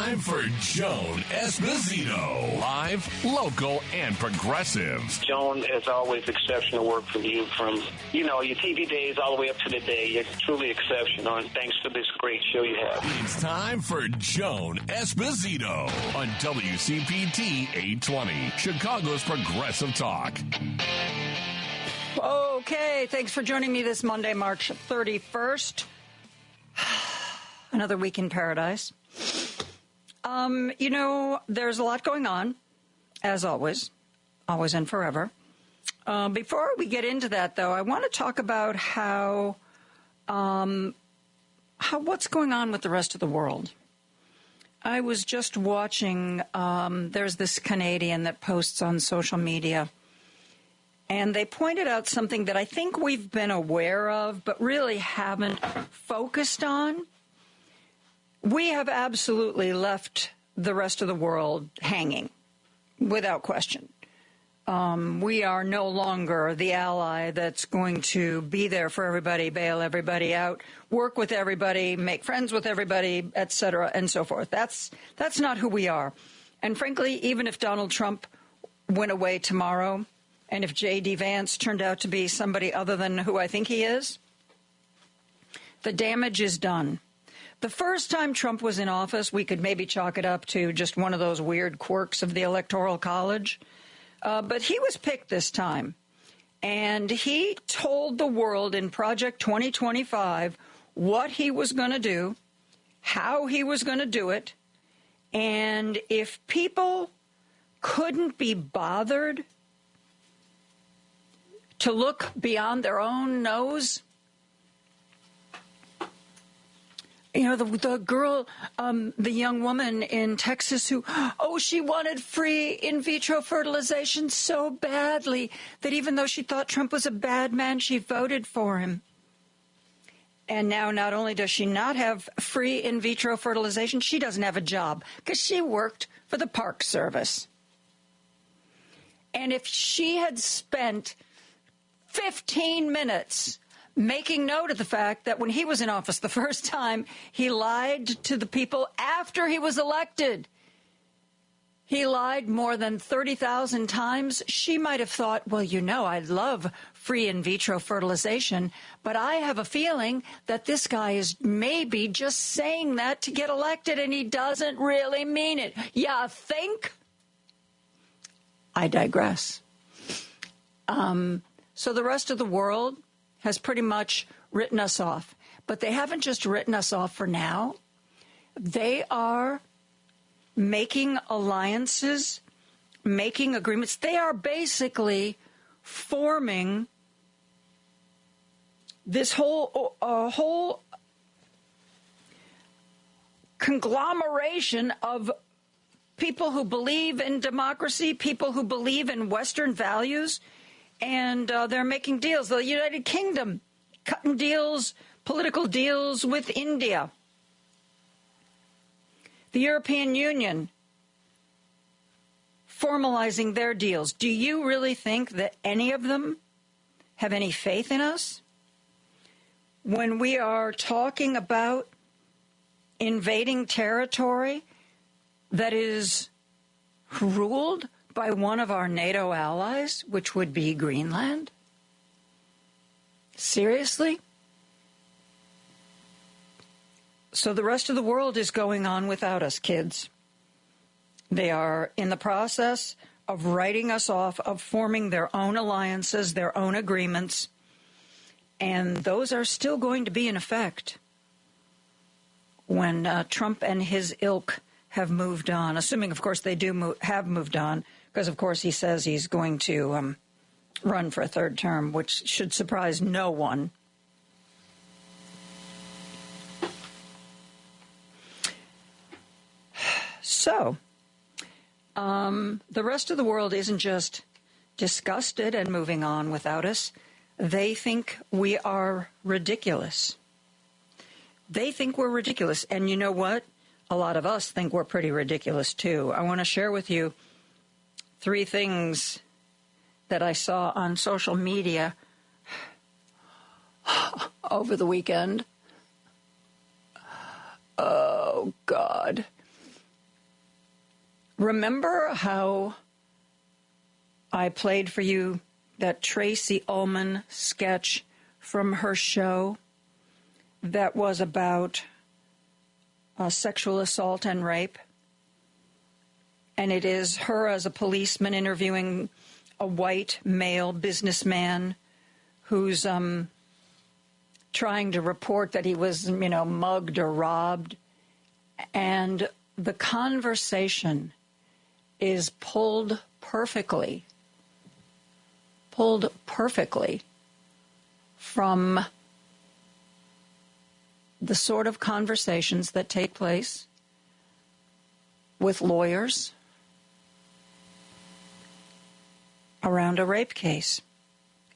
time for Joan Esposito. Live, local, and progressive. Joan, as always, exceptional work from you from, your TV days all the way up to today. You're truly exceptional, and thanks for this great show you have. It's time for Joan Esposito on WCPT 820, Chicago's Progressive Talk. Okay, thanks for joining me this Monday, March 31st. Another week in paradise. There's a lot going on, as always and forever. Before we get into that, though, I want to talk about how what's going on with the rest of the world. I was just watching, there's this Canadian that posts on social media, and they pointed out something that I think we've been aware of, but really haven't focused on. We have absolutely left the rest of the world hanging, without question. We are no longer the ally that's going to be there for everybody, bail everybody out, work with everybody, make friends with everybody, et cetera, and so forth. That's not who we are. And frankly, even if Donald Trump went away tomorrow, and if J.D. Vance turned out to be somebody other than who I think he is, the damage is done. The first time Trump was in office, we could maybe chalk it up to just one of those weird quirks of the Electoral College. But he was picked this time. And he told the world in Project 2025 what he was going to do, how he was going to do it. And if people couldn't be bothered to look beyond their own nose, the girl, the young woman in Texas who, she wanted free in vitro fertilization so badly that even though she thought Trump was a bad man, she voted for him. And now not only does she not have free in vitro fertilization, she doesn't have a job because she worked for the Park Service. And if she had spent 15 minutes making note of the fact that when he was in office the first time, he lied to the people after he was elected. He lied more than 30,000 times. She might have thought, I love free in vitro fertilization, but I have a feeling that this guy is maybe just saying that to get elected and he doesn't really mean it. Yeah, think? I digress. So the rest of the world has pretty much written us off. But they haven't just written us off for now. They are making alliances, making agreements. They are basically forming this whole conglomeration of people who believe in democracy, people who believe in Western values, and they're making deals. The United Kingdom cutting deals, political deals with India. The European Union formalizing their deals. Do you really think that any of them have any faith in us? When we are talking about invading territory that is ruled by one of our NATO allies, which would be Greenland? Seriously? So the rest of the world is going on without us, kids. They are in the process of writing us off, of forming their own alliances, their own agreements, and those are still going to be in effect when Trump and his ilk have moved on, assuming, of course, they have moved on, because, of course, he says he's going to run for a third term, which should surprise no one. So, the rest of the world isn't just disgusted and moving on without us. They think we are ridiculous. They think we're ridiculous. And you know what? A lot of us think we're pretty ridiculous, too. I want to share with you 3 things that I saw on social media over the weekend. Oh, God. Remember how I played for you that Tracy Ullman sketch from her show that was about sexual assault and rape? And it is her as a policeman interviewing a white male businessman who's trying to report that he was, mugged or robbed. And the conversation is pulled perfectly from the sort of conversations that take place with lawyers around a rape case.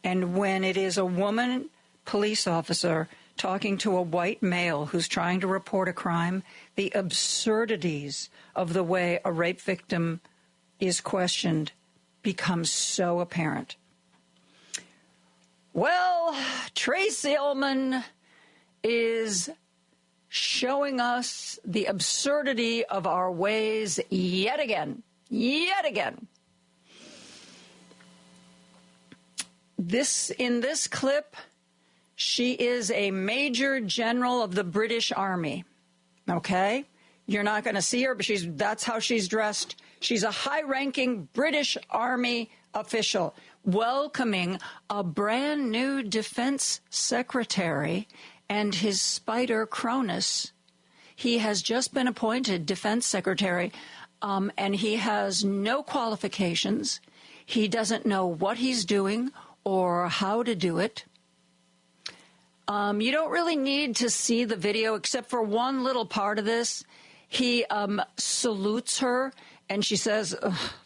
And when it is a woman police officer talking to a white male who's trying to report a crime, the absurdities of the way a rape victim is questioned becomes so apparent. Well, Tracy Ullman is showing us the absurdity of our ways yet again. In this clip, she is a major general of the British Army. Okay? You're not going to see her, but that's how she's dressed. She's a high-ranking British Army official welcoming a brand new defense secretary and his spider Cronus. He has just been appointed defense secretary, and he has no qualifications. He doesn't know what he's doing or how to do it. You don't really need to see the video except for one little part of this. He salutes her, and she says,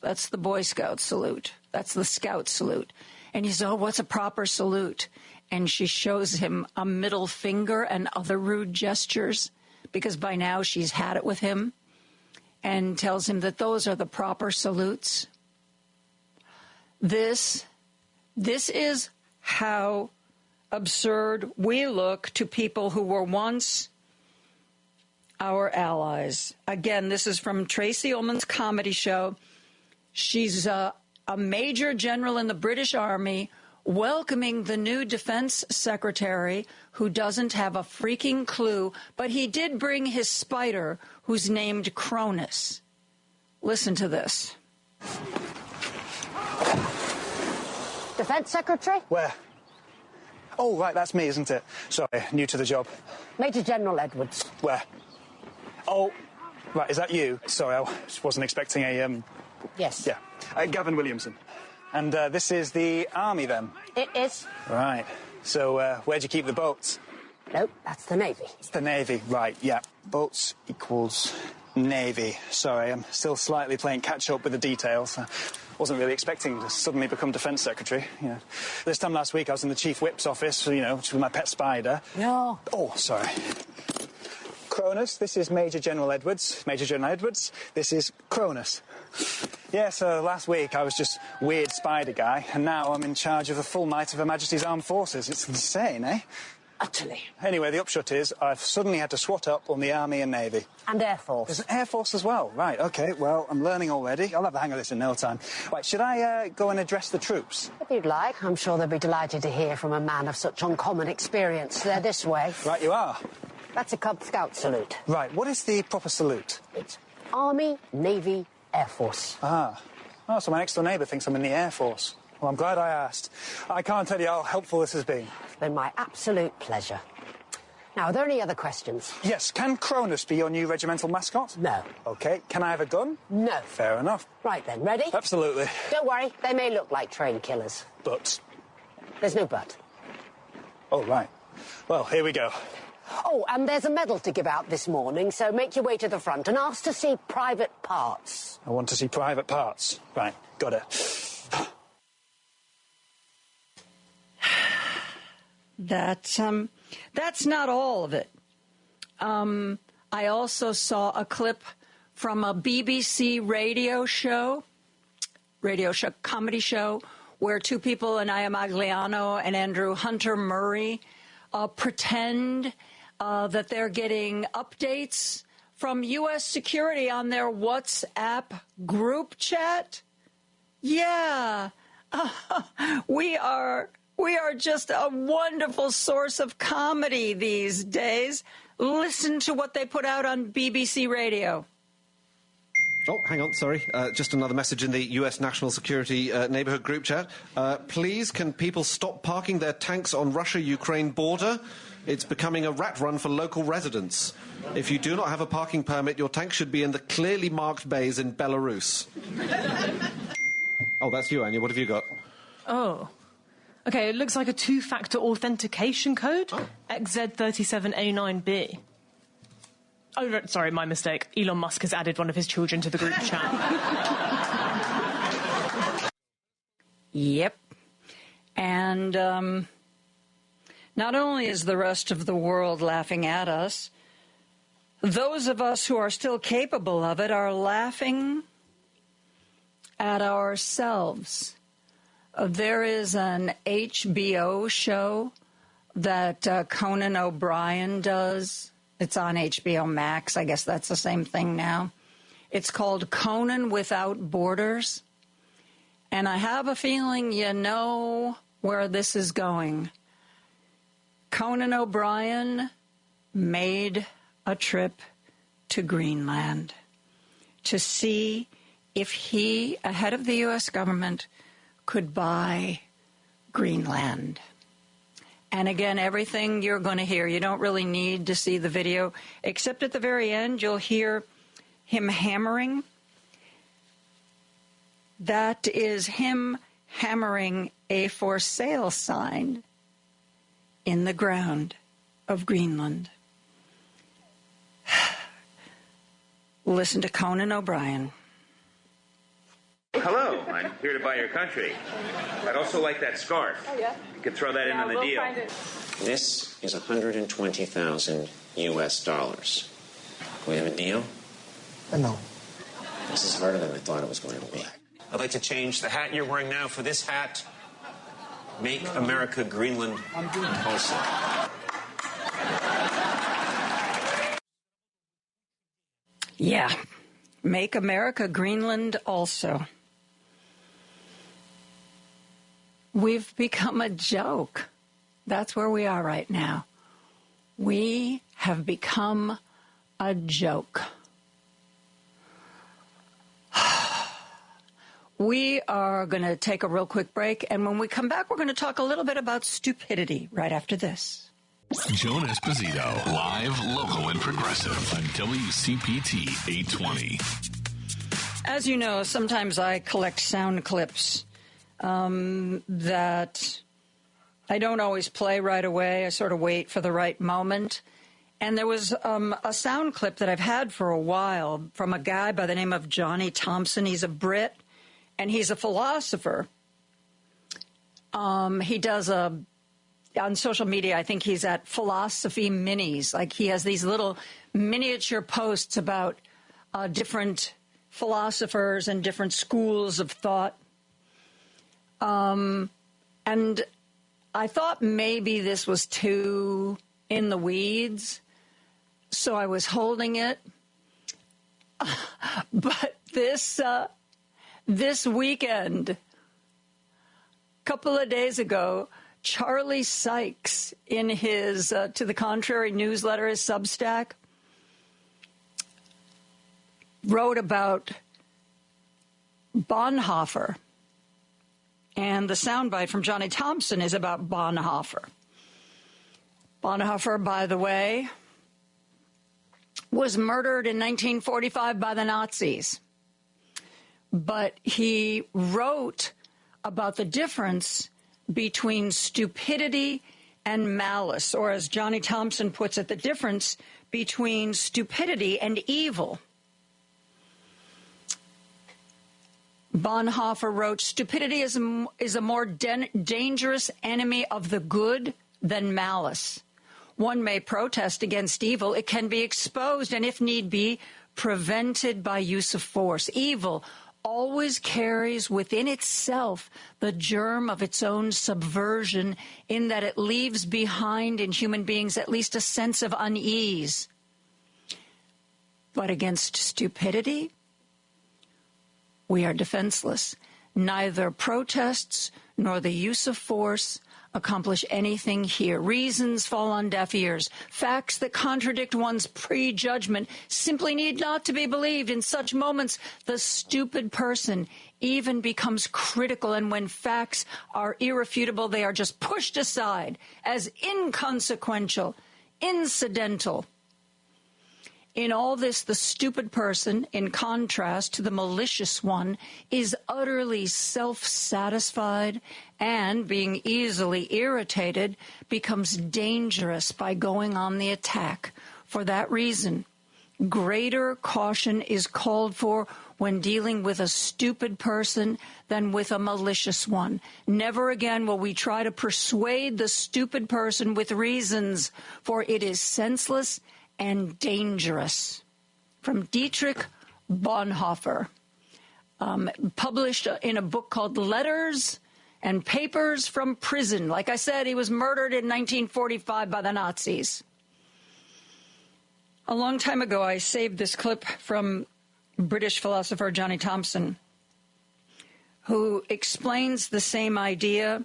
that's the Boy Scout salute. That's the Scout salute. And he says, what's a proper salute? And she shows him a middle finger and other rude gestures, because by now she's had it with him, and tells him that those are the proper salutes. This is how absurd we look to people who were once our allies. Again, this is from Tracy Ullman's comedy show. She's a major general in the British Army welcoming the new defense secretary who doesn't have a freaking clue, but he did bring his spider who's named Cronus. Listen to this. Defense Secretary? Where? Oh, right, that's me, isn't it? Sorry, new to the job. Major General Edwards. Where? Oh, right, is that you? Sorry, I just wasn't expecting a, Yes. Yeah, Gavin Williamson. And this is the Army, then? It is. Right. So, where'd you keep the boats? Nope, that's the Navy. It's the Navy, right, yeah. Boats equals Navy. Sorry, I'm still slightly playing catch-up with the details. Wasn't really expecting to suddenly become Defence Secretary, This time last week I was in the Chief Whip's office, with my pet spider. No. Oh, sorry. Cronus, this is Major General Edwards. Major General Edwards, this is Cronus. Yeah, so last week I was just weird spider guy, and now I'm in charge of the full might of Her Majesty's Armed Forces. It's insane, eh? Utterly. Anyway, the upshot is I've suddenly had to swat up on the Army and Navy. And Air Force. There's an Air Force as well. Right, OK, well, I'm learning already. I'll have the hang of this in no time. Right, should I go and address the troops? If you'd like. I'm sure they'll be delighted to hear from a man of such uncommon experience. They're this way. Right, you are. That's a Cub Scout salute. Right, what is the proper salute? It's Army, Navy, Air Force. Ah. Oh, so my next-door neighbour thinks I'm in the Air Force. Well, I'm glad I asked. I can't tell you how helpful this has been. It's been my absolute pleasure. Now, are there any other questions? Yes. Can Cronus be your new regimental mascot? No. OK. Can I have a gun? No. Fair enough. Right then, ready? Absolutely. Don't worry, they may look like trained killers. But? There's no but. Oh, right. Well, here we go. Oh, and there's a medal to give out this morning, so make your way to the front and ask to see private parts. I want to see private parts. Right, got it. That's not all of it. I also saw a clip from a BBC comedy show, where two people, Anaya Magliano and Andrew Hunter Murray, pretend that they're getting updates from U.S. security on their WhatsApp group chat? Yeah, we are just a wonderful source of comedy these days. Listen to what they put out on BBC Radio. Oh, hang on, sorry. Just another message in the U.S. National Security Neighborhood group chat. Please, can people stop parking their tanks on Russia-Ukraine border? It's becoming a rat run for local residents. If you do not have a parking permit, your tank should be in the clearly marked bays in Belarus. Oh, that's you, Anya. What have you got? Oh. OK, it looks like a two-factor authentication code. Oh. XZ37A9B. Oh, sorry, my mistake. Elon Musk has added one of his children to the group chat. Yep. And not only is the rest of the world laughing at us, those of us who are still capable of it are laughing at ourselves. There is an HBO show that Conan O'Brien does. It's on HBO Max. I guess that's the same thing now. It's called Conan Without Borders. And I have a feeling you know where this is going. Conan O'Brien made a trip to Greenland to see if he, ahead of the U.S. government, could buy Greenland. And again, everything you're going to hear, you don't really need to see the video, except at the very end, you'll hear him hammering. That is him hammering a for sale sign in the ground of Greenland. Listen to Conan O'Brien. Hello, I'm here to buy your country. I'd also like that scarf. Oh, yeah? You could throw that in on the deal. This is 120,000 US dollars. Do we have a deal? No. This is harder than I thought it was going to be. I'd like to change the hat you're wearing now for this hat. Make America Greenland also. Yeah. Make America Greenland also. We've become a joke. That's where we are right now. We have become a joke. We are going to take a real quick break, and when we come back, we're going to talk a little bit about stupidity right after this. Joan Esposito, live, local, and progressive on WCPT 820. As you know, sometimes I collect sound clips that I don't always play right away. I sort of wait for the right moment. And there was a sound clip that I've had for a while from a guy by the name of Johnny Thompson. He's a Brit, and he's a philosopher. He does on social media, I think he's at Philosophy Minis. Like, he has these little miniature posts about different philosophers and different schools of thought. And I thought maybe this was too in the weeds, so I was holding it. But this weekend, a couple of days ago, Charlie Sykes, in his To the Contrary newsletter, his Substack, wrote about Bonhoeffer. And the soundbite from Johnny Thompson is about Bonhoeffer. Bonhoeffer, by the way, was murdered in 1945 by the Nazis. But he wrote about the difference between stupidity and malice, or as Johnny Thompson puts it, the difference between stupidity and evil. Bonhoeffer wrote, "Stupidity is a more dangerous enemy of the good than malice. One may protest against evil. It can be exposed and, if need be, prevented by use of force. Evil always carries within itself the germ of its own subversion, in that it leaves behind in human beings at least a sense of unease. But against stupidity, we are defenseless. Neither protests nor the use of force accomplish anything here. Reasons fall on deaf ears. Facts that contradict one's prejudgment simply need not to be believed. In such moments, the stupid person even becomes critical, and when facts are irrefutable, they are just pushed aside as inconsequential, incidental. In all this, the stupid person, in contrast to the malicious one, is utterly self-satisfied and, being easily irritated, becomes dangerous by going on the attack. For that reason, greater caution is called for when dealing with a stupid person than with a malicious one. Never again will we try to persuade the stupid person with reasons, for it is senseless and dangerous. From Dietrich Bonhoeffer, published in a book called Letters and Papers from Prison. Like I said, he was murdered in 1945 by the Nazis. A long time ago, I saved this clip from British philosopher Johnny Thompson, who explains the same idea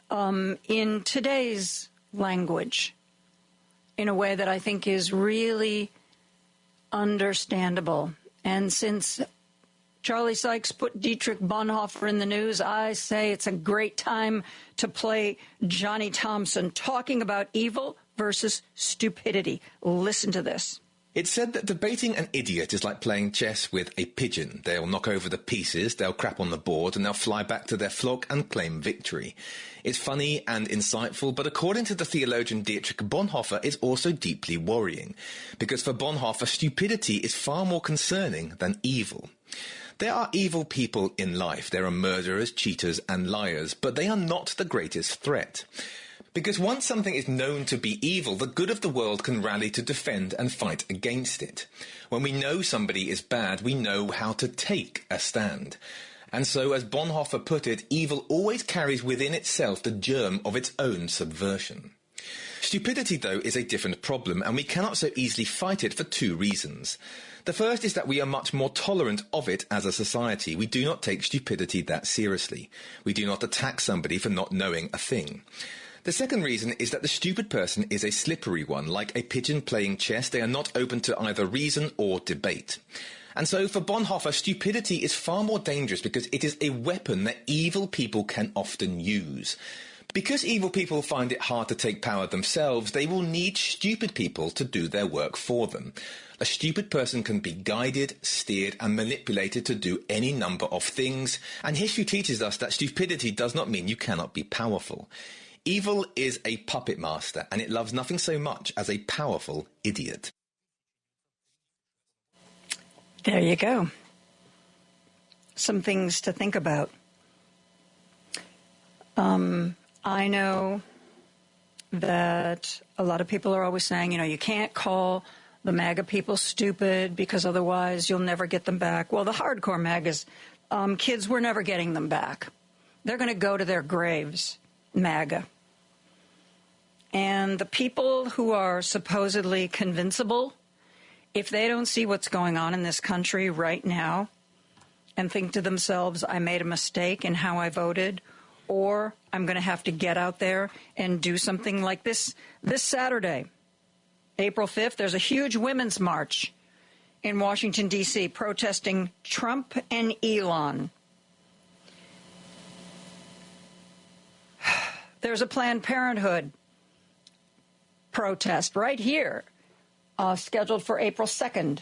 in today's language, in a way that I think is really understandable. And since Charlie Sykes put Dietrich Bonhoeffer in the news, I say it's a great time to play Johnny Thompson talking about evil versus stupidity. Listen to this. It's said that debating an idiot is like playing chess with a pigeon. They'll knock over the pieces, they'll crap on the board, and they'll fly back to their flock and claim victory. It's funny and insightful, but according to the theologian Dietrich Bonhoeffer, it's also deeply worrying. Because for Bonhoeffer, stupidity is far more concerning than evil. There are evil people in life. There are murderers, cheaters, and liars, but they are not the greatest threat. Because once something is known to be evil, the good of the world can rally to defend and fight against it. When we know somebody is bad, we know how to take a stand. And so, as Bonhoeffer put it, evil always carries within itself the germ of its own subversion. Stupidity, though, is a different problem, and we cannot so easily fight it for two reasons. The first is that we are much more tolerant of it as a society. We do not take stupidity that seriously. We do not attack somebody for not knowing a thing. The second reason is that the stupid person is a slippery one. Like a pigeon playing chess, they are not open to either reason or debate. And so for Bonhoeffer, stupidity is far more dangerous because it is a weapon that evil people can often use. Because evil people find it hard to take power themselves, they will need stupid people to do their work for them. A stupid person can be guided, steered, and manipulated to do any number of things, and history teaches us that stupidity does not mean you cannot be powerful. Evil is a puppet master, and it loves nothing so much as a powerful idiot. There you go. Some things to think about. I know that a lot of people are always saying, you can't call the MAGA people stupid because otherwise you'll never get them back. Well, the hardcore MAGAs, kids, we're never getting them back. They're going to go to their graves, MAGA. And the people who are supposedly convincible, if they don't see what's going on in this country right now and think to themselves, I made a mistake in how I voted, or I'm going to have to get out there and do something like this Saturday, April 5th, there's a huge women's march in Washington, D.C., protesting Trump and Elon. There's a Planned Parenthood protest right here, scheduled for April 2nd.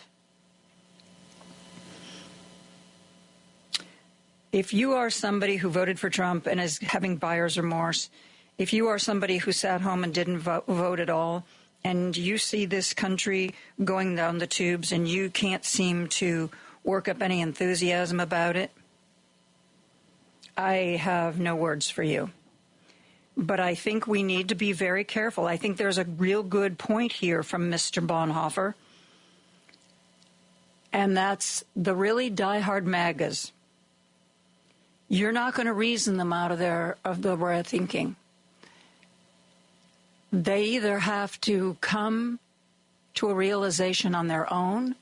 If you are somebody who voted for Trump and is having buyer's remorse, if you are somebody who sat home and didn't vote at all, and you see this country going down the tubes and you can't seem to work up any enthusiasm about it, I have no words for you. But I think we need to be very careful. I think there's a real good point here from Mr. Bonhoeffer, and that's the really diehard MAGAs. You're not going to reason them out of their thinking. They either have to come to a realization on their own,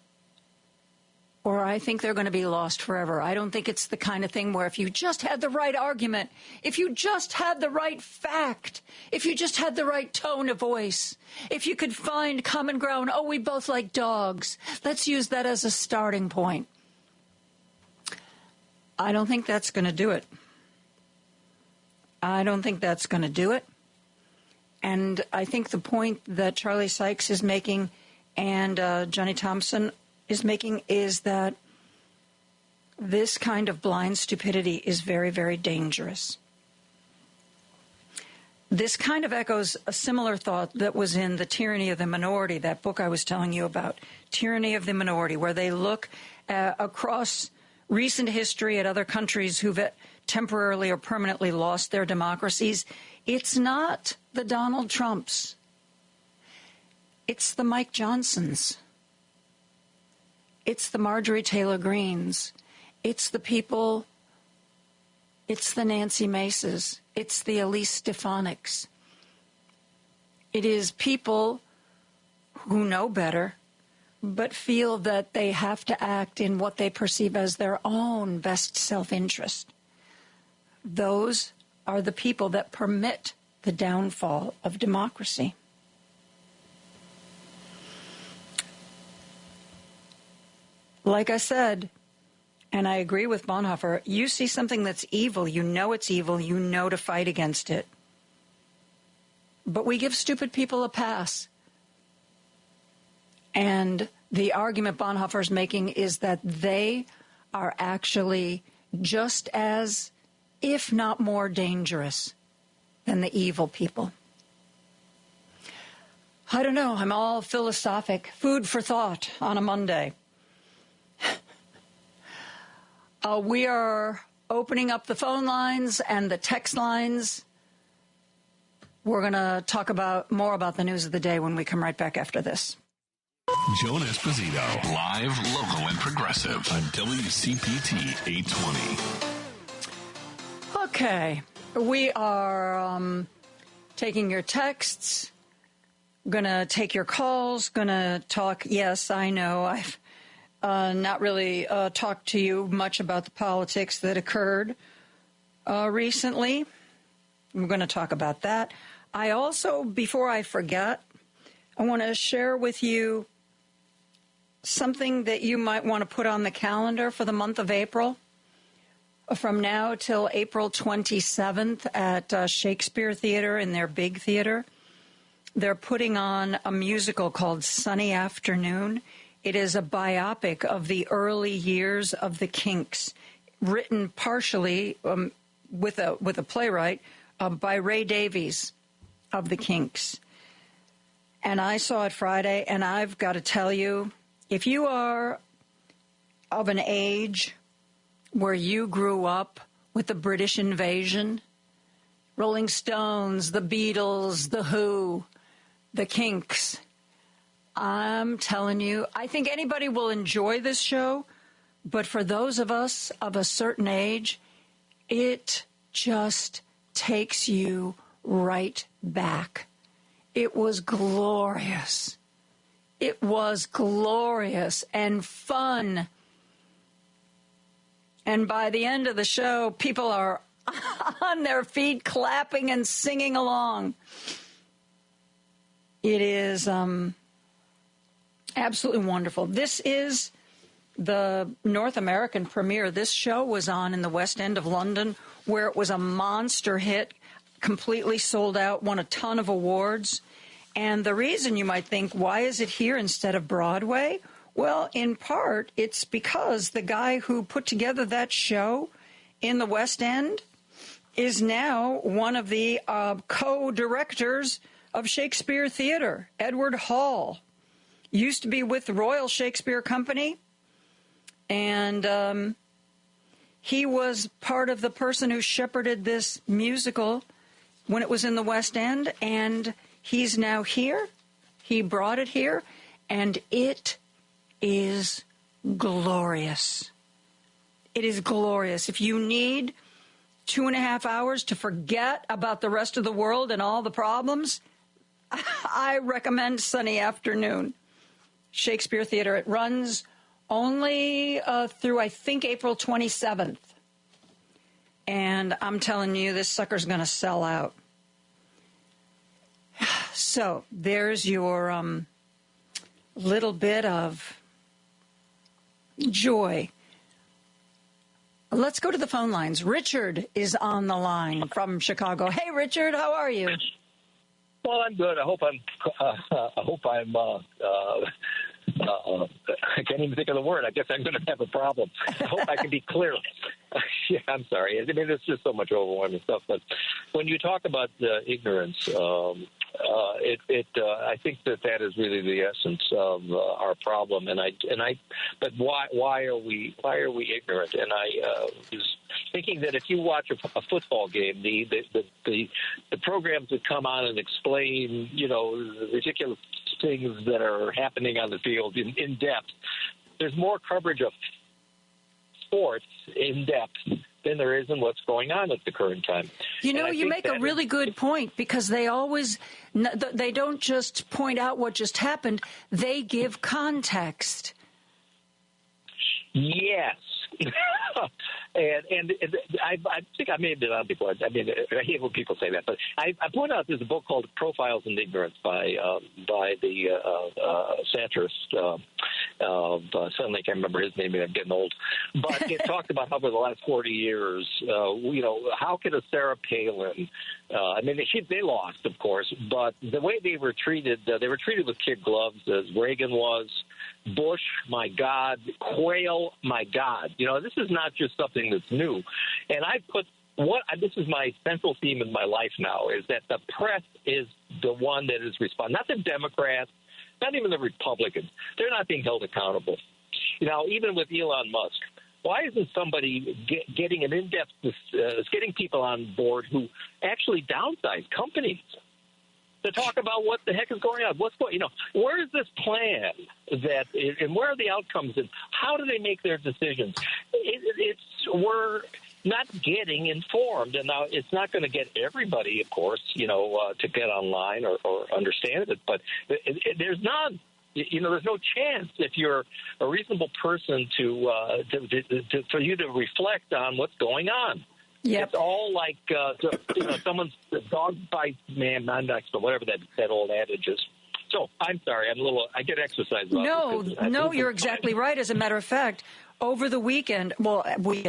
or I think they're going to be lost forever. I don't think it's the kind of thing where if you just had the right argument, if you just had the right fact, if you just had the right tone of voice, if you could find common ground, oh, we both like dogs, let's use that as a starting point. I don't think that's going to do it. I don't think that's going to do it. And I think the point that Charlie Sykes is making and Johnny Thompson is making is that this kind of blind stupidity is very, very dangerous. This kind of echoes a similar thought that was in The Tyranny of the Minority, that book I was telling you about, Tyranny of the Minority, where they look across recent history at other countries who've temporarily or permanently lost their democracies. It's not the Donald Trumps. It's the Mike Johnsons. It's the Marjorie Taylor Greens. It's the people, it's the Nancy Maces. It's the Elise Stefanik's. It is people who know better, but feel that they have to act in what they perceive as their own best self-interest. Those are the people that permit the downfall of democracy. Like I said, and I agree with Bonhoeffer, you see something that's evil, you know it's evil, you know to fight against it. But we give stupid people a pass. And the argument Bonhoeffer's making is that they are actually just as, if not more dangerous than the evil people. I don't know, I'm all philosophic. Food for thought on a Monday. We are opening up the phone lines and the text lines. We're going to talk more about the news of the day when we come right back after this. Joan Esposito, live, local, and progressive on WCPT 820. Okay, we are taking your texts, going to take your calls, going to talk. Yes, I know I've not really talked to you much about the politics that occurred recently. We're going to talk about that. I also, before I forget, I want to share with you something that you might want to put on the calendar for the month of April. From now till April 27th at Shakespeare Theater in their big theater, they're putting on a musical called Sunny Afternoon. It is a biopic of the early years of the Kinks, written partially with a playwright by Ray Davies of the Kinks. And I saw it Friday, and I've got to tell you, if you are of an age where you grew up with the British invasion, Rolling Stones, the Beatles, the Who, the Kinks, I'm telling you, I think anybody will enjoy this show, but for those of us of a certain age, it just takes you right back. It was glorious. It was glorious and fun. And by the end of the show, people are on their feet clapping and singing along. It is absolutely wonderful. This is the North American premiere. This show was on in the West End of London, where it was a monster hit, completely sold out, won a ton of awards. And the reason you might think, why is it here instead of Broadway? Well, in part, it's because the guy who put together that show in the West End is now one of the co-directors of Shakespeare Theater, Edward Hall. Used to be with the Royal Shakespeare Company, and he was part of the person who shepherded this musical when it was in the West End, and he's now here. He brought it here, and it is glorious. It is glorious. If you need 2.5 hours to forget about the rest of the world and all the problems, I recommend Sunny Afternoon. Shakespeare Theater. It runs only through, I think, April 27th. And I'm telling you, this sucker's going to sell out. So there's your little bit of joy. Let's go to the phone lines. Richard is on the line from Chicago. Hey, Richard, how are you? Well, I'm good. I hope I'm. I can't even think of the word. I guess I'm going to have a problem. I hope I can be clear. Yeah, I'm sorry. I mean, it's just so much overwhelming stuff. But when you talk about ignorance, I think that is really the essence of our problem. But why are we ignorant? And I was thinking that if you watch a football game, the programs that come on and explain, the ridiculous things that are happening on the field in depth, there's more coverage of sports in depth than there is in what's going on at the current time. You make a really good point, because they don't just point out what just happened, they give context. Yes. and I think I may have been on before. I mean, I hate when people say that, but I point out there's a book called Profiles in Ignorance by the satirist. Suddenly I can't remember his name, and I'm getting old. But it talked about how for the last 40 years, how could a Sarah Palin? I mean, they lost, of course, but the way they were treated with kid gloves, as Reagan was. Bush, my God. Quayle, my God. This is not just something that's new. And this is my central theme in my life now, is that the press is the one that is responsible. Not the Democrats, not even the Republicans. They're not being held accountable. Even with Elon Musk, why isn't somebody getting an in-depth, getting people on board who actually downsize companies to talk about what the heck is going on? Where is this plan and where are the outcomes, and how do they make their decisions? We're not getting informed, and now it's not going to get everybody, of course, to get online or understand it, but there's none. There's no chance if you're a reasonable person for you to reflect on what's going on. Yep. It's all like someone's dog bites man, whatever that old adage is. So I'm sorry, I get exercise. No, you're exactly right. As a matter of fact, over the weekend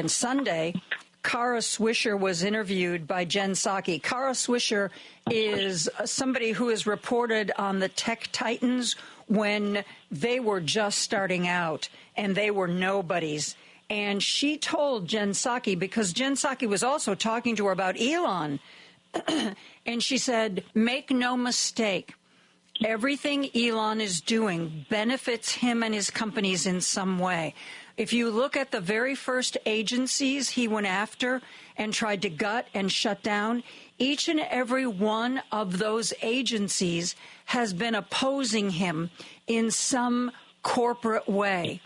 Sunday, Kara Swisher was interviewed by Jen Psaki. Kara Swisher is somebody who is reported on the Tech Titans when they were just starting out and they were nobodies. And she told Jen Psaki, because Jen Psaki was also talking to her about Elon, and she said, make no mistake, everything Elon is doing benefits him and his companies in some way. If you look at the very first agencies he went after and tried to gut and shut down, each and every one of those agencies has been opposing him in some corporate way.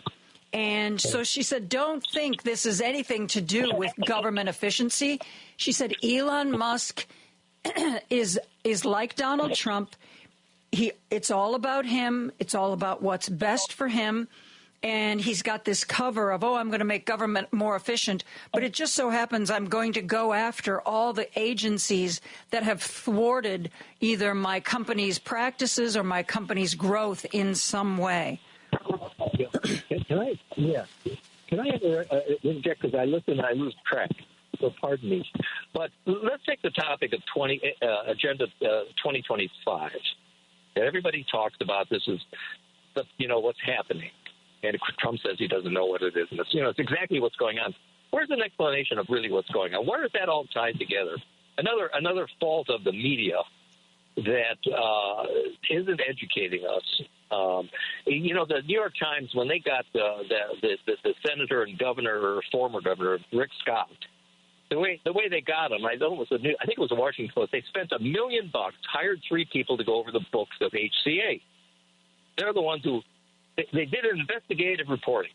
And so she said, don't think this is anything to do with government efficiency. She said, Elon Musk is like Donald Trump. It's all about him. It's all about what's best for him. And he's got this cover of, I'm going to make government more efficient. But it just so happens I'm going to go after all the agencies that have thwarted either my company's practices or my company's growth in some way. Can I interject, because I listen and I lose track, so pardon me. But let's take the topic of Agenda 2025. Everybody talks about this as, what's happening. And Trump says he doesn't know what it is. And it's exactly what's going on. Where's an explanation of really what's going on? Where is that all tied together? Another fault of the media that isn't educating us. The New York Times, when they got the senator and governor, or former governor, Rick Scott, the way they got him, I think it was the Washington Post. They spent $1 million, hired 3 people to go over the books of HCA. They're the ones who they did an investigative reporting.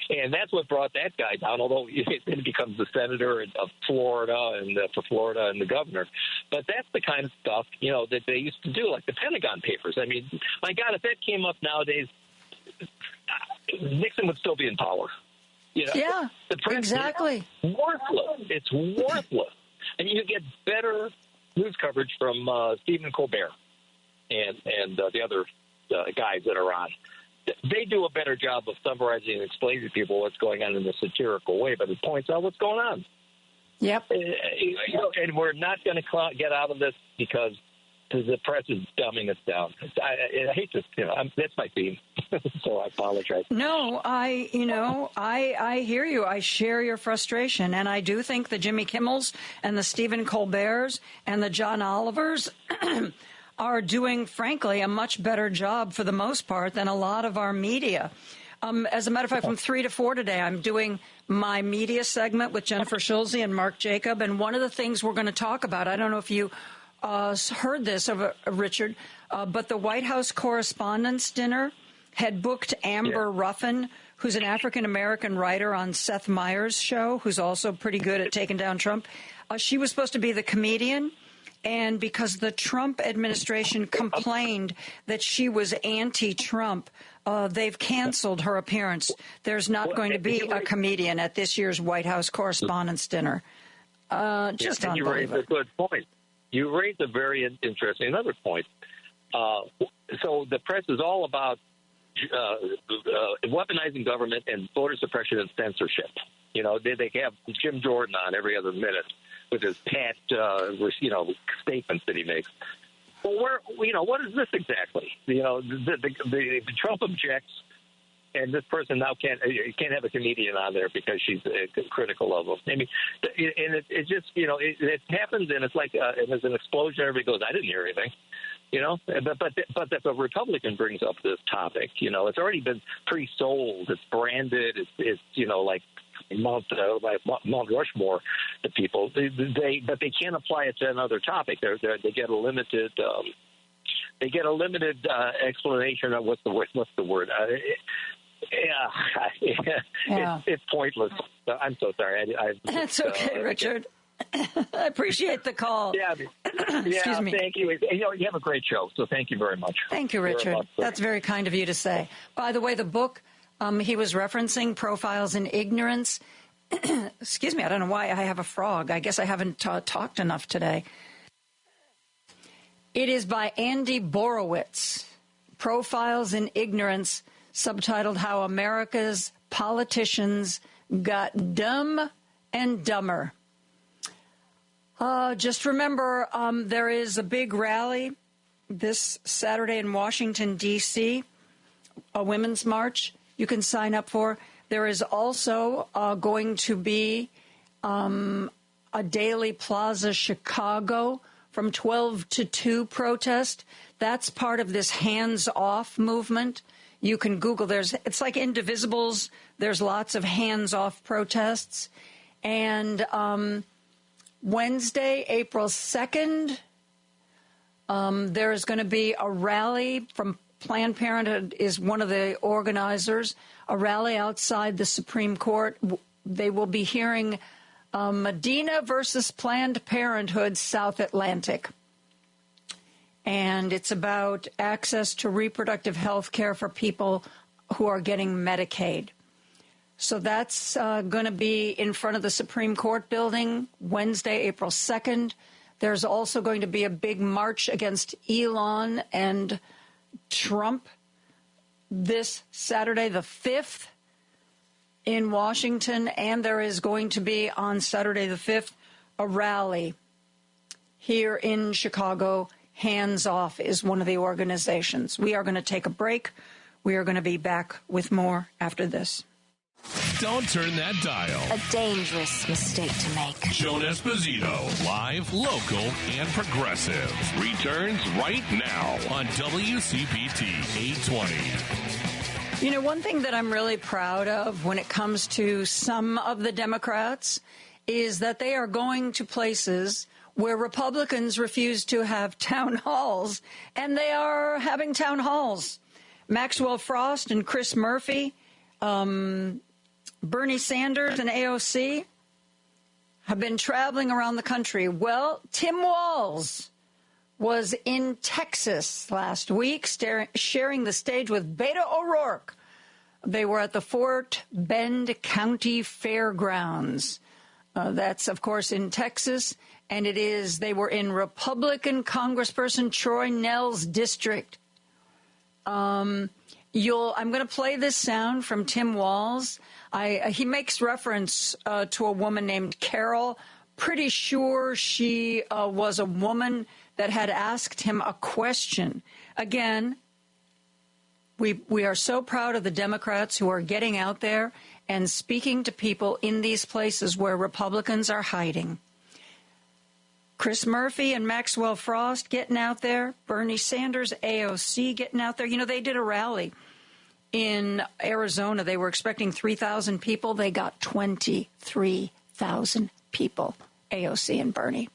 And that's what brought that guy down, although then he becomes the senator of Florida and for Florida and the governor. But that's the kind of stuff, that they used to do, like the Pentagon Papers. I mean, my God, if that came up nowadays, Nixon would still be in power. Yeah, the press exactly. Is worthless. It's worthless. And you get better news coverage from Stephen Colbert and the other guys that are on. They do a better job of summarizing and explaining to people what's going on in a satirical way, but it points out what's going on. Yep. And we're not going to get out of this because the press is dumbing us down. I hate this. That's my theme, so I apologize. No, I hear you. I share your frustration, and I do think the Jimmy Kimmels and the Stephen Colberts and the John Olivers are doing, frankly, a much better job for the most part than a lot of our media. As a matter of fact, from 3 to 4 today, I'm doing my media segment with Jennifer Schulze and Mark Jacob, and one of the things we're going to talk about, I don't know if you heard this, Richard, but the White House Correspondents' Dinner had booked Amber Ruffin, who's an African-American writer on Seth Meyers' show, who's also pretty good at taking down Trump. She was supposed to be the comedian. And because the Trump administration complained that she was anti-Trump, they've canceled her appearance. There's not going to be a comedian at this year's White House Correspondents' Dinner. Just unbelievable. You raised a good point. You raised a very interesting another point. So the press is all about weaponizing government and voter suppression and censorship. They have Jim Jordan on every other minute with his pat, statements that he makes. Well, what is this exactly? The Trump objects, and this person now can't have a comedian on there because she's critical of him. I mean, and it just, it happens, and it's like there's an explosion. Everybody goes, I didn't hear anything. But if a Republican brings up this topic, it's already been pre-sold. It's branded. It's like Mount Rushmore to people. But they can't apply it to another topic. They get a limited. They get a limited explanation of what's the word. It's pointless. I'm so sorry. That's okay, Richard. I appreciate the call. Excuse me. Thank you. You have a great show, so thank you very much. Thank you, Richard. That's very kind of you to say. By the way, the book he was referencing, Profiles in Ignorance. Excuse me, I don't know why I have a frog. I guess I haven't talked enough today. It is by Andy Borowitz, Profiles in Ignorance, subtitled How America's Politicians Got Dumb and Dumber. Just remember, there is a big rally this Saturday in Washington, D.C., a women's march you can sign up for. There is also going to be a Daily Plaza Chicago from 12 to 2 protest. That's part of this hands-off movement. You can Google. It's like Indivisibles. There's lots of hands-off protests. And Wednesday, April 2nd, there is going to be a rally from Planned Parenthood is one of the organizers, a rally outside the Supreme Court. They will be hearing Medina versus Planned Parenthood, South Atlantic. And it's about access to reproductive health care for people who are getting Medicaid. So that's going to be in front of the Supreme Court building Wednesday, April 2nd. There's also going to be a big march against Elon and Trump this Saturday, the 5th, in Washington. And there is going to be on Saturday, the 5th, a rally here in Chicago. Hands Off is one of the organizations. We are going to take a break. We are going to be back with more after this. Don't turn that dial. A dangerous mistake to make. Joan Esposito, live, local, and progressive, returns right now on WCPT 820. One thing that I'm really proud of when it comes to some of the Democrats is that they are going to places where Republicans refuse to have town halls, and they are having town halls. Maxwell Frost and Chris Murphy, Bernie Sanders and AOC have been traveling around the country. Well, Tim Walz was in Texas last week, sharing the stage with Beto O'Rourke. They were at the Fort Bend County Fairgrounds. That's, of course, in Texas, and they were in Republican Congressperson Troy Nell's district. I'm going to play this sound from Tim Walz. He makes reference to a woman named Carol. Pretty sure she was a woman that had asked him a question. Again, we are so proud of the Democrats who are getting out there and speaking to people in these places where Republicans are hiding. Chris Murphy and Maxwell Frost getting out there. Bernie Sanders, AOC getting out there. You know, they did a rally in Arizona. They were expecting 3,000 people. They got 23,000 people, AOC and Bernie.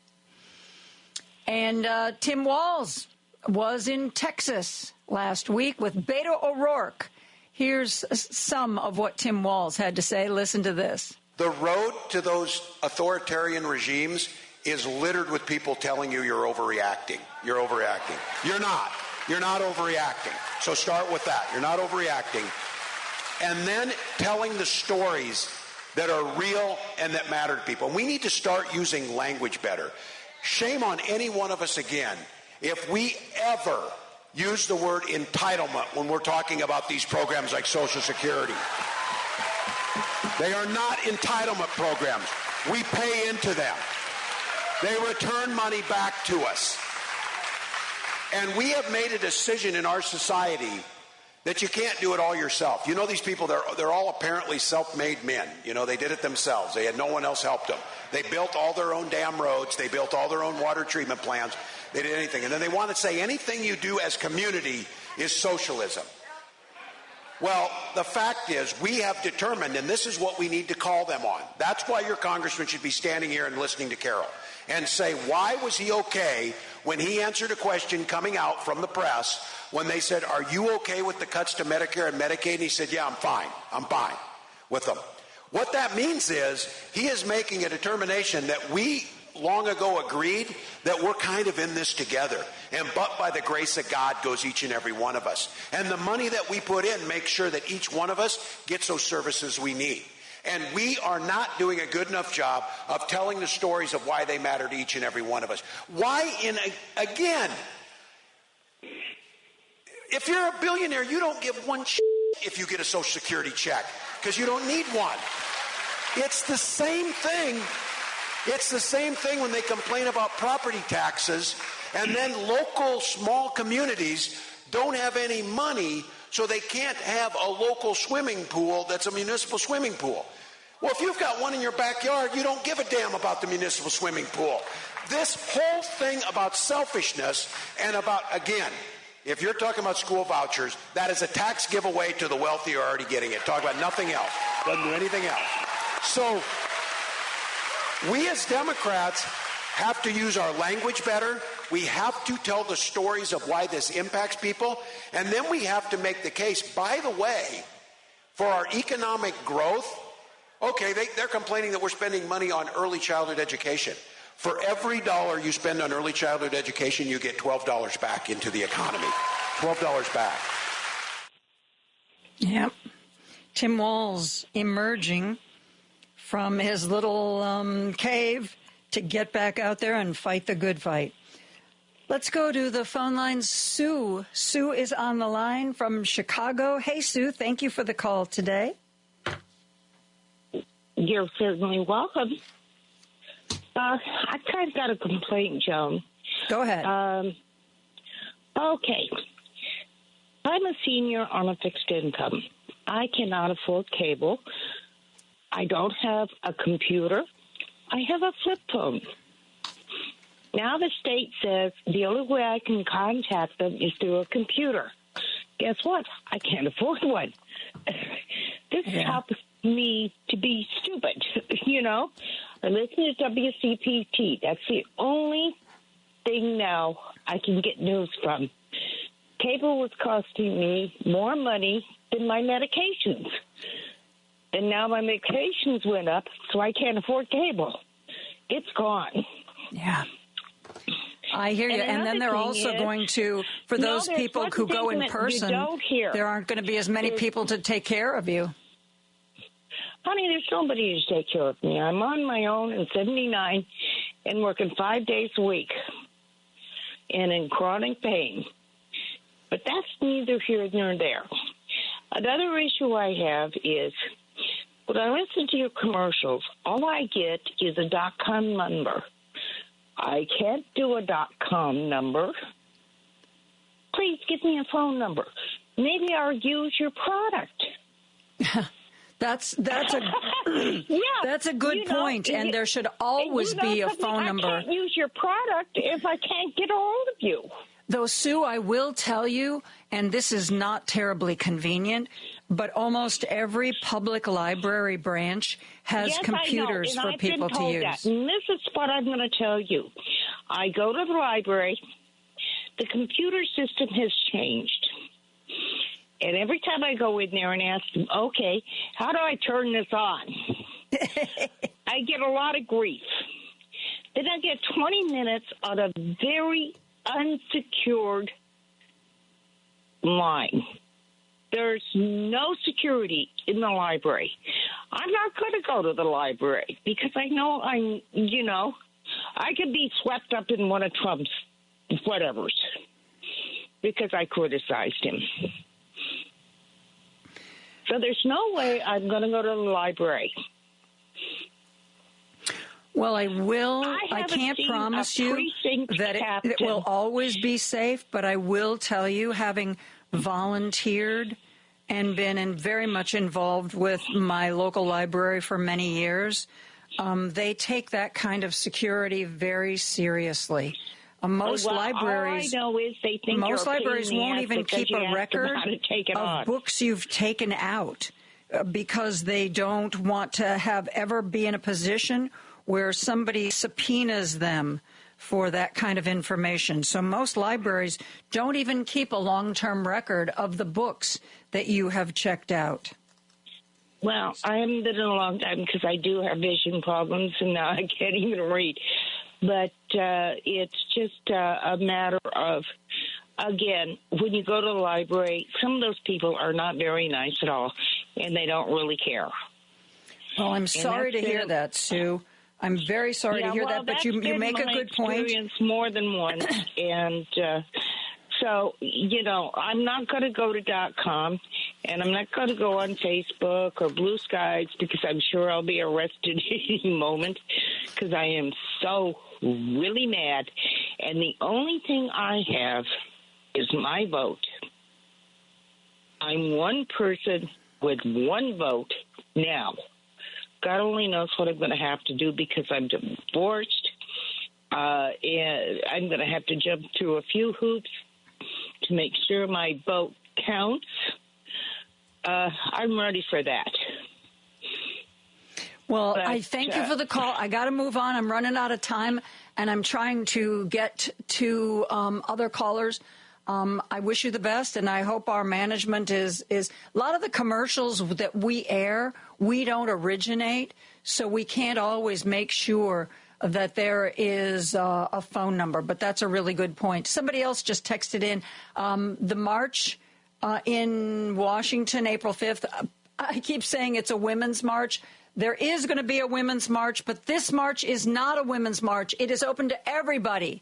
And Tim Walz was in Texas last week with Beto O'Rourke. Here's some of what Tim Walz had to say. Listen to this. The road to those authoritarian regimes is littered with people telling you you're overreacting. You're overreacting. You're not. You're not overreacting. So start with that. You're not overreacting. And then telling the stories that are real and that matter to people. And we need to start using language better. Shame on any one of us again if we ever use the word entitlement when we're talking about these programs like Social Security. They are not entitlement programs. We pay into them. They return money back to us. And we have made a decision in our society that you can't do it all yourself. You know, these people, they're all apparently self-made men. You know, they did it themselves. They had no one else help them. They built all their own damn roads. They built all their own water treatment plants. They did anything. And then they want to say anything you do as community is socialism. Well, the fact is we have determined, and this is what we need to call them on. That's why your congressman should be standing here and listening to Carol and say, why was he okay when he answered a question coming out from the press when they said, are you okay with the cuts to Medicare and Medicaid? And he said, yeah, I'm fine with them. What that means is he is making a determination that we long ago agreed that we're kind of in this together. And but by the grace of God goes each and every one of us. And the money that we put in makes sure that each one of us gets those services we need. And we are not doing a good enough job of telling the stories of why they matter to each and every one of us. Again, if you're a billionaire, you don't give one shit if you get a Social Security check, because you don't need one. It's the same thing. It's the same thing when they complain about property taxes, and then local small communities don't have any money, so they can't have a local swimming pool that's a municipal swimming pool. Well, if you've got one in your backyard, you don't give a damn about the municipal swimming pool. This whole thing about selfishness and about, again, if you're talking about school vouchers, that is a tax giveaway to the wealthy who are already getting it. Talk about nothing else. Doesn't do anything else. So we as Democrats have to use our language better. We have to tell the stories of why this impacts people. And then we have to make the case, by the way, for our economic growth. Okay, they're complaining that we're spending money on early childhood education. For every dollar you spend on early childhood education, you get $12 back into the economy. $12 back. Yep. Tim Walz emerging from his little cave to get back out there and fight the good fight. Let's go to the phone lines. Sue. Sue is on the line from Chicago. Hey, Sue, thank you for the call today. You're certainly welcome. I kind of got a complaint, Joan. Go ahead. Okay. I'm a senior on a fixed income. I cannot afford cable. I don't have a computer. I have a flip phone. Now the state says the only way I can contact them is through a computer. Guess what? I can't afford one. This helps me to be stupid, you know? I listen to WCPT. That's the only thing now I can get news from. Cable was costing me more money than my medications. And now my medications went up, so I can't afford cable. It's gone. Yeah. I hear you. And then they're also going to, for those people who go in person, there aren't going to be as many people to take care of you. Honey, there's nobody to take care of me. I'm on my own and 79 and working 5 days a week and in chronic pain. But that's neither here nor there. Another issue I have is when I listen to your commercials, all I get is a .com number. I can't do a .com number. Please give me a phone number. Maybe I'll use your product. That's a good point, and there should always be a phone number. I can't use your product if I can't get a hold of you. Though, Sue, I will tell you, and this is not terribly convenient, but almost every public library branch has computers for people to use. That. And this is what I'm going to tell you. I go to the library. The computer system has changed. And every time I go in there and ask them, okay, how do I turn this on? I get a lot of grief. Then I get 20 minutes on a very unsecured line. There's no security in the library. I'm not going to go to the library because I know I could be swept up in one of Trump's whatevers because I criticized him. So there's no way I'm going to go to the library. Well, I will. I can't promise you that it will always be safe, but I will tell you, having volunteered and been very much involved with my local library for many years, they take that kind of security very seriously. Most libraries, all I know is they think most libraries won't even keep a record of books you've taken out because they don't want to ever be in a position where somebody subpoenas them for that kind of information. So most libraries don't even keep a long-term record of the books that you have checked out. Well, I haven't been in a long time because I do have vision problems and now I can't even read. But it's just a matter of, again, when you go to the library, some of those people are not very nice at all, and they don't really care. Well, I'm sorry to hear that, Sue. I'm very sorry to hear that, but you make a good point. Experience more than once, and so, I'm not going to go to .com, and I'm not going to go on Facebook or Blue Skies because I'm sure I'll be arrested any moment because I am so really mad. And the only thing I have is my vote. I'm one person with one vote now. God only knows what I'm going to have to do because I'm divorced. And I'm going to have to jump through a few hoops to make sure my vote counts. I'm ready for that. Well, I thank you for the call. I got to move on. I'm running out of time, and I'm trying to get to other callers. I wish you the best, and I hope our management is a lot of the commercials that we air, we don't originate, so we can't always make sure that there is a phone number. But that's a really good point. Somebody else just texted in the march in Washington, April 5th. I keep saying it's a women's march. There is going to be a women's march, but this march is not a women's march. It is open to everybody.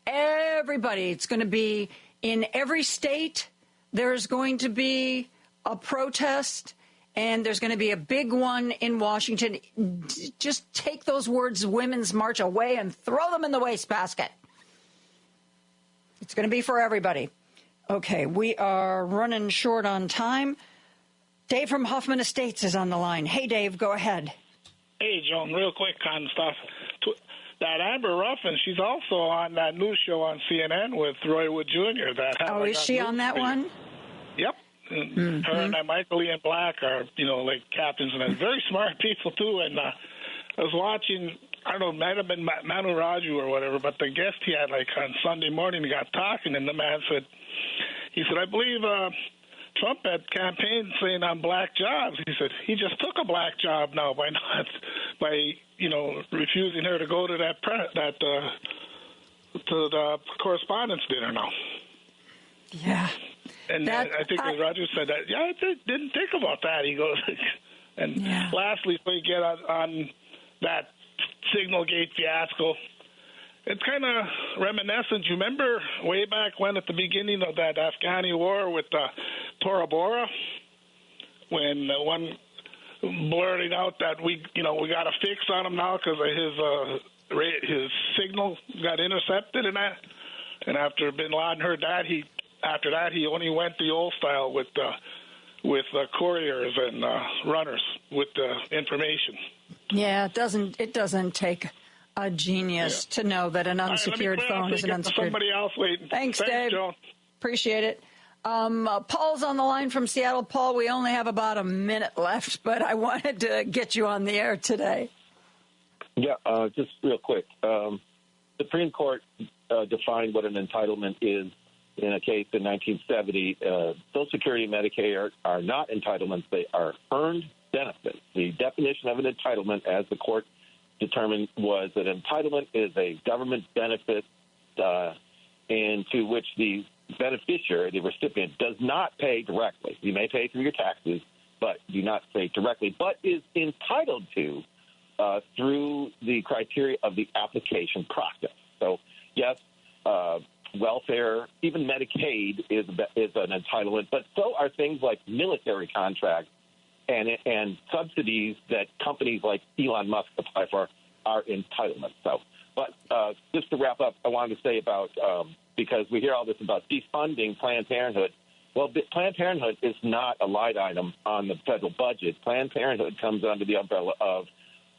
Everybody. It's going to be in every state. There's going to be a protest, and there's going to be a big one in Washington. Just take those words, women's march, away and throw them in the wastebasket. It's going to be for everybody. Okay, we are running short on time. Dave from Hoffman Estates is on the line. Hey, Dave, go ahead. Hey, Joan, real quick kind of stuff. That Amber Ruffin, she's also on that news show on CNN with Roy Wood Jr. Oh, is she on that one? Yep. Mm-hmm. Her and Michael Ian Black are, like captains, and they're very smart people, too. And I was watching, I don't know, it might have been Manu Raju or whatever, but the guest he had, on Sunday morning, he got talking, and the man said, I believe Trump had campaigned saying on black jobs. He said he just took a black job now by refusing her to go to to the correspondence dinner now. Yeah. And I think as Roger said that, I didn't think about that. He goes, and lastly, so you get on that Signalgate fiasco, it's kind of reminiscent. You remember way back when at the beginning of that Afghani war with Tora Bora, when one blurted out that we got a fix on him now because his signal got intercepted and that. And after Bin Laden heard that, after that he only went the old style with couriers and runners with the information. Yeah, it doesn't take a genius to know that an unsecured phone is an unsecured. Somebody else waiting. Thanks, Dave. Joan. Appreciate it. Paul's on the line from Seattle. Paul, we only have about a minute left, but I wanted to get you on the air today. Yeah, just real quick. Supreme Court defined what an entitlement is in a case in 1970. Social Security and Medicare are not entitlements. They are earned benefits. The definition of an entitlement, as the court determined, was that entitlement is a government benefit and to which the beneficiary, the recipient, does not pay directly. You may pay through your taxes, but do not pay directly, but is entitled to through the criteria of the application process. So, yes, welfare, even Medicaid is an entitlement, but so are things like military contracts and subsidies that companies like Elon Musk apply for are entitlements. So, but just to wrap up, I wanted to say about, because we hear all this about defunding Planned Parenthood. Well, Planned Parenthood is not a line item on the federal budget. Planned Parenthood comes under the umbrella of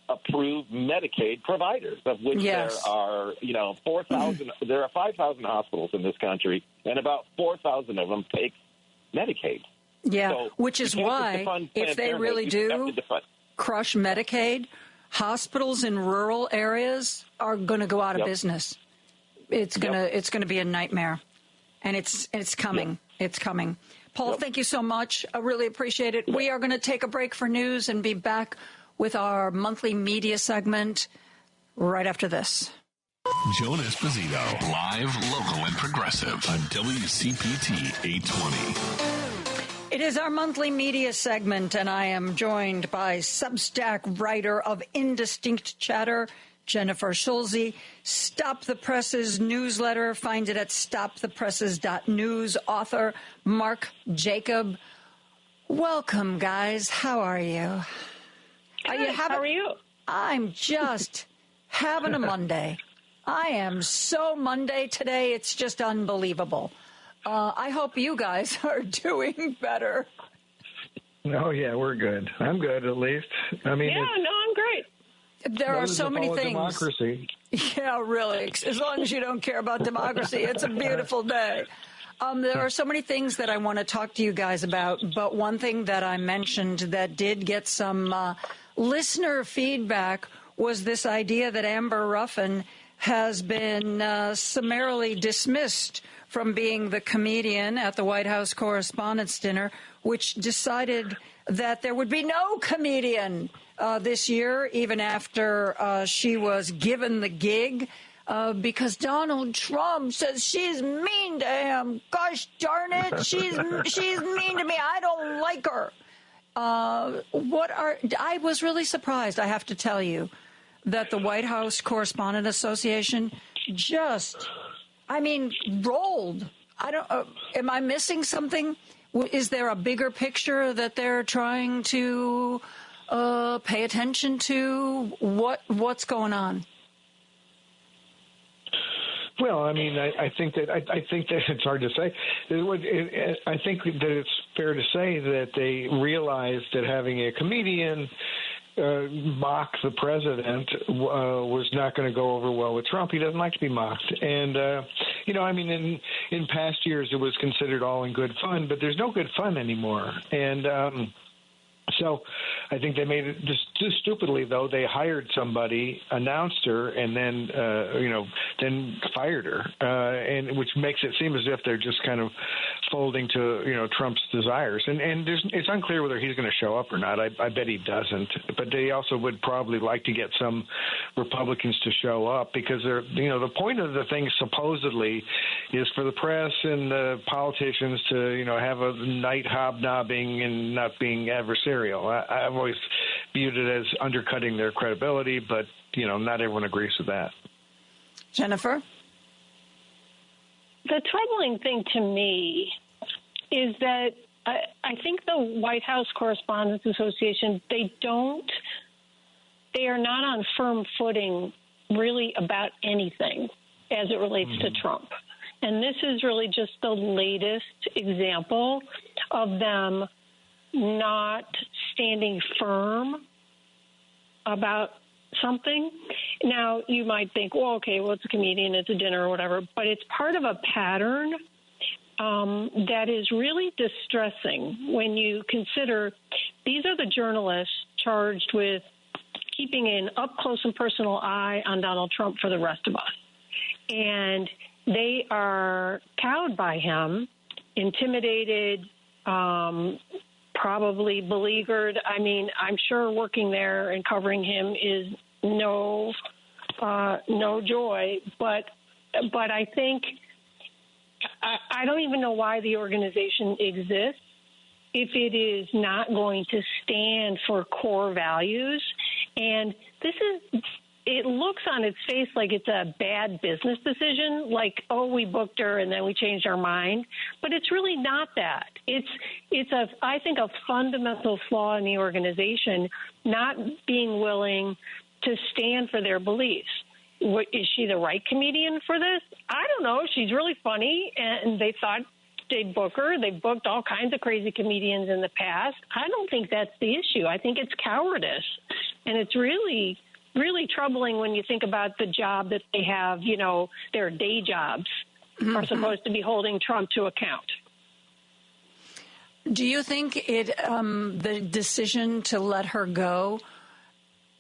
approved Medicaid providers, of which there are, 4,000. There are 5,000 hospitals in this country, and about 4,000 of them take Medicaid. Yeah, so which is why, if they really do crush Medicaid, hospitals in rural areas are going to go out of business. It's gonna be a nightmare, and it's coming. Yep. It's coming. Paul, thank you so much. I really appreciate it. We are going to take a break for news and be back with our monthly media segment right after this. Joan Esposito, live, local, and progressive on WCPT 820. It is our monthly media segment, and I am joined by Substack writer of Indistinct Chatter, Jennifer Schulze. Stop the Press's newsletter. Find it at stopthepresses.news. Author Mark Jacob. Welcome, guys. How are you? How are you? I'm just having a Monday. I am so Monday today. It's just unbelievable. I hope you guys are doing better. Oh, yeah, we're good. I'm good, at least. I mean, I'm great. There are so many things. Democracy. Yeah, really. As long as you don't care about democracy, it's a beautiful day. There are so many things that I want to talk to you guys about, but one thing that I mentioned that did get some listener feedback was this idea that Amber Ruffin has been summarily dismissed from being the comedian at the White House Correspondents' Dinner, which decided that there would be no comedian this year, even after she was given the gig, because Donald Trump says she's mean to him. Gosh darn it, she's mean to me. I don't like her. I was really surprised, I have to tell you, that the White House Correspondent Association just, rolled. Am I missing something? Is there a bigger picture that they're trying to pay attention to? What's going on? Well, I think that it's hard to say. I think that it's fair to say that they realized that having a comedian mock the president was not going to go over well with Trump. He doesn't like to be mocked. And, in past years it was considered all in good fun, but there's no good fun anymore. And So I think they made it just too stupidly, though. They hired somebody, announced her, and then, then fired her, and which makes it seem as if they're just kind of folding to, Trump's desires. And it's unclear whether he's going to show up or not. I bet he doesn't. But they also would probably like to get some Republicans to show up because the point of the thing supposedly is for the press and the politicians to, have a night hobnobbing and not being adversarial. I've always viewed it as undercutting their credibility, but, not everyone agrees with that. Jennifer? The troubling thing to me is that I think the White House Correspondents Association, they are not on firm footing really about anything as it relates to Trump. And this is really just the latest example of them not standing firm about something. Now, you might think, well, okay, well, it's a comedian, it's a dinner or whatever, but it's part of a pattern that is really distressing when you consider these are the journalists charged with keeping an up-close and personal eye on Donald Trump for the rest of us. And they are cowed by him, intimidated, probably beleaguered. I mean, I'm sure working there and covering him is no joy. But I think I don't even know why the organization exists if it is not going to stand for core values. And it looks on its face like it's a bad business decision, like, oh, we booked her and then we changed our mind. But it's really not that. It's I think, a fundamental flaw in the organization, not being willing to stand for their beliefs. Is she the right comedian for this? I don't know. She's really funny, and they thought they'd book her. They've booked all kinds of crazy comedians in the past. I don't think that's the issue. I think it's cowardice. And it's really troubling when you think about the job that they have, their day jobs are supposed to be holding Trump to account. Do you think the decision to let her go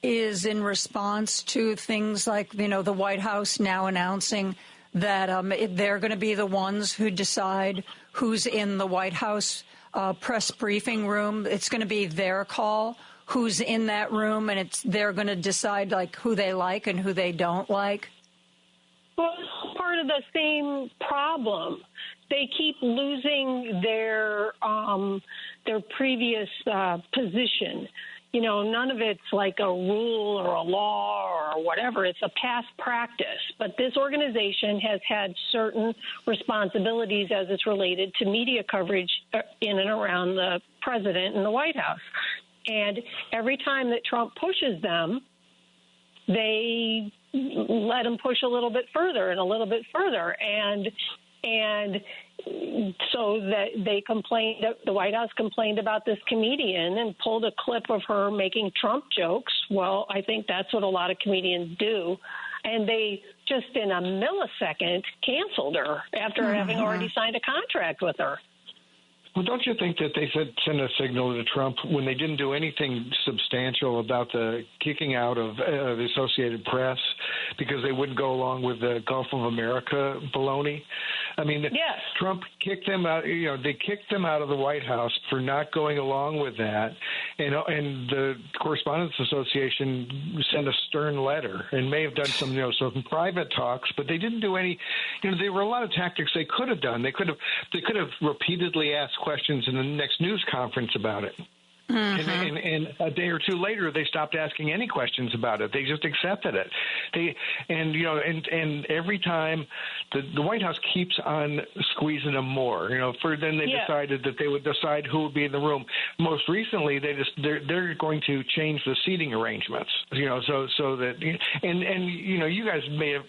is in response to things like, the White House now announcing that they're going to be the ones who decide who's in the White House press briefing room? It's going to be their call who's in that room, and they're going to decide who they like and who they don't like? Well, it's part of the same problem. They keep losing their previous position. None of it's like a rule or a law or whatever. It's a past practice. But this organization has had certain responsibilities as it's related to media coverage in and around the president and the White House. And every time that Trump pushes them, they let him push a little bit further and a little bit further. And so that they complained, the White House complained about this comedian and pulled a clip of her making Trump jokes. Well, I think that's what a lot of comedians do. And they just in a millisecond canceled her after having already signed a contract with her. Well, don't you think that they sent a signal to Trump when they didn't do anything substantial about the kicking out of the Associated Press because they wouldn't go along with the Gulf of America baloney? I mean, yes. Trump kicked them out. They kicked them out of the White House for not going along with that, and the Correspondents Association sent a stern letter and may have done some private talks, but they didn't do any. There were a lot of tactics they could have done. They could have repeatedly asked questions in the next news conference about it. Mm-hmm. And a day or two later, they stopped asking any questions about it. They just accepted it. And every time the White House keeps on squeezing them more. Then they decided that they would decide who would be in the room. Most recently, they're going to change the seating arrangements. So that you guys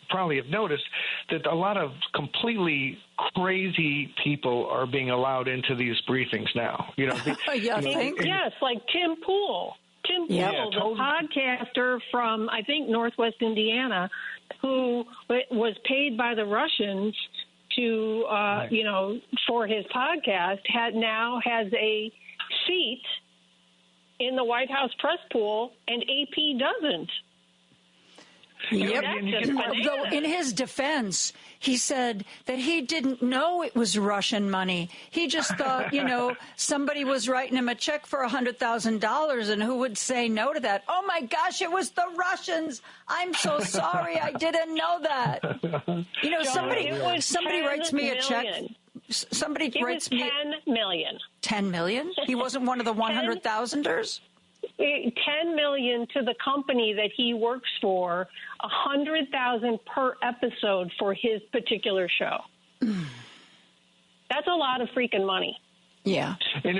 probably have noticed that a lot of completely crazy people are being allowed into these briefings now. Yes, like Tim Pool. Tim Pool, the podcaster from, I think, Northwest Indiana, who was paid by the Russians to, for his podcast, now has a seat in the White House press pool, and AP doesn't. Yep. Though in his defense, he said that he didn't know it was Russian money. He just thought, somebody was writing him a check for $100,000, and who would say no to that? Oh my gosh, it was the Russians! I'm so sorry, I didn't know that. Somebody writes me a check. Somebody writes me $10 million. 10 million? He wasn't one of the 100,000ers? $10 million to the company that he works for, $100,000 per episode for his particular show. That's a lot of freaking money. Yeah,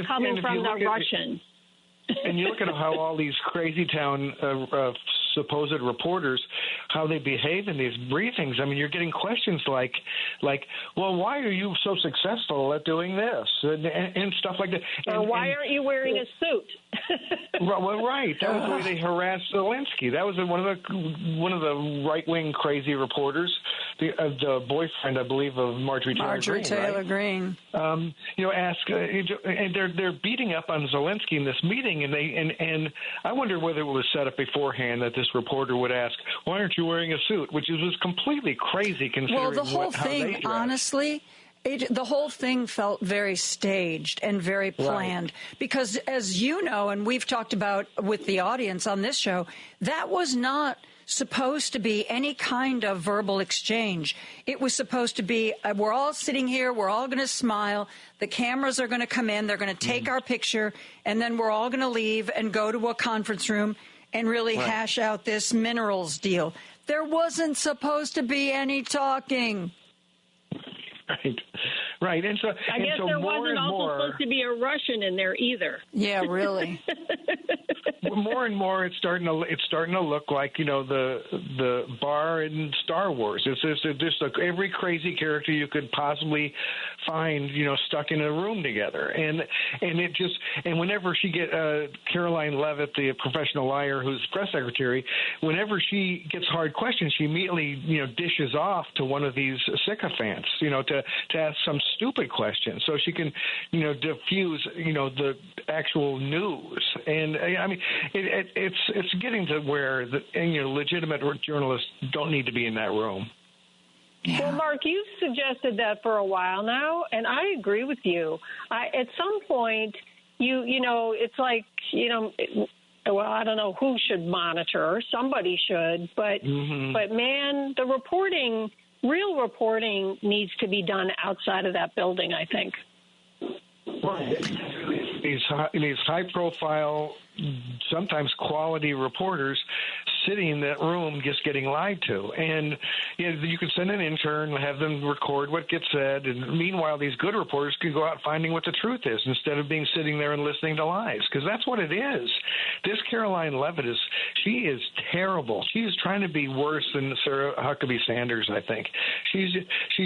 coming from the Russians. And you look at how all these crazy town supposed reporters, how they behave in these briefings. I mean, you're getting questions like, well, why are you so successful at doing this and stuff like that? Or why aren't you wearing a suit? Well, right. That was the way they harassed Zelensky. That was one of the right-wing crazy reporters, the boyfriend, I believe, of Marjorie Taylor Greene. And they're beating up on Zelensky in this meeting, and I wonder whether it was set up beforehand that this reporter would ask, "Why aren't you wearing a suit?" Which was completely crazy considering. Well, the whole thing, honestly. The whole thing felt very staged and very planned because, as you know, and we've talked about with the audience on this show, that was not supposed to be any kind of verbal exchange. It was supposed to be, we're all sitting here, we're all going to smile, the cameras are going to come in, they're going to take our picture, and then we're all going to leave and go to a conference room and really hash out this minerals deal. There wasn't supposed to be any talking. Right, and so I guess there wasn't also supposed to be a Russian in there either. Yeah, really. More and more, it's starting to look like the bar in Star Wars. It's just like every crazy character you could possibly find, stuck in a room together, and whenever she get Caroline Levitt, the professional liar who's press secretary, whenever she gets hard questions, she immediately dishes off to one of these sycophants, to ask some stupid question so she can diffuse the actual news. And I mean it's getting to where legitimate journalists don't need to be in that room. Well, Mark, you've suggested that for a while now, and I agree with you. At some point, it's like, well, I don't know who should monitor. Somebody should, but man, the reporting. Real reporting needs to be done outside of that building, I think. These high-profile, sometimes quality reporters sitting in that room just getting lied to. And you can send an intern, have them record what gets said, and meanwhile these good reporters can go out finding what the truth is instead of being sitting there and listening to lies, because that's what it is. This Caroline Levitt she is terrible. She is trying to be worse than Sarah Huckabee Sanders, I think. She's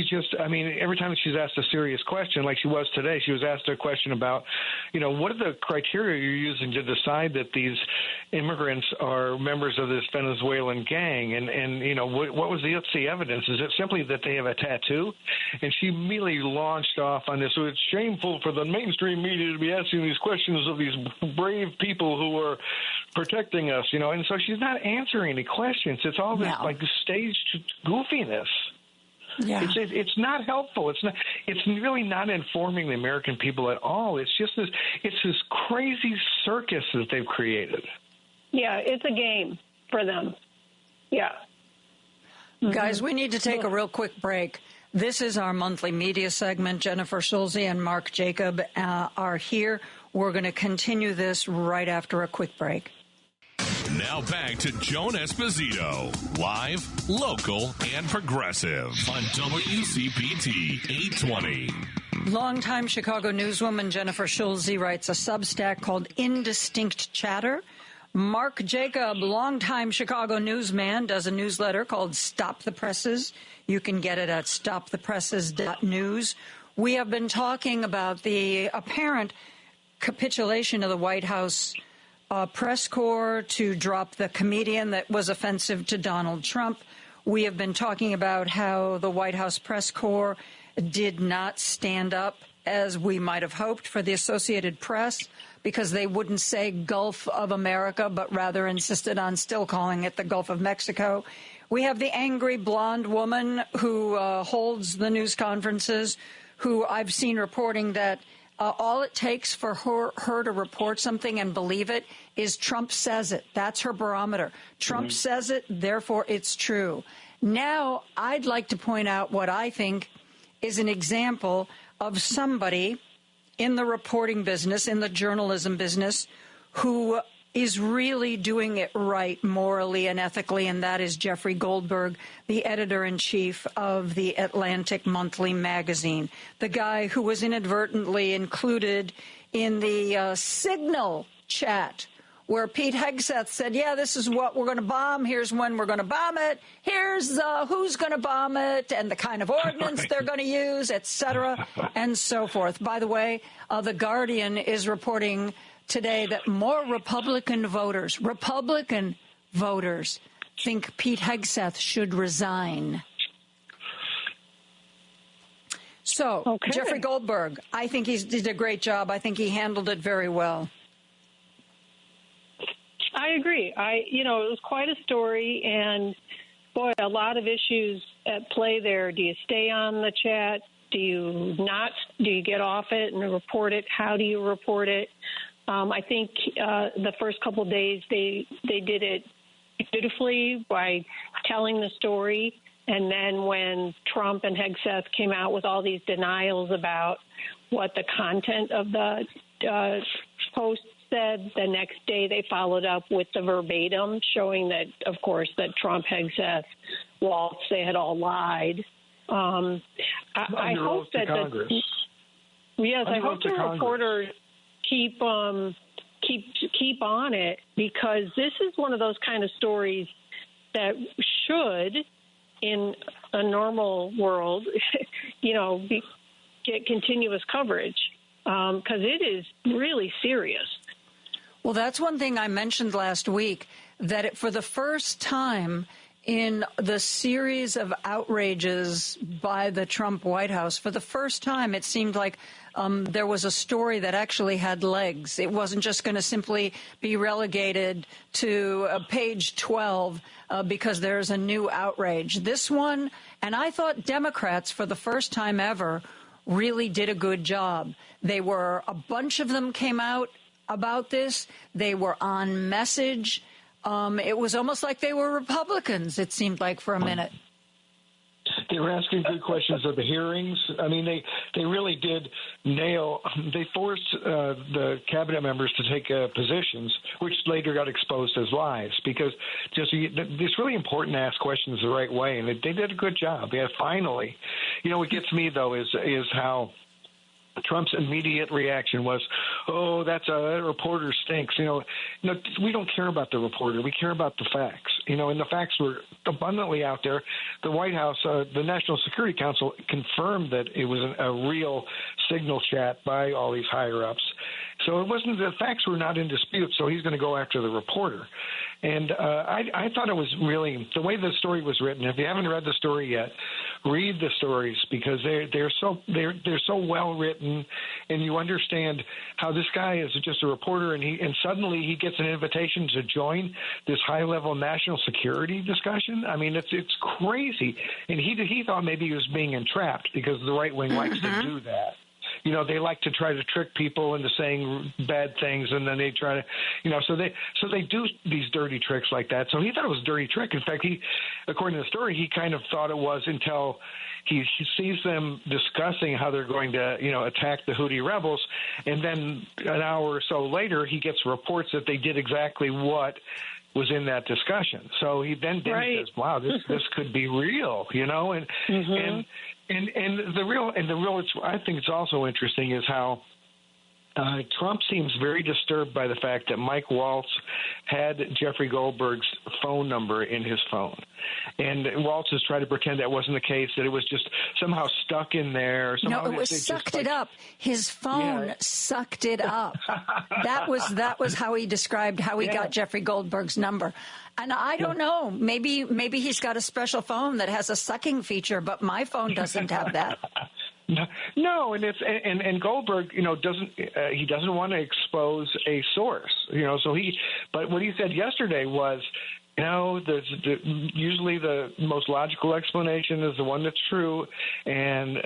just, I mean, every time she's asked a serious question, like she was today, she was asked a question about, what are the criteria you're using to decide that these immigrants are members of this Venezuelan gang, and what's the evidence? Is it simply that they have a tattoo? And she immediately launched off on this. So it's shameful for the mainstream media to be asking these questions of these brave people who are protecting us, and so she's not answering any questions. It's all this like staged goofiness. Yeah. It's not helpful. It's really not informing the American people at all. It's just this crazy circus that they've created. Yeah, it's a game for them. Yeah. Guys, we need to take a real quick break. This is our monthly media segment. Jennifer Schulze and Mark Jacob are here. We're going to continue this right after a quick break. Now back to Joan Esposito, live, local, and progressive on WCPT 820. Longtime Chicago newswoman Jennifer Schulze writes a Substack called Indistinct Chatter. Mark Jacob, longtime Chicago newsman, does a newsletter called Stop the Presses. You can get it at stopthepresses.news. We have been talking about the apparent capitulation of the White House press corps to drop the comedian that was offensive to Donald Trump. We have been talking about how the White House press corps did not stand up as we might have hoped for the Associated Press. because they wouldn't say Gulf of America, but rather insisted on still calling it the Gulf of Mexico. We have the angry blonde woman who holds the news conferences, who I've seen reporting that all it takes for her to report something and believe it is Trump says it. That's her barometer. Trump says it, therefore it's true. Now, I'd like to point out what I think is an example of somebody in the reporting business, in the journalism business, who is really doing it right morally and ethically, and that is Jeffrey Goldberg, the editor-in-chief of the Atlantic Monthly magazine, the guy who was inadvertently included in the Signal chat where Pete Hegseth said, yeah, this is what we're going to bomb. Here's when we're going to bomb it. Here's who's going to bomb it and the kind of ordnance they're going to use, et cetera, and so forth. By the way, The Guardian is reporting today that more Republican voters think Pete Hegseth should resign. So, Jeffrey Goldberg, I think he did a great job. I think he handled it very well. I agree. It was quite a story, and boy, a lot of issues at play there. Do you stay on the chat? Do you not? Do you get off it and report it? How do you report it? I think the first couple of days they did it beautifully by telling the story, and then when Trump and Hegseth came out with all these denials about what the content of the post said, the next day they followed up with the verbatim, showing that, of course, that Trump, Hegseth, Waltz, they had all lied. I hope that I hope the reporters keep on it, because this is one of those kind of stories that should, in a normal world, get continuous coverage, because it is really serious. Well, that's one thing I mentioned last week, that for the first time in the series of outrages by the Trump White House, for the first time it seemed like there was a story that actually had legs. It wasn't just going to simply be relegated to page 12 because there's a new outrage. This one, and I thought Democrats, for the first time ever, really did a good job. A bunch of them came out about this. They were on message. It was almost like they were Republicans, it seemed like, for a minute. They were asking good questions of the hearings. I mean, they really did nail. They forced the cabinet members to take positions, which later got exposed as lies, because it's really important to ask questions the right way, and they did a good job. Yeah, finally. What gets me, though, is how Trump's immediate reaction was, "Oh, that reporter stinks." We don't care about the reporter. We care about the facts. And the facts were abundantly out there. The White House, the National Security Council, confirmed that it was a real signal chat by all these higher ups. So the facts were not in dispute. So he's going to go after the reporter. And I thought it was really the way the story was written. If you haven't read the story yet, read the stories, because they're so well written, and you understand how this guy is just a reporter, and suddenly he gets an invitation to join this high level national security discussion. I mean, it's crazy, and he thought maybe he was being entrapped, because the right wing likes to do that. They like to try to trick people into saying bad things, and then they try to, so they do these dirty tricks like that. So he thought it was a dirty trick. In fact, according to the story, he kind of thought it was until he sees them discussing how they're going to, attack the Houthi rebels, and then an hour or so later, he gets reports that they did exactly what was in that discussion. So he then says, "Wow, this could be real," And the real, I think it's also interesting is how Trump seems very disturbed by the fact that Mike Waltz had Jeffrey Goldberg's phone number in his phone. And Waltz has tried to pretend that wasn't the case, that it was just somehow stuck in there. No, it was sucked it up. His phone sucked it up. That was how he described how he got Jeffrey Goldberg's number. And I don't know, maybe he's got a special phone that has a sucking feature, but my phone doesn't have that. No, and Goldberg, doesn't want to expose a source, So but what he said yesterday was, usually the most logical explanation is the one that's true, and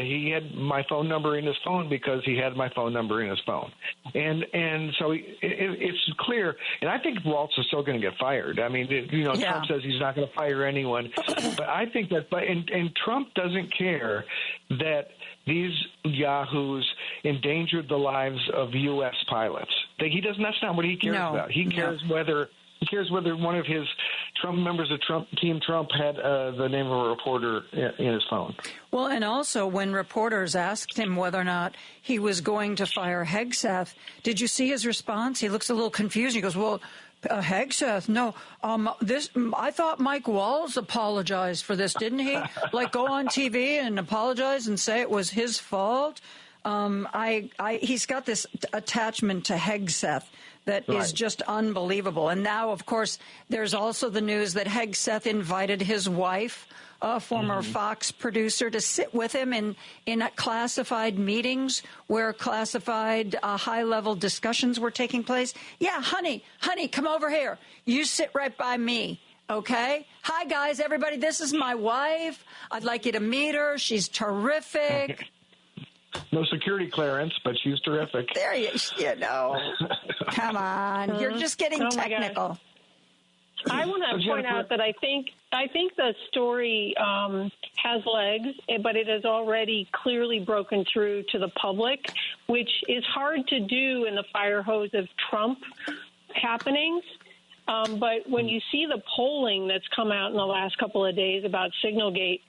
he had my phone number in his phone because he had my phone number in his phone, and so it's clear. And I think Waltz is still going to get fired. I mean, Trump says he's not going to fire anyone, but I think that, and Trump doesn't care that these yahoos endangered the lives of U.S. pilots. That's not what he cares about. He cares whether one of his members of Team Trump had the name of a reporter in his phone. Well, and also when reporters asked him whether or not he was going to fire Hegseth, did you see his response? He looks a little confused. He goes, well, Hegseth, no. I thought Mike Walls apologized for this, didn't he? Go on TV and apologize and say it was his fault. He's got this attachment to Hegseth that is just unbelievable. And now, of course, there's also the news that Hegseth invited his wife, a former Fox producer, to sit with him in classified meetings where classified high-level discussions were taking place. Yeah, honey, come over here. You sit right by me. Okay. Hi, guys, everybody. This is my wife. I'd like you to meet her. She's terrific. No security clearance, but she's terrific. There you come on. You're just getting technical. I want to point out that I think the story has legs, but it has already clearly broken through to the public, which is hard to do in the fire hose of Trump happenings. But when you see the polling that's come out in the last couple of days about Signalgate,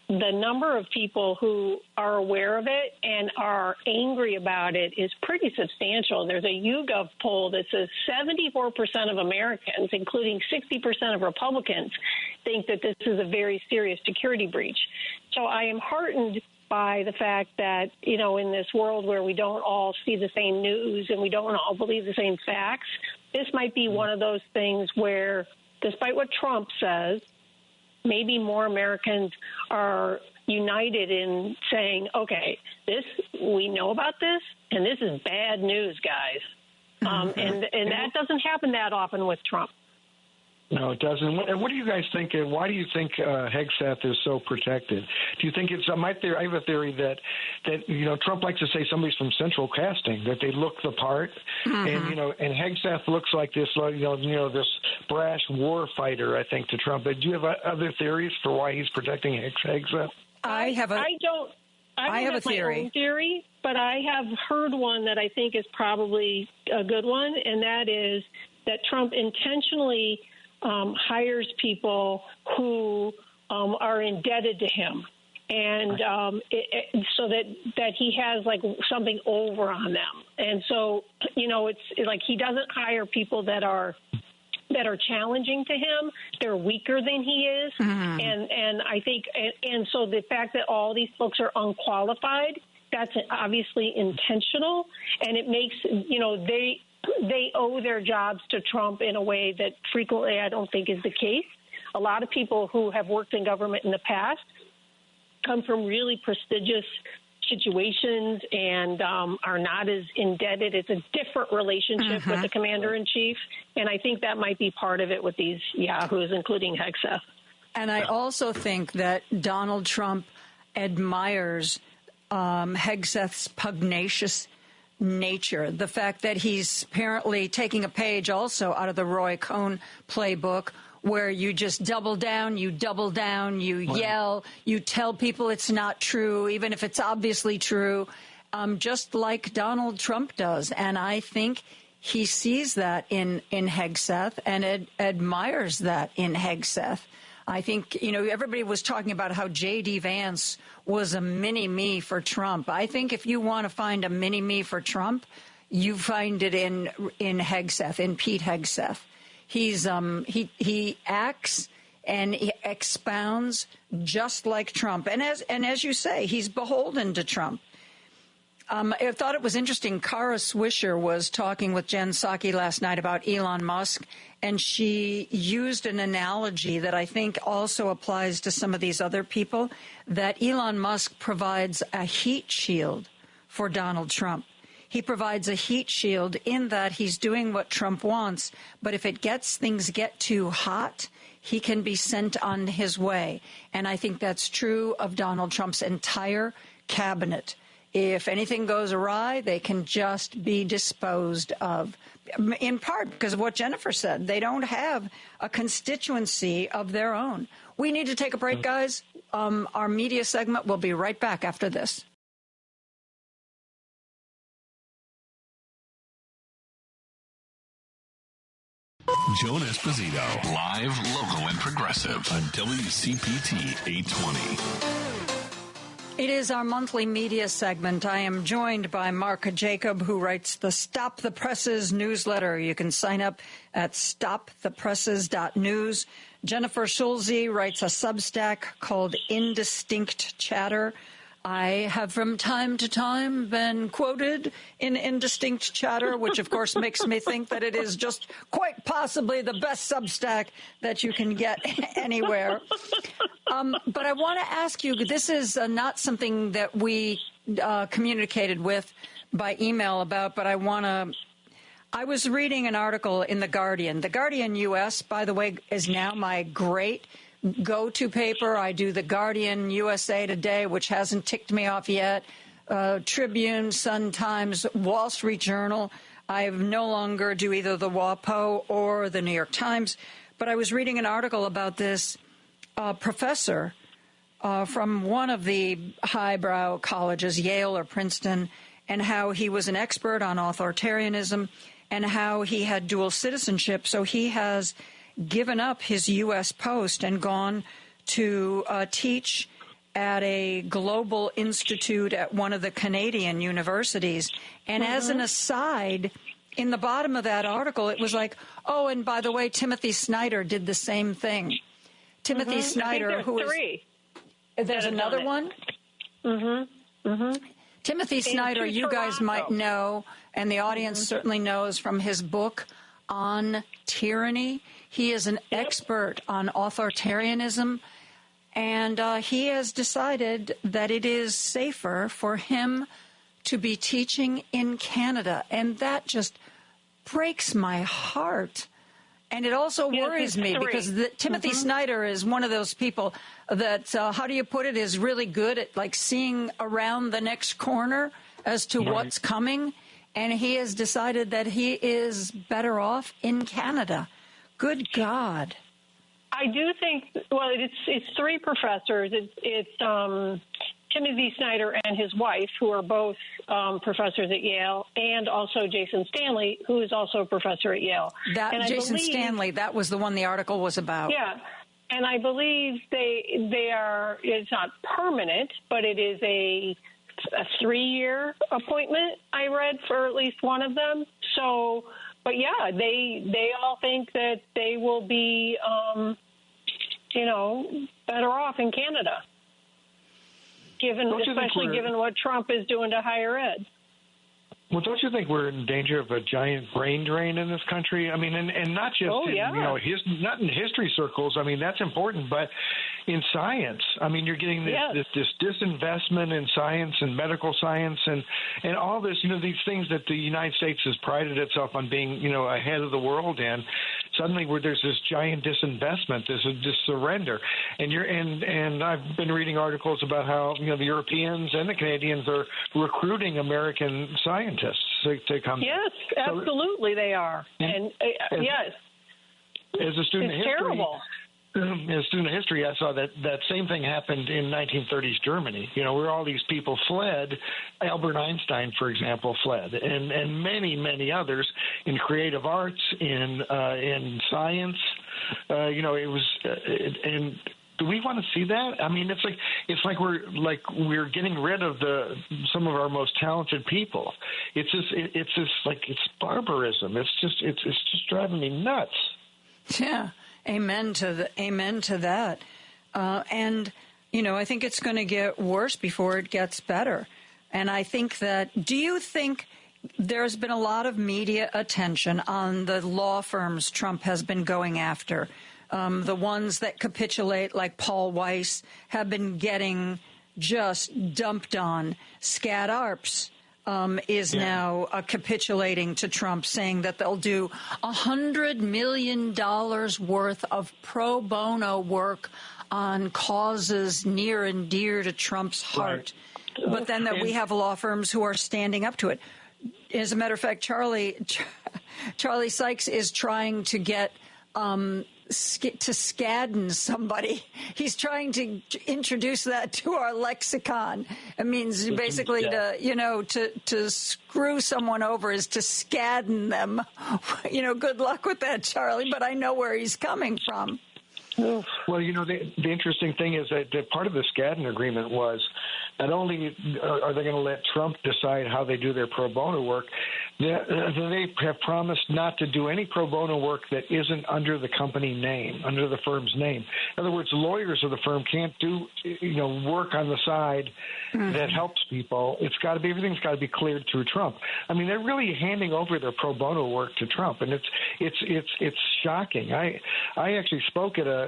the number of people who are aware of it and are angry about it is pretty substantial. There's a YouGov poll that says 74% of Americans, including 60% of Republicans, think that this is a very serious security breach. So I am heartened by the fact that, in this world where we don't all see the same news and we don't all believe the same facts, this might be one of those things where, despite what Trump says, maybe more Americans are united in saying, okay, we know about this, and this is bad news, guys. And that doesn't happen that often with Trump. No, it doesn't. And what do you guys think? Why do you think Hegseth is so protected? Do you think it's? I have a theory that Trump likes to say somebody's from Central Casting, that they look the part, and and Hegseth looks like this, this brash war fighter. I think to Trump. But do you have other theories for why he's protecting Hegseth? I have a theory. My own theory, but I have heard one that I think is probably a good one, and that is that Trump intentionally hires people who are indebted to him, and so that he has something over on them. And so it's like he doesn't hire people that are challenging to him. They're weaker than he is, and I think and so the fact that all these folks are unqualified, that's obviously intentional, and it makes they owe their jobs to Trump in a way that frequently I don't think is the case. A lot of people who have worked in government in the past come from really prestigious situations and are not as indebted. It's a different relationship with the commander-in-chief, and I think that might be part of it with these yahoos, including Hegseth. And I also think that Donald Trump admires Hegseth's pugnacious nature, the fact that he's apparently taking a page also out of the Roy Cohn playbook, where you just double down, you yell, you tell people it's not true, even if it's obviously true, just like Donald Trump does. And I think he sees that in Hegseth and admires that in Hegseth. I think, everybody was talking about how J.D. Vance was a mini-me for Trump. I think if you want to find a mini-me for Trump, you find it in Hegseth, in Pete Hegseth. He acts and he expounds just like Trump. And as you say, he's beholden to Trump. I thought it was interesting. Kara Swisher was talking with Jen Psaki last night about Elon Musk, and she used an analogy that I think also applies to some of these other people, that Elon Musk provides a heat shield for Donald Trump. He provides a heat shield in that he's doing what Trump wants, but if things get too hot, he can be sent on his way. And I think that's true of Donald Trump's entire cabinet. If anything goes awry, they can just be disposed of, in part because of what Jennifer said. They don't have a constituency of their own. We need to take a break, guys. Our media segment will be right back after this. Joan Esposito, live, local, and progressive on WCPT 820. It is our monthly media segment. I am joined by Mark Jacob, who writes the Stop the Presses newsletter. You can sign up at stopthepresses.news. Jennifer Schulze writes a Substack called Indistinct Chatter. I have from time to time been quoted in Indistinct Chatter, which of course makes me think that it is just quite possibly the best Substack that you can get anywhere. But I want to ask you, this is not something that we communicated with by email about, but I was reading an article in The Guardian. The Guardian U.S., by the way, is now my great go-to paper. I do The Guardian, USA Today, which hasn't ticked me off yet, Tribune, Sun Times, Wall Street Journal. I no longer do either the WAPO or the New York Times. But I was reading an article about this professor from one of the highbrow colleges, Yale or Princeton, and how he was an expert on authoritarianism and how he had dual citizenship. So he has given up his U.S. post and gone to teach at a global institute at one of the Canadian universities. And as an aside, in the bottom of that article, it was like, oh, and by the way, Timothy Snyder did the same thing. Timothy Snyder, who is... There's another one? Timothy Snyder, you guys might know, and the audience certainly knows from his book on tyranny. He is an expert on authoritarianism, and he has decided that it is safer for him to be teaching in Canada, and that just breaks my heart. And it also worries me because Timothy Snyder is one of those people that, how do you put it, is really good at like seeing around the next corner as to what's coming. And he has decided that he is better off in Canada. Good God. I do think, well, it's three professors. It's Timothy Snyder and his wife, who are both professors at Yale, and also Jason Stanley, who is also a professor at Yale. Jason Stanley, that was the one the article was about. Yeah, and I believe they are, it's not permanent, but it is a 3-year appointment, I read, for at least one of them. So, but yeah, they all think that they will be, better off in Canada, especially given what Trump is doing to higher ed. Well, don't you think we're in danger of a giant brain drain in this country? I mean, and not just not in history circles. I mean, that's important, but in science. I mean, you're getting this disinvestment in science and medical science and all this, these things that the United States has prided itself on being, ahead of the world in. Suddenly, where there's this giant disinvestment, this surrender, and I've been reading articles about how the Europeans and the Canadians are recruiting American scientists to come. Yes, absolutely, they are, and yes. As a student of history, terrible. As a student of history, I saw that same thing happened in 1930s Germany. Where all these people fled. Albert Einstein, for example, fled, and many, many others in creative arts, in science. It was and. Do we want to see that? I mean, it's like we're getting rid of some of our most talented people. It's barbarism. It's just driving me nuts. Yeah, amen to that. And I think it's going to get worse before it gets better. And I think that, do you think there's been a lot of media attention on the law firms Trump has been going after? The ones that capitulate, like Paul Weiss, have been getting just dumped on. Scad Arps is now capitulating to Trump, saying that they'll do $100 million worth of pro bono work on causes near and dear to Trump's heart. Right. But then that we have law firms who are standing up to it. As a matter of fact, Charlie Sykes is trying to get to scadden somebody. He's trying to introduce that to our lexicon. It means basically to screw someone over is to scadden them. Good luck with that, Charlie, but I know where he's coming from. Well, the interesting thing is that part of the Skadden agreement was not only are they going to let Trump decide how they do their pro bono work, they have promised not to do any pro bono work that isn't under the company name, under the firm's name. In other words, lawyers of the firm can't do, work on the side that helps people. Everything's got to be cleared through Trump. I mean, they're really handing over their pro bono work to Trump, and it's shocking. I actually spoke at a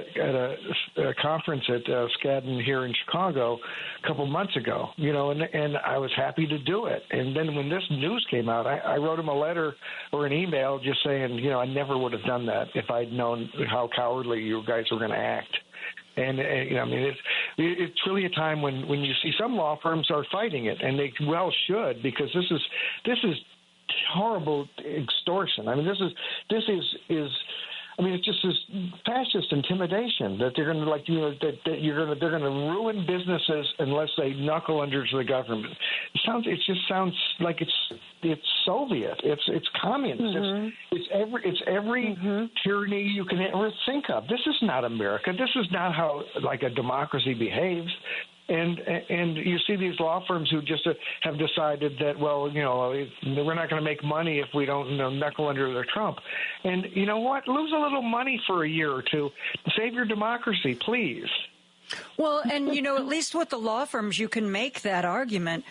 conference at Skadden here in Chicago a couple months ago, and I was happy to do it. And then when this news came out, I wrote him a letter or an email just saying, I never would have done that if I'd known how cowardly you guys were going to act. And it's really a time when you see some law firms are fighting it, and they well should, because this is horrible extortion. I mean, this is. I mean, it's just this fascist intimidation that they're going to they're going to ruin businesses unless they knuckle under to the government. It just sounds like it's Soviet. It's communist. Mm-hmm. It's every tyranny you can ever think of. This is not America. This is not how a democracy behaves. And you see these law firms who just have decided that, we're not going to make money if we don't knuckle under the Trump. And you know what? Lose a little money for a year or two. Save your democracy, please. Well, and, at least with the law firms, you can make that argument.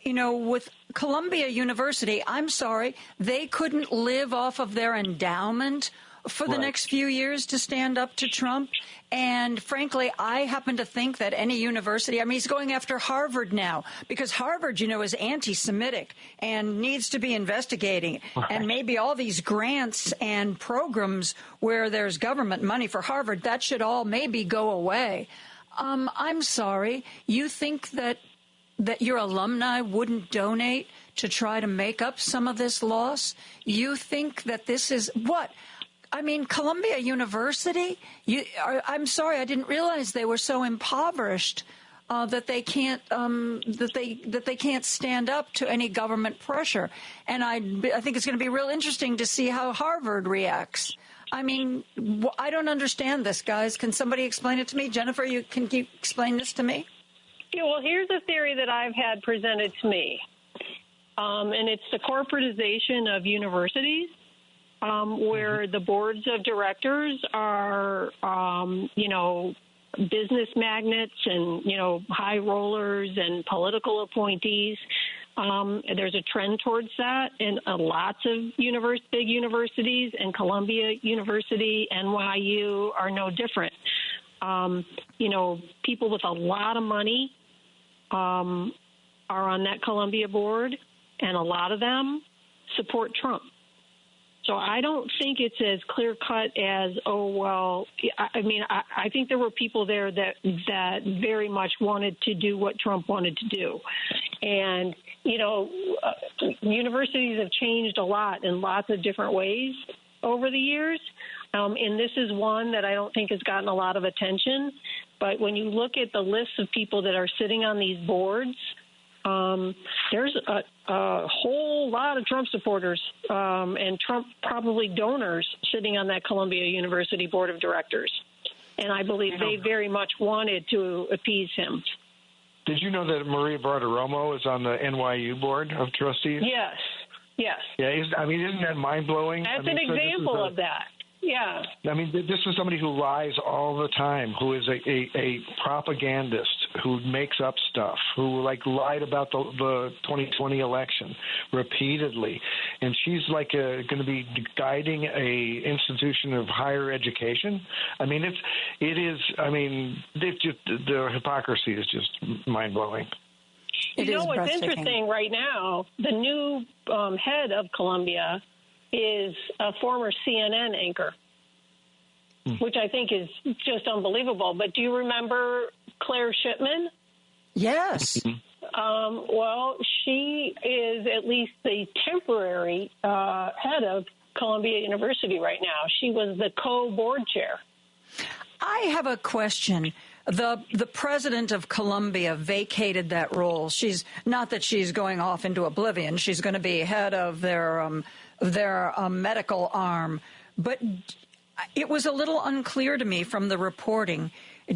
With Columbia University, I'm sorry, they couldn't live off of their endowment for the next few years to stand up to Trump. And frankly, I happen to think that any university, he's going after Harvard now, because Harvard, is anti-Semitic and needs to be investigating. Right. And maybe all these grants and programs where there's government money for Harvard, that should all maybe go away. I'm sorry. You think that your alumni wouldn't donate to try to make up some of this loss? You think that this is what? Columbia University, I'm sorry, I didn't realize they were so impoverished that they can't that they can't stand up to any government pressure. And I think it's going to be real interesting to see how Harvard reacts. I don't understand this, guys. Can somebody explain it to me? Jennifer, can you explain this to me? Yeah, well, here's a theory that I've had presented to me, and it's the corporatization of universities. Where the boards of directors are, business magnates and, high rollers and political appointees. There's a trend towards that in lots of big universities, and Columbia University, NYU are no different. People with a lot of money are on that Columbia board, and a lot of them support Trump. So I don't think it's as clear-cut as, I think there were people there that very much wanted to do what Trump wanted to do. And, universities have changed a lot in lots of different ways over the years. And this is one that I don't think has gotten a lot of attention. But when you look at the list of people that are sitting on these boards, there's a whole lot of Trump supporters and Trump probably donors sitting on that Columbia University Board of Directors. And I believe they very much wanted to appease him. Did you know that Maria Bartiromo is on the NYU Board of Trustees? Yes. Yeah, isn't that mind-blowing? That's an example of that. Yeah. I mean, this is somebody who lies all the time, who is a propagandist, who makes up stuff, who lied about the 2020 election repeatedly, and she's going to be guiding a institution of higher education. I mean, the hypocrisy is just mind blowing. You know what's interesting right now? The new head of Columbia is a former CNN anchor, which I think is just unbelievable. But do you remember Claire Shipman? Yes. Well, she is at least the temporary head of Columbia University right now. She was the co-board chair. I have a question. The president of Columbia vacated that role. She's not that she's going off into oblivion. She's going to be head of their medical arm. But it was a little unclear to me from the reporting.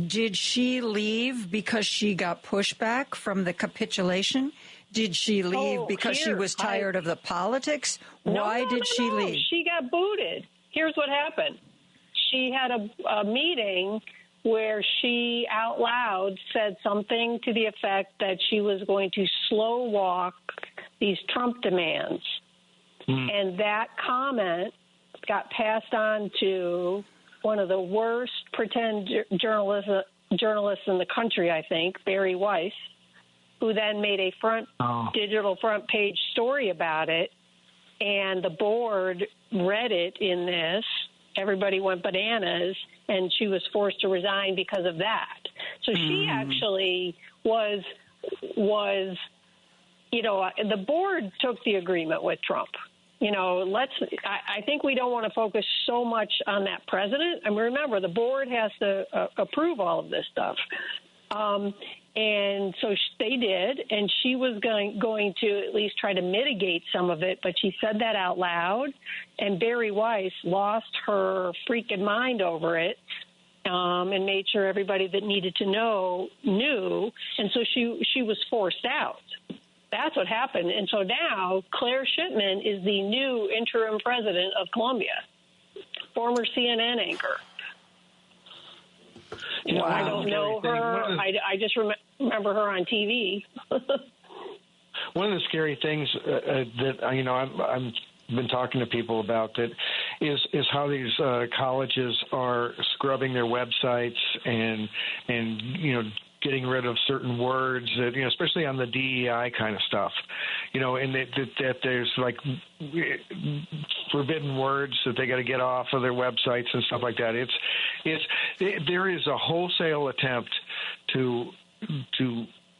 Did she leave because she got pushback from the capitulation? Did she leave because she was tired of the politics? Why did she leave? She got booted. Here's what happened. She had a meeting where she out loud said something to the effect that she was going to slow walk these Trump demands. And that comment got passed on to one of the worst pretend journalists in the country, I think, Barry Weiss, who then made a digital front page story about it. And the board read it in this. Everybody went bananas, and she was forced to resign because of that. So she actually was, the board took the agreement with Trump. I think we don't want to focus so much on that president. I mean, remember, the board has to approve all of this stuff. And so they did, and she was going to at least try to mitigate some of it, but she said that out loud, and Barry Weiss lost her freaking mind over it, and made sure everybody that needed to know knew, and so she was forced out. That's what happened. And so now Claire Shipman is the new interim president of Columbia, former CNN anchor. I don't know her. I just remember her on TV. One of the scary things that I've been talking to people about that is how these colleges are scrubbing their websites and getting rid of certain words that, especially on the DEI kind of stuff, and that there's forbidden words that they got to get off of their websites and stuff like that. There is a wholesale attempt to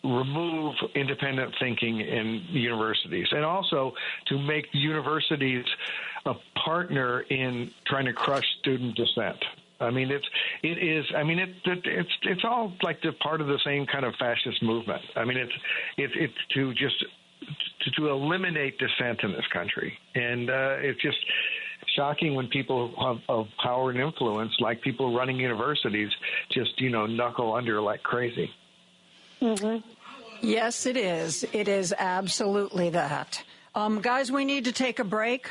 remove independent thinking in universities, and also to make universities a partner in trying to crush student dissent. I mean, it's all like the part of the same kind of fascist movement. I mean, it's to eliminate dissent in this country, and it's just shocking when people of power and influence, like people running universities, just knuckle under like crazy. Mm-hmm. Yes, it is. It is absolutely that. Guys, we need to take a break.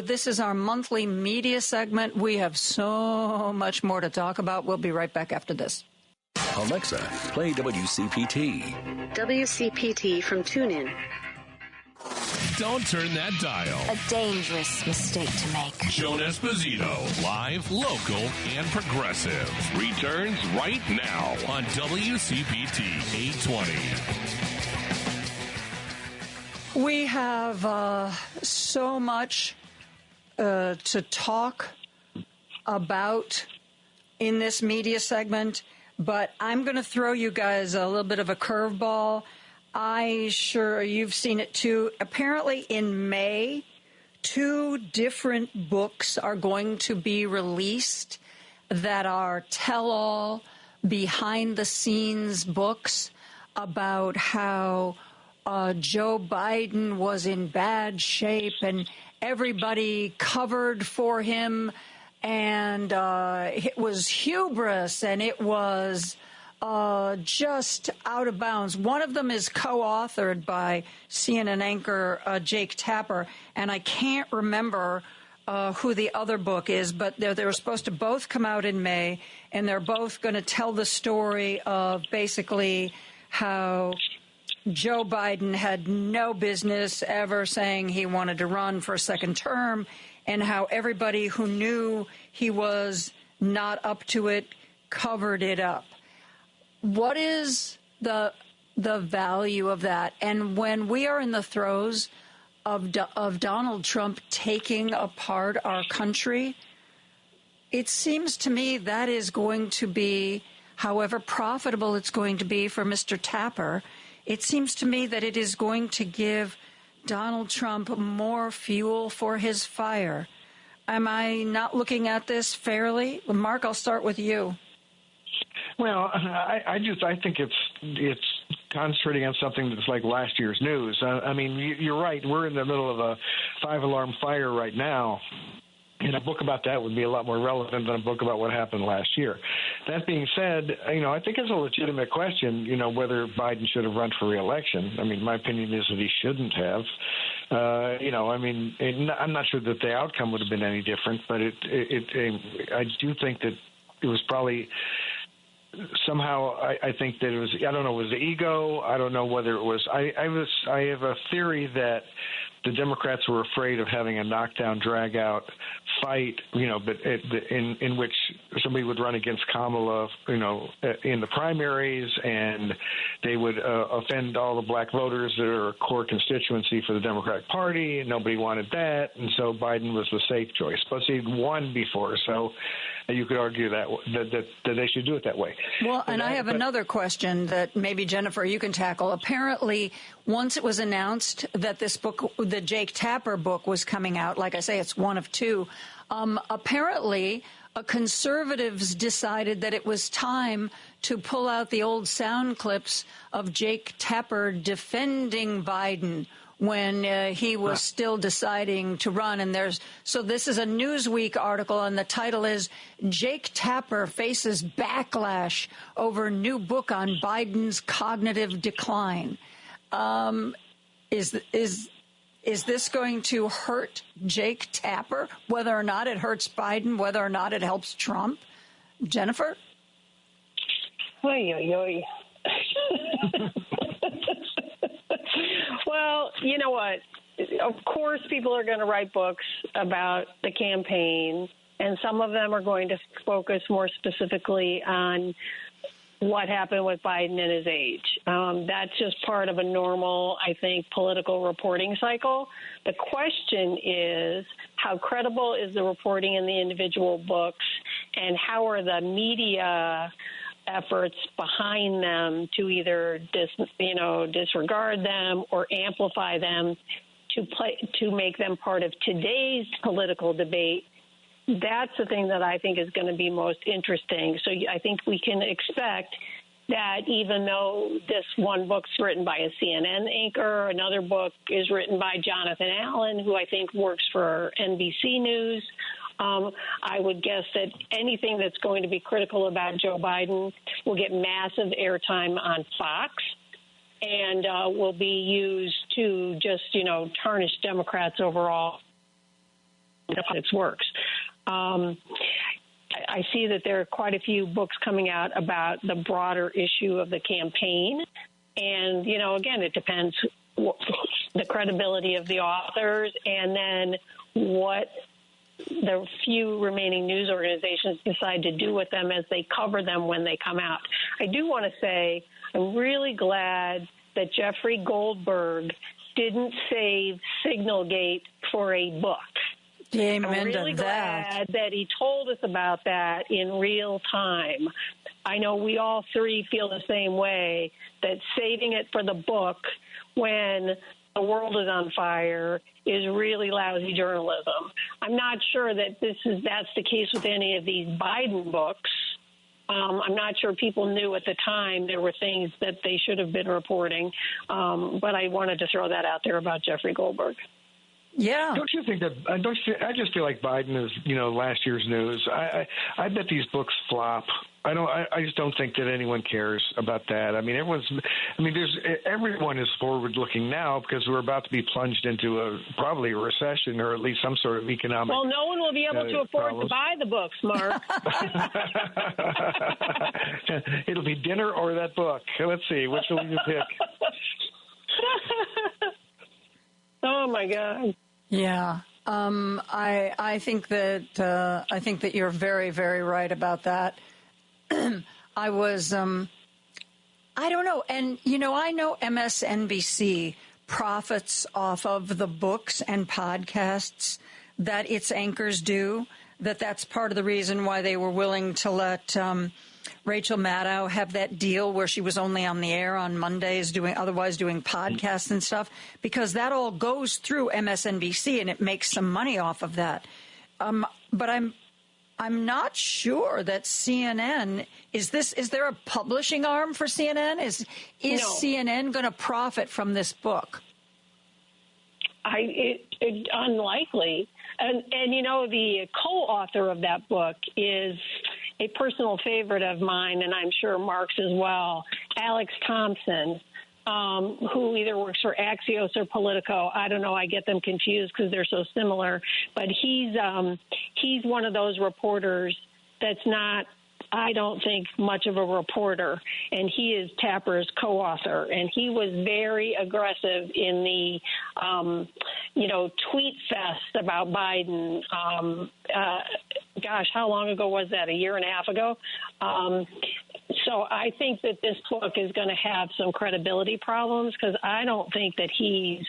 This is our monthly media segment. We have so much more to talk about. We'll be right back after this. Alexa, play WCPT. WCPT from TuneIn. Don't turn that dial. A dangerous mistake to make. Joan Esposito, live, local, and progressive, returns right now on WCPT 820. We have so much to talk about in this media segment, but I'm going to throw you guys a little bit of a curveball. You've seen it too. Apparently in May, 2 different books are going to be released that are tell-all, behind-the-scenes books about how Joe Biden was in bad shape and everybody covered for him, and it was hubris, and it was just out of bounds. One of them is co-authored by CNN anchor Jake Tapper, and I can't remember who the other book is, but they're supposed to both come out in May, and they're both going to tell the story of basically how Joe Biden had no business ever saying he wanted to run for a second term, and how everybody who knew he was not up to it covered it up. What is the value of that? And when we are in the throes of Donald Trump taking apart our country, it seems to me that is going to be, however profitable it's going to be for Mr. Tapper, it seems to me that it is going to give Donald Trump more fuel for his fire. Am I not looking at this fairly? Mark, I'll start with you. Well, I think it's concentrating on something that's like last year's news. I mean, you're right. We're in the middle of a 5-alarm fire right now. And a book about that would be a lot more relevant than a book about what happened last year. That being said, I think it's a legitimate question, whether Biden should have run for re-election. I mean, my opinion is that he shouldn't have. I'm not sure that the outcome would have been any different, but I do think that it was probably somehow, I think that it was, I don't know, it was the ego. I don't know whether it was, I have a theory that the Democrats were afraid of having a knockdown, drag-out fight, but in which somebody would run against Kamala, in the primaries, and they would offend all the black voters that are a core constituency for the Democratic Party, and nobody wanted that, and so Biden was the safe choice. Plus, he'd won before, so you could argue that they should do it that way. Well, and I have another question that maybe, Jennifer, you can tackle. Apparently, once it was announced that this book, the Jake Tapper book, was coming out, like I say, it's one of two, apparently conservatives decided that it was time to pull out the old sound clips of Jake Tapper defending Biden when he was still deciding to run. And so this is a Newsweek article, and the title is Jake Tapper Faces Backlash Over New Book on Biden's Cognitive Decline. Is this going to hurt Jake Tapper, whether or not it hurts Biden, whether or not it helps Trump? Jennifer? Oy, oy, oy. Well, you know what? Of course, people are going to write books about the campaign, and some of them are going to focus more specifically on what happened with Biden and his age. That's just part of a normal, I think, political reporting cycle. The question is, how credible is the reporting in the individual books, and how are the media efforts behind them to either disregard them or amplify them to make them part of today's political debate? That's the thing that I think is going to be most interesting. So I think we can expect that even though this one book's written by a CNN anchor, another book is written by Jonathan Allen, who I think works for NBC News, I would guess that anything that's going to be critical about Joe Biden will get massive airtime on Fox and will be used to just, tarnish Democrats overall. It works. I see that there are quite a few books coming out about the broader issue of the campaign. And, again, it depends the credibility of the authors and then what the few remaining news organizations decide to do with them as they cover them when they come out. I do want to say I'm really glad that Jeffrey Goldberg didn't save Signalgate for a book. Amen. I'm really glad that he told us about that in real time. I know we all three feel the same way, that saving it for the book when the world is on fire is really lousy journalism. I'm not sure that that's the case with any of these Biden books. I'm not sure people knew at the time there were things that they should have been reporting, but I wanted to throw that out there about Jeffrey Goldberg. Yeah. Don't you think that? I just feel like Biden is, last year's news. I bet these books flop. I just don't think that anyone cares about that. Everyone is forward looking now because we're about to be plunged into probably a recession or at least some sort of economic. Well, no one will be able to afford to buy the books, Mark. It'll be dinner or that book. Let's see, which will you pick? Oh my God. Yeah. I think that you're very, very right about that. I was, I don't know. And, I know MSNBC profits off of the books and podcasts that its anchors do, that's part of the reason why they were willing to let Rachel Maddow have that deal where she was only on the air on Mondays doing podcasts and stuff, because that all goes through MSNBC and it makes some money off of that. But I'm not sure that CNN is there a publishing arm for CNN? Is no. CNN going to profit from this book? Unlikely. And the co-author of that book is a personal favorite of mine, and I'm sure Mark's as well, Alex Thompson, who either works for Axios or Politico. I don't know. I get them confused because they're so similar. But he's one of those reporters that's not, I don't think, much of a reporter. And he is Tapper's co-author. And he was very aggressive in the, tweet fest about Biden. Gosh, how long ago was that? A year and a half ago? So I think that this book is going to have some credibility problems because I don't think that he's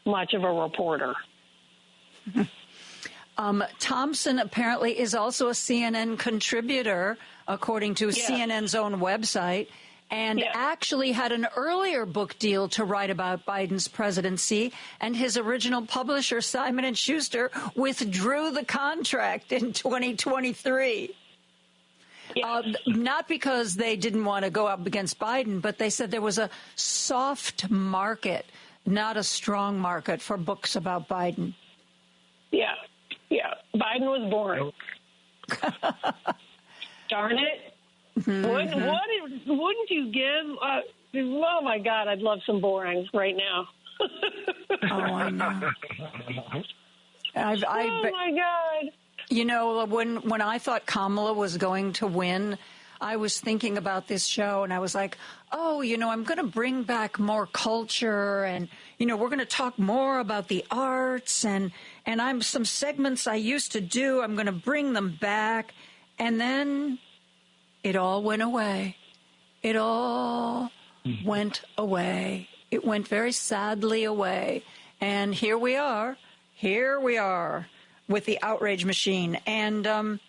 much of a reporter. Thompson apparently is also a CNN contributor, according to CNN's own website, and actually had an earlier book deal to write about Biden's presidency, and his original publisher, Simon & Schuster, withdrew the contract in 2023. Not because they didn't want to go up against Biden, but they said there was a soft market, not a strong market for books about Biden. Yeah. Biden was boring. Darn it. Mm-hmm. Wouldn't you give? Oh, my God, I'd love some boring right now. Oh, I know. Oh, my God. When I thought Kamala was going to win, I was thinking about this show, and I was like, I'm going to bring back more culture, and, we're going to talk more about the arts, and some segments I used to do, I'm going to bring them back. And then it all went away. It all went away. It went very sadly away. And here we are with the outrage machine. And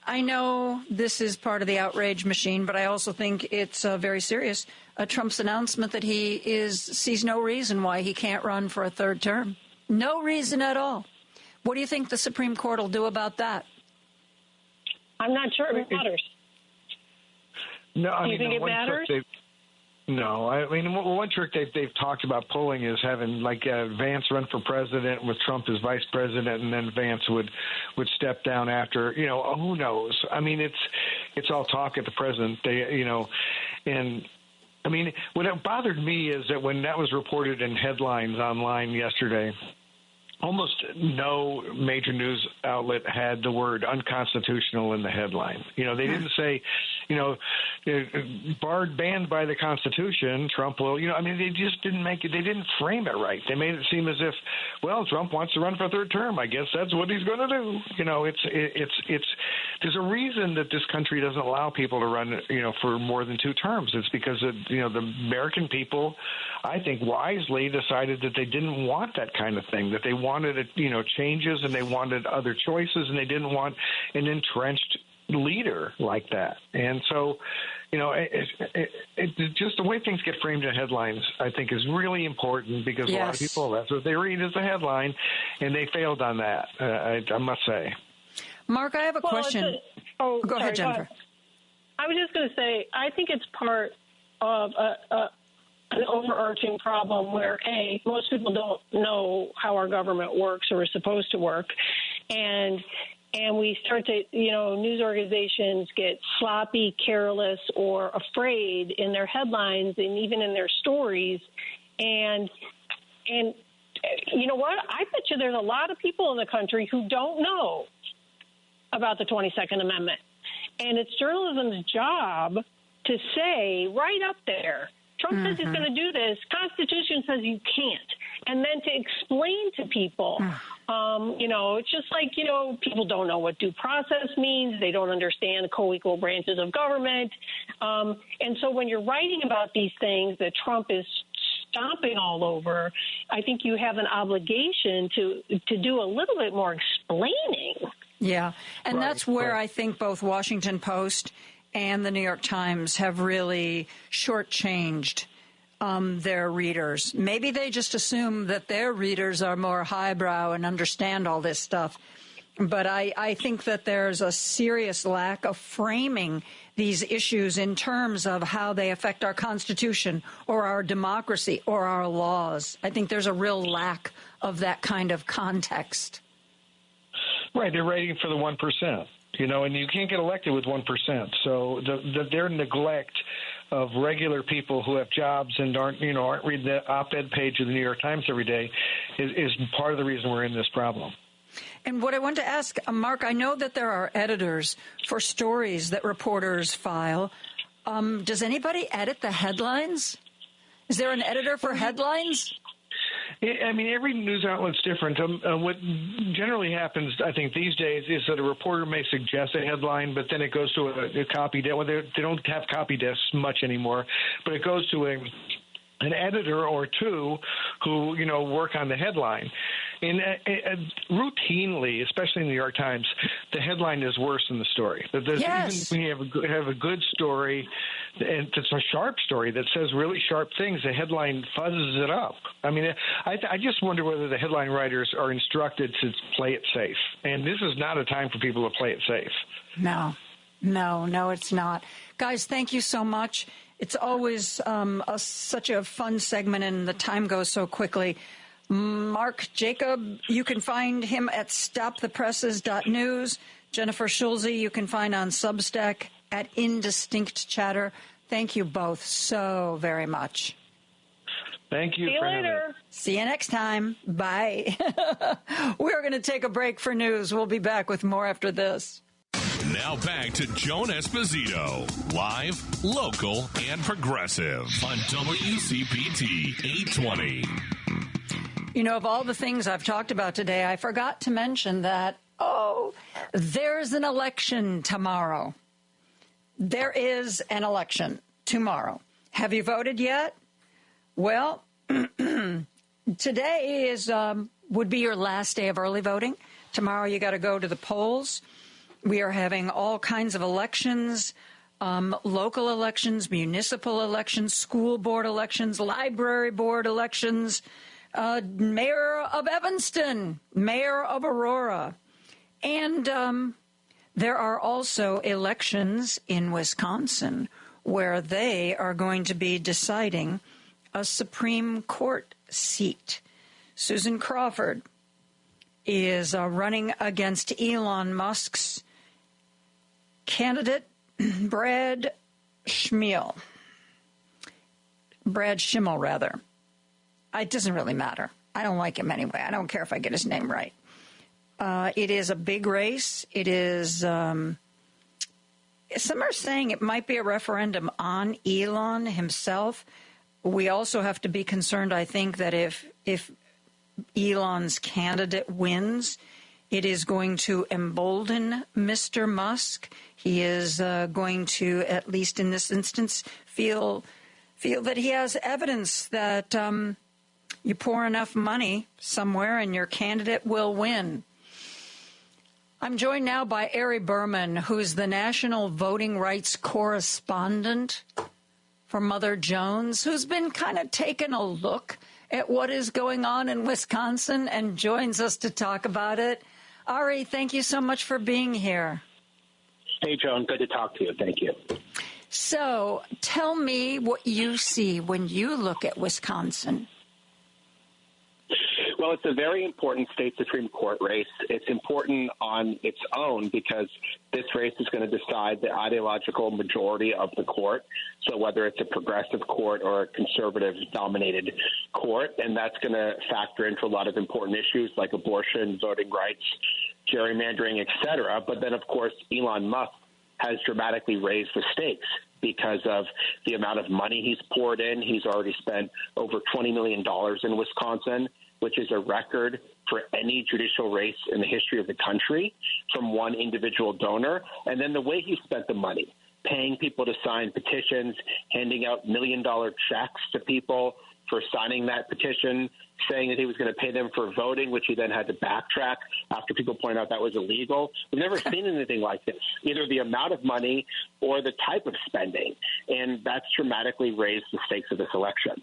I know this is part of the outrage machine, but I also think it's very serious. Trump's announcement that he sees no reason why he can't run for a third term. No reason at all. What do you think the Supreme Court will do about that? I'm not sure it matters. No, do you think it matters? No, one trick they've talked about pulling is having Vance run for president with Trump as vice president, and then Vance would step down after. Who knows? It's all talk at the present. What bothered me is that when that was reported in headlines online yesterday, almost no major news outlet had the word unconstitutional in the headline. They didn't say, banned by the Constitution, Trump will, they just didn't make it. They didn't frame it right. They made it seem as if, Trump wants to run for a third term. I guess that's what he's going to do. There's a reason that this country doesn't allow people to run, for more than 2 terms. It's because the American people, I think, wisely decided that they didn't want that kind of thing, that they wanted, changes, and they wanted other choices, and they didn't want an entrenched leader like that. And so, just the way things get framed in headlines, I think, is really important because a lot of people, that's what they read as a headline, and they failed on that, I must say. Mark, I have a question. Go ahead, Jennifer. I was just going to say, I think it's part of an overarching problem where, A, most people don't know how our government works or is supposed to work, and we start to, news organizations get sloppy, careless, or afraid in their headlines and even in their stories. And you know what? I bet you there's a lot of people in the country who don't know about the 22nd Amendment. And it's journalism's job to say right up there, Trump says he's going to do this. Constitution says you can't. And then to explain to people, it's just like, people don't know what due process means. They don't understand the co-equal branches of government. And so when you're writing about these things that Trump is stomping all over, I think you have an obligation to do a little bit more explaining. Yeah, and that's where I think both Washington Post and the New York Times have really shortchanged their readers. Maybe they just assume that their readers are more highbrow and understand all this stuff. But I think that there's a serious lack of framing these issues in terms of how they affect our Constitution or our democracy or our laws. I think there's a real lack of that kind of context. Right, they're writing for the 1%, and you can't get elected with 1%. So their neglect of regular people who have jobs and aren't reading the op-ed page of the New York Times every day is part of the reason we're in this problem. And what I want to ask, Mark, I know that there are editors for stories that reporters file. Does anybody edit the headlines? Is there an editor for headlines? I mean, every news outlet's different. What generally happens, I think, these days is that a reporter may suggest a headline, but then it goes to a copy desk. Well, they don't have copy desks much anymore, but it goes to an editor or two who, work on the headline. And routinely, especially in the New York Times, the headline is worse than the story. Yes. Even when you have a good story, and it's a sharp story that says really sharp things, the headline fuzzes it up. I mean, I just wonder whether the headline writers are instructed to play it safe. And this is not a time for people to play it safe. No, it's not. Guys, thank you so much. It's always such a fun segment, and the time goes so quickly. Mark Jacob, you can find him at stopthepresses.news. Jennifer Schulze, you can find on Substack at Indistinct Chatter. Thank you both so very much. Thank you. See you later. See you next time. Bye. We're going to take a break for news. We'll be back with more after this. Now back to Joan Esposito, live, local, and progressive on WCPT 820. Of all the things I've talked about today, I forgot to mention that, there's an election tomorrow. There is an election tomorrow. Have you voted yet? Well, today would be your last day of early voting. Tomorrow you got to go to the polls. We are having all kinds of elections, local elections, municipal elections, school board elections, library board elections, mayor of Evanston, mayor of Aurora. And there are also elections in Wisconsin where they are going to be deciding a Supreme Court seat. Susan Crawford is running against Elon Musk's candidate, Brad Schimmel. It doesn't really matter. I don't like him anyway. I don't care if I get his name right. It is a big race. It is, some are saying it might be a referendum on Elon himself. We also have to be concerned, I think, that if Elon's candidate wins, it is going to embolden Mr. Musk. He is going to, at least in this instance, feel that he has evidence that you pour enough money somewhere and your candidate will win. I'm joined now by Ari Berman, who's the national voting rights correspondent for Mother Jones, who's been kind of taking a look at what is going on in Wisconsin and joins us to talk about it. Ari, thank you so much for being here. Hey, Joan. Good to talk to you. Thank you. So tell me what you see when you look at Wisconsin. Well, it's a very important state Supreme Court race. It's important on its own because this race is going to decide the ideological majority of the court. So whether it's a progressive court or a conservative-dominated court, and that's going to factor into a lot of important issues like abortion, voting rights, gerrymandering, et cetera. But then, of course, Elon Musk has dramatically raised the stakes because of the amount of money he's poured in. He's already spent over $20 million in Wisconsin, which is a record for any judicial race in the history of the country from one individual donor. And then the way he spent the money, paying people to sign petitions, handing out $1 million checks to people for signing that petition, saying that he was going to pay them for voting, which he then had to backtrack after people pointed out that was illegal. We've never seen anything like this, either the amount of money or the type of spending. And that's dramatically raised the stakes of this election.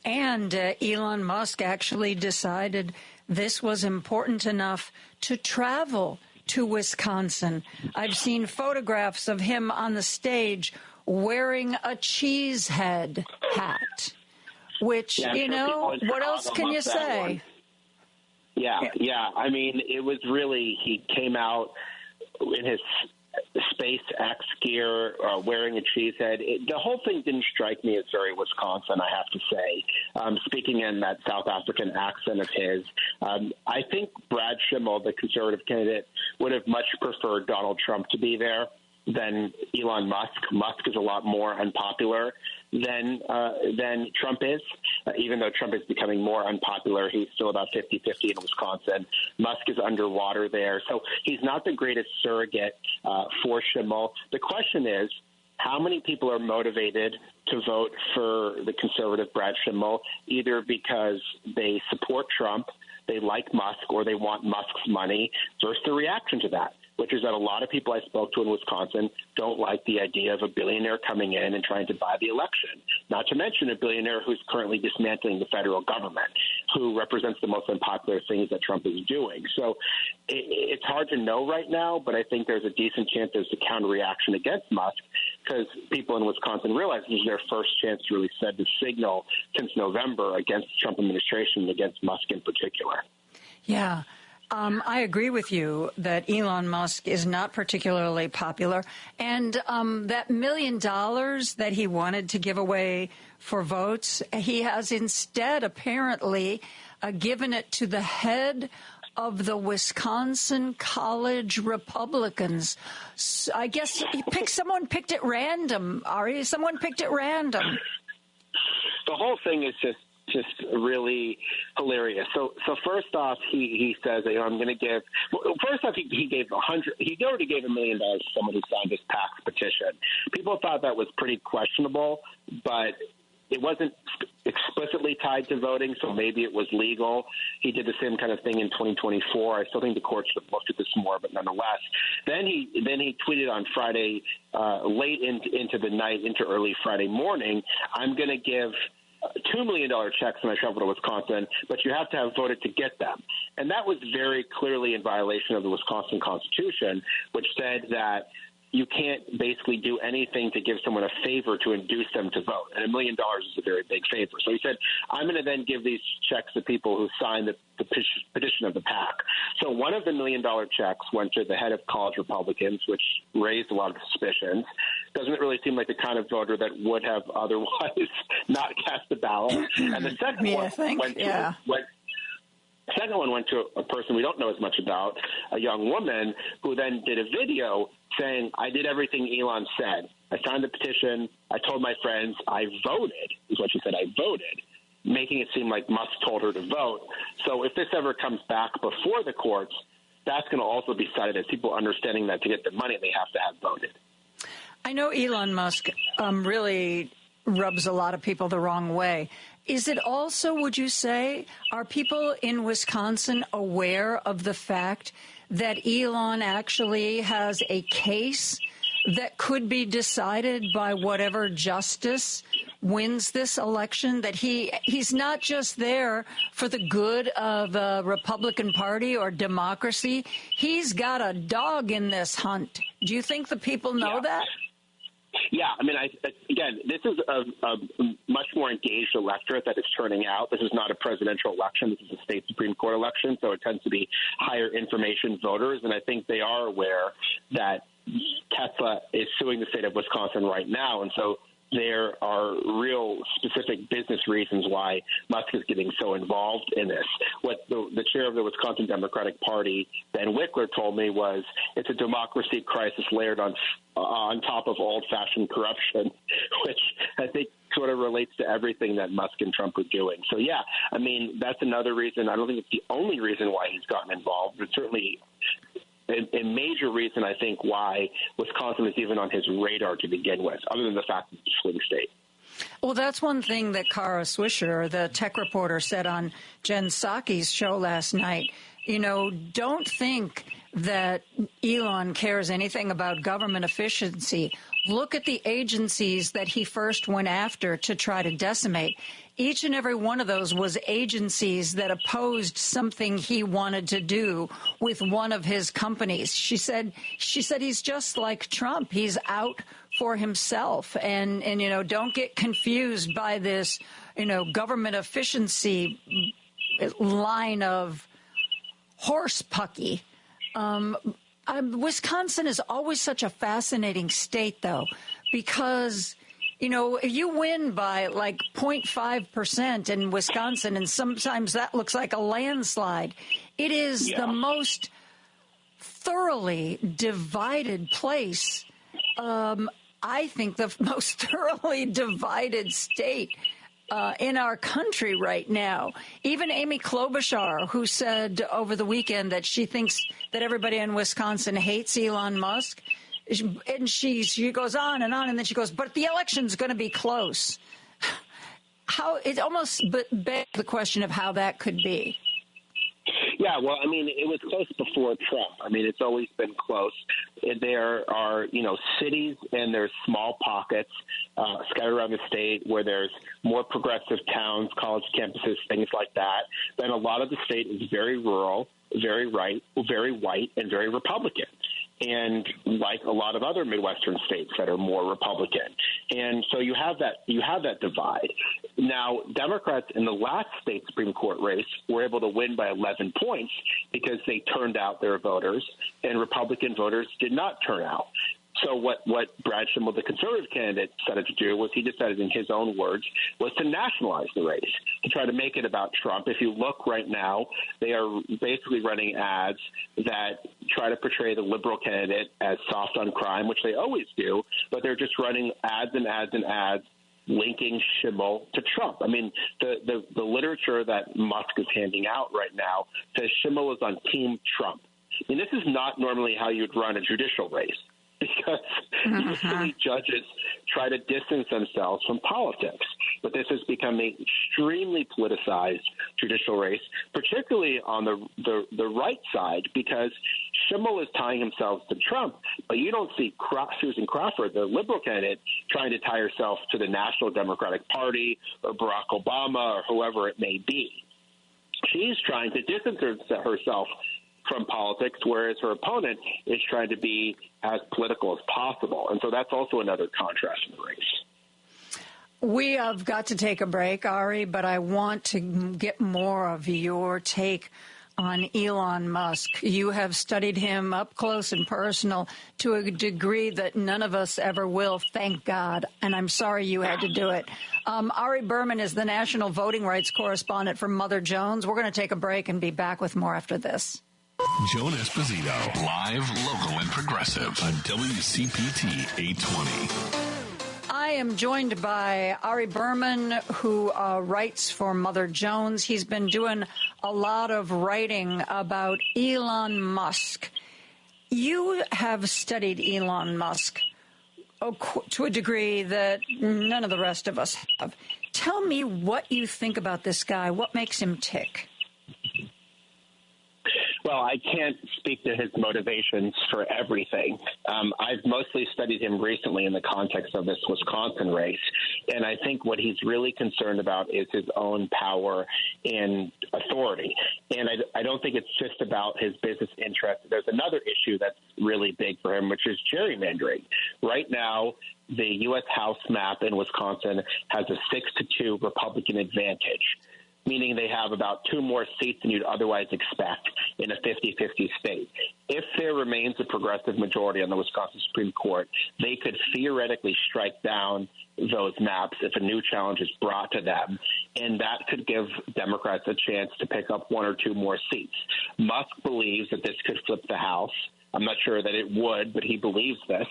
And Elon Musk actually decided this was important enough to travel to Wisconsin. I've seen photographs of him on the stage wearing a cheesehead hat, which, what else can you say? Yeah. I mean, it was really, he came out in his SpaceX gear, wearing a cheese head. The whole thing didn't strike me as very Wisconsin, I have to say. Speaking in that South African accent of his, I think Brad Schimmel, the conservative candidate, would have much preferred Donald Trump to be there than Elon Musk. Musk is a lot more unpopular than Trump is. Even though Trump is becoming more unpopular, he's still about 50-50 in Wisconsin. Musk is underwater there. So he's not the greatest surrogate for Schimmel. The question is, how many people are motivated to vote for the conservative Brad Schimmel, either because they support Trump, they like Musk, or they want Musk's money, versus the reaction to that, which is that a lot of people I spoke to in Wisconsin don't like the idea of a billionaire coming in and trying to buy the election, not to mention a billionaire who's currently dismantling the federal government, who represents the most unpopular things that Trump is doing. So it's hard to know right now, but I think there's a decent chance there's a counter-reaction against Musk because people in Wisconsin realize this is their first chance to really send a signal since November against the Trump administration and against Musk in particular. Yeah. I agree with you that Elon Musk is not particularly popular. And that $1 million that he wanted to give away for votes, he has instead apparently given it to the head of the Wisconsin College Republicans. So I guess someone picked it random, Ari. Someone picked it random. The whole thing is just really hilarious. So first off, he says, I'm going to give. Well, first off, he gave He already gave $1 million to someone who signed his PAC petition. People thought that was pretty questionable, but it wasn't explicitly tied to voting, so maybe it was legal. He did the same kind of thing in 2024. I still think the courts should have looked at this more, but nonetheless. Then he tweeted on Friday, late into the night, into early Friday morning, I'm going to give $2 million checks when I travel to Wisconsin, but you have to have voted to get them. And that was very clearly in violation of the Wisconsin Constitution, which said that you can't basically do anything to give someone a favor to induce them to vote. And $1 million is a very big favor. So he said, I'm going to then give these checks to people who signed the petition of the PAC. So one of the $1 million checks went to the head of college Republicans, which raised a lot of suspicions. Doesn't really seem like the kind of voter that would have otherwise not cast a ballot. And the second second one went to a person we don't know as much about, a young woman who then did a video saying, I did everything Elon said. I signed the petition. I told my friends I voted, is what she said. I voted, making it seem like Musk told her to vote. So if this ever comes back before the courts, that's going to also be cited as people understanding that to get the money, they have to have voted. I know Elon Musk really rubs a lot of people the wrong way. Is it also, would you say, are people in Wisconsin aware of the fact that Elon actually has a case that could be decided by whatever justice wins this election, that he's not just there for the good of the Republican Party or democracy? He's got a dog in this hunt. Do you think the people know that? Yeah, I mean, again, this is a much more engaged electorate that is turning out. This is not a presidential election. This is a state Supreme Court election, so it tends to be higher information voters, and I think they are aware that Tesla is suing the state of Wisconsin right now, and so there are real specific business reasons why Musk is getting so involved in this. What the chair of the Wisconsin Democratic Party, Ben Wickler, told me was it's a democracy crisis layered on top of old-fashioned corruption, which I think sort of relates to everything that Musk and Trump are doing. So, yeah, I mean, that's another reason. I don't think it's the only reason why he's gotten involved, but certainly a major reason, I think, why Wisconsin is even on his radar to begin with, other than the fact that it's a swing state. Well, that's one thing that Kara Swisher, the tech reporter, said on Jen Psaki's show last night. You know, don't think that Elon cares anything about government efficiency. Look at the agencies that he first went after to try to decimate. Each and every one of those was agencies that opposed something he wanted to do with one of his companies. She said he's just like Trump. He's out for himself. And you know, don't get confused by this, you know, government efficiency line of horse pucky. Wisconsin is always such a fascinating state, though, because, you know, if you win by like 0.5% in Wisconsin, and sometimes that looks like a landslide, it is the most thoroughly divided place. I think the most thoroughly divided state in our country right now. Even Amy Klobuchar, who said over the weekend that she thinks that everybody in Wisconsin hates Elon Musk, and she goes on, and then she goes, but the election's going to be close. How it almost begs the question of how that could be. Yeah, well, I mean, it was close before Trump. I mean, it's always been close. There are, you know, cities and there's small pockets scattered around the state where there's more progressive towns, college campuses, things like that. Then a lot of the state is very rural, very right, very white, and very Republican. And like a lot of other Midwestern states that are more Republican. And so you have that divide. Now, Democrats in the last state Supreme Court race were able to win by 11 points because they turned out their voters, and Republican voters did not turn out. So what Brad Schimmel, the conservative candidate, decided to do was he decided, in his own words, was to nationalize the race, to try to make it about Trump. If you look right now, they are basically running ads that try to portray the liberal candidate as soft on crime, which they always do, but they're just running ads and ads and ads linking Schimmel to Trump. I mean, the literature that Musk is handing out right now says Schimmel is on Team Trump. I mean, this is not normally how you'd run a judicial race, because usually judges try to distance themselves from politics. But this has become an extremely politicized judicial race, particularly on the right side, because Schimmel is tying himself to Trump, but you don't see Susan Crawford, the liberal candidate, trying to tie herself to the National Democratic Party or Barack Obama or whoever it may be. She's trying to distance herself from politics, whereas her opponent is trying to be as political as possible. And so that's also another contrast in the race. We have got to take a break, Ari, but I want to get more of your take on Elon Musk. You have studied him up close and personal to a degree that none of us ever will, thank God, and I'm sorry you had to do it. Ari Berman is the national voting rights correspondent for Mother Jones. We're going to take a break and be back with more after this. Joan Esposito, live, local, and progressive on WCPT 820. I am joined by Ari Berman, who writes for Mother Jones. He's been doing a lot of writing about Elon Musk. You have studied Elon Musk to a degree that none of the rest of us have. Tell me what you think about this guy. What makes him tick? Well, I can't speak to his motivations for everything. I've mostly studied him recently in the context of this Wisconsin race, and I think what he's really concerned about is his own power and authority. And I don't think it's just about his business interest. There's another issue that's really big for him, which is gerrymandering. Right now, the U.S. House map in Wisconsin has a 6-2 Republican advantage, meaning they have about 2 more seats than you'd otherwise expect in a 50-50 state. If there remains a progressive majority on the Wisconsin Supreme Court, they could theoretically strike down those maps if a new challenge is brought to them, and that could give Democrats a chance to pick up 1 or 2 more seats. Musk believes that this could flip the House. I'm not sure that it would, but he believes this.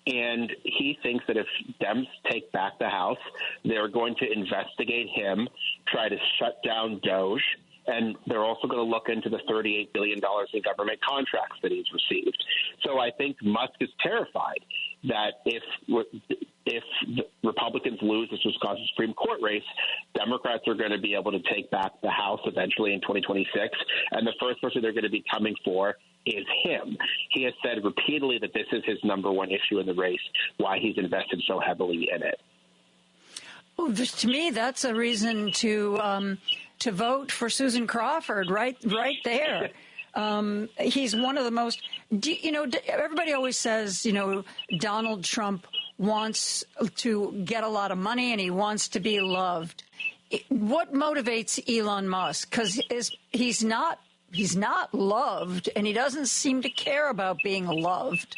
And he thinks that if Dems take back the House, they're going to investigate him, try to shut down DOJ, and they're also going to look into the $38 billion in government contracts that he's received. So I think Musk is terrified that if the Republicans lose this Wisconsin Supreme Court race, Democrats are going to be able to take back the House eventually in 2026, and the first person they're going to be coming for is him. He has said repeatedly that this is his number one issue in the race, why he's invested so heavily in it. Well, to me, that's a reason to vote for Crawford right there. He's one of the most, everybody always says, Donald Trump wants to get a lot of money and he wants to be loved. What motivates Elon Musk? Because he's not loved, and he doesn't seem to care about being loved.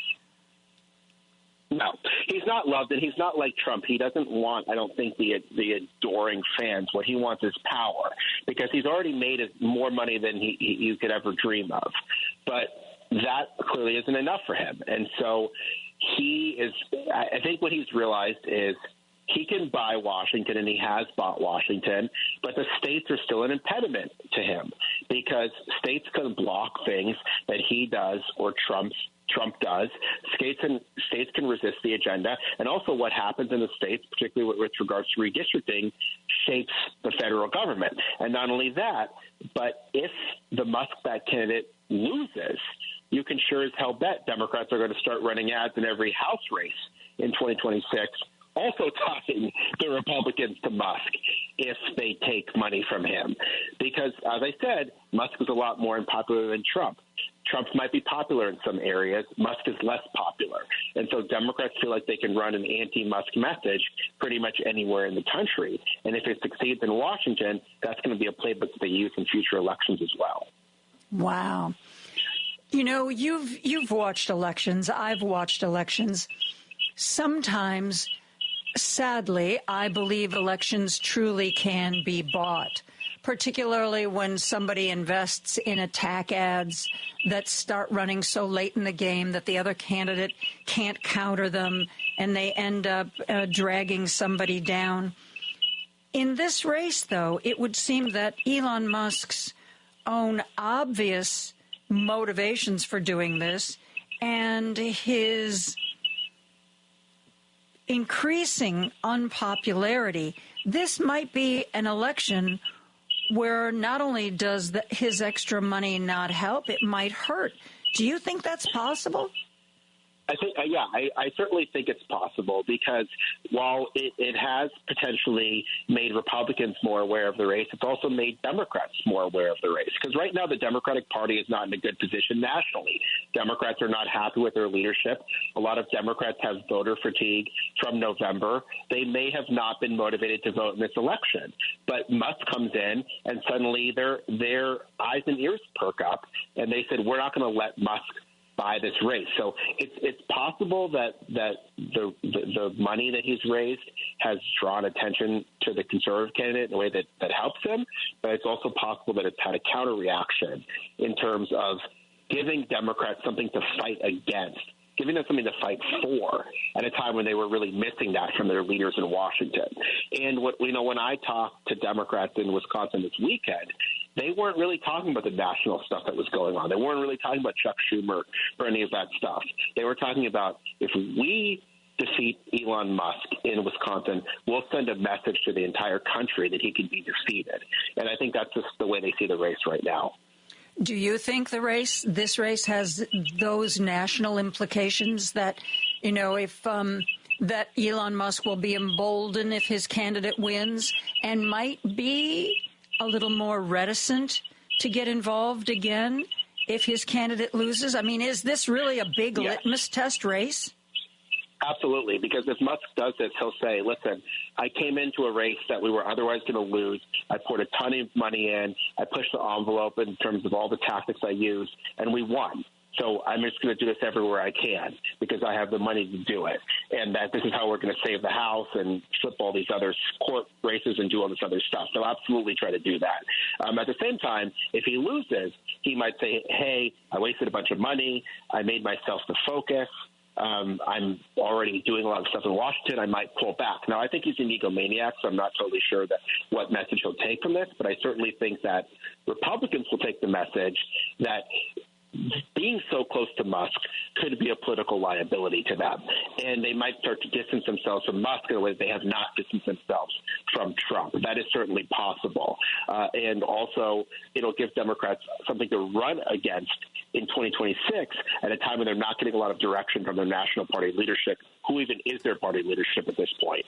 No, he's not loved, and he's not like Trump. He doesn't want, I don't think, the adoring fans. What he wants is power, because he's already made more money than you could ever dream of. But that clearly isn't enough for him. And so I think what he's realized is he can buy Washington, and he has bought Washington, but the states are still an impediment to him, because states can block things that he does or Trump does. States can resist the agenda, and also what happens in the states, particularly with regards to redistricting, shapes the federal government. And not only that, but if the Musk-backed candidate loses, you can sure as hell bet Democrats are going to start running ads in every House race in 2026, also tying the Republicans to Musk if they take money from him. Because, as I said, Musk is a lot more unpopular than Trump. Trump might be popular in some areas. Musk is less popular. And so Democrats feel like they can run an anti-Musk message pretty much anywhere in the country. And if it succeeds in Washington, that's going to be a playbook that they use in future elections as well. Wow. You've watched elections. I've watched elections. Sometimes, sadly, I believe elections truly can be bought, particularly when somebody invests in attack ads that start running so late in the game that the other candidate can't counter them, and they end up dragging somebody down. In this race, though, it would seem that Elon Musk's own obvious motivations for doing this and his increasing unpopularity, this might be an election where not only does his extra money not help, it might hurt. Do you think that's possible? I think, I certainly think it's possible, because while it has potentially made Republicans more aware of the race, it's also made Democrats more aware of the race. Because right now the Democratic Party is not in a good position nationally. Democrats are not happy with their leadership. A lot of Democrats have voter fatigue from November. They may have not been motivated to vote in this election. But Musk comes in, and suddenly their eyes and ears perk up, and they said, we're not going to let Musk by this race. So it's possible that the money that he's raised has drawn attention to the conservative candidate in a way that helps him, but it's also possible that it's had a counter reaction in terms of giving Democrats something to fight against, giving them something to fight for at a time when they were really missing that from their leaders in Washington. And when I talked to Democrats in Wisconsin this weekend, they weren't really talking about the national stuff that was going on. They weren't really talking about Chuck Schumer or any of that stuff. They were talking about, if we defeat Elon Musk in Wisconsin, we'll send a message to the entire country that he can be defeated. And I think that's just the way they see the race right now. Do you think this race has those national implications that, if that Elon Musk will be emboldened if his candidate wins and might be a little more reticent to get involved again if his candidate loses? I mean, is this really a big litmus test race? Absolutely, because if Musk does this, he'll say, listen, I came into a race that we were otherwise going to lose. I poured a ton of money in. I pushed the envelope in terms of all the tactics I used, and we won. So I'm just going to do this everywhere I can because I have the money to do it. And that this is how we're going to save the House and flip all these other court races and do all this other stuff. So absolutely try to do that. At the same time, if he loses, he might say, hey, I wasted a bunch of money. I made myself the focus. I'm already doing a lot of stuff in Washington. I might pull back. Now, I think he's an egomaniac, so I'm not totally sure that what message he'll take from this, but I certainly think that Republicans will take the message that being so close to Musk could be a political liability to them. And they might start to distance themselves from Musk in a way they have not distanced themselves from Trump. That is certainly possible. And also, it'll give Democrats something to run against in 2026 at a time when they're not getting a lot of direction from their national party leadership, who even is their party leadership at this point.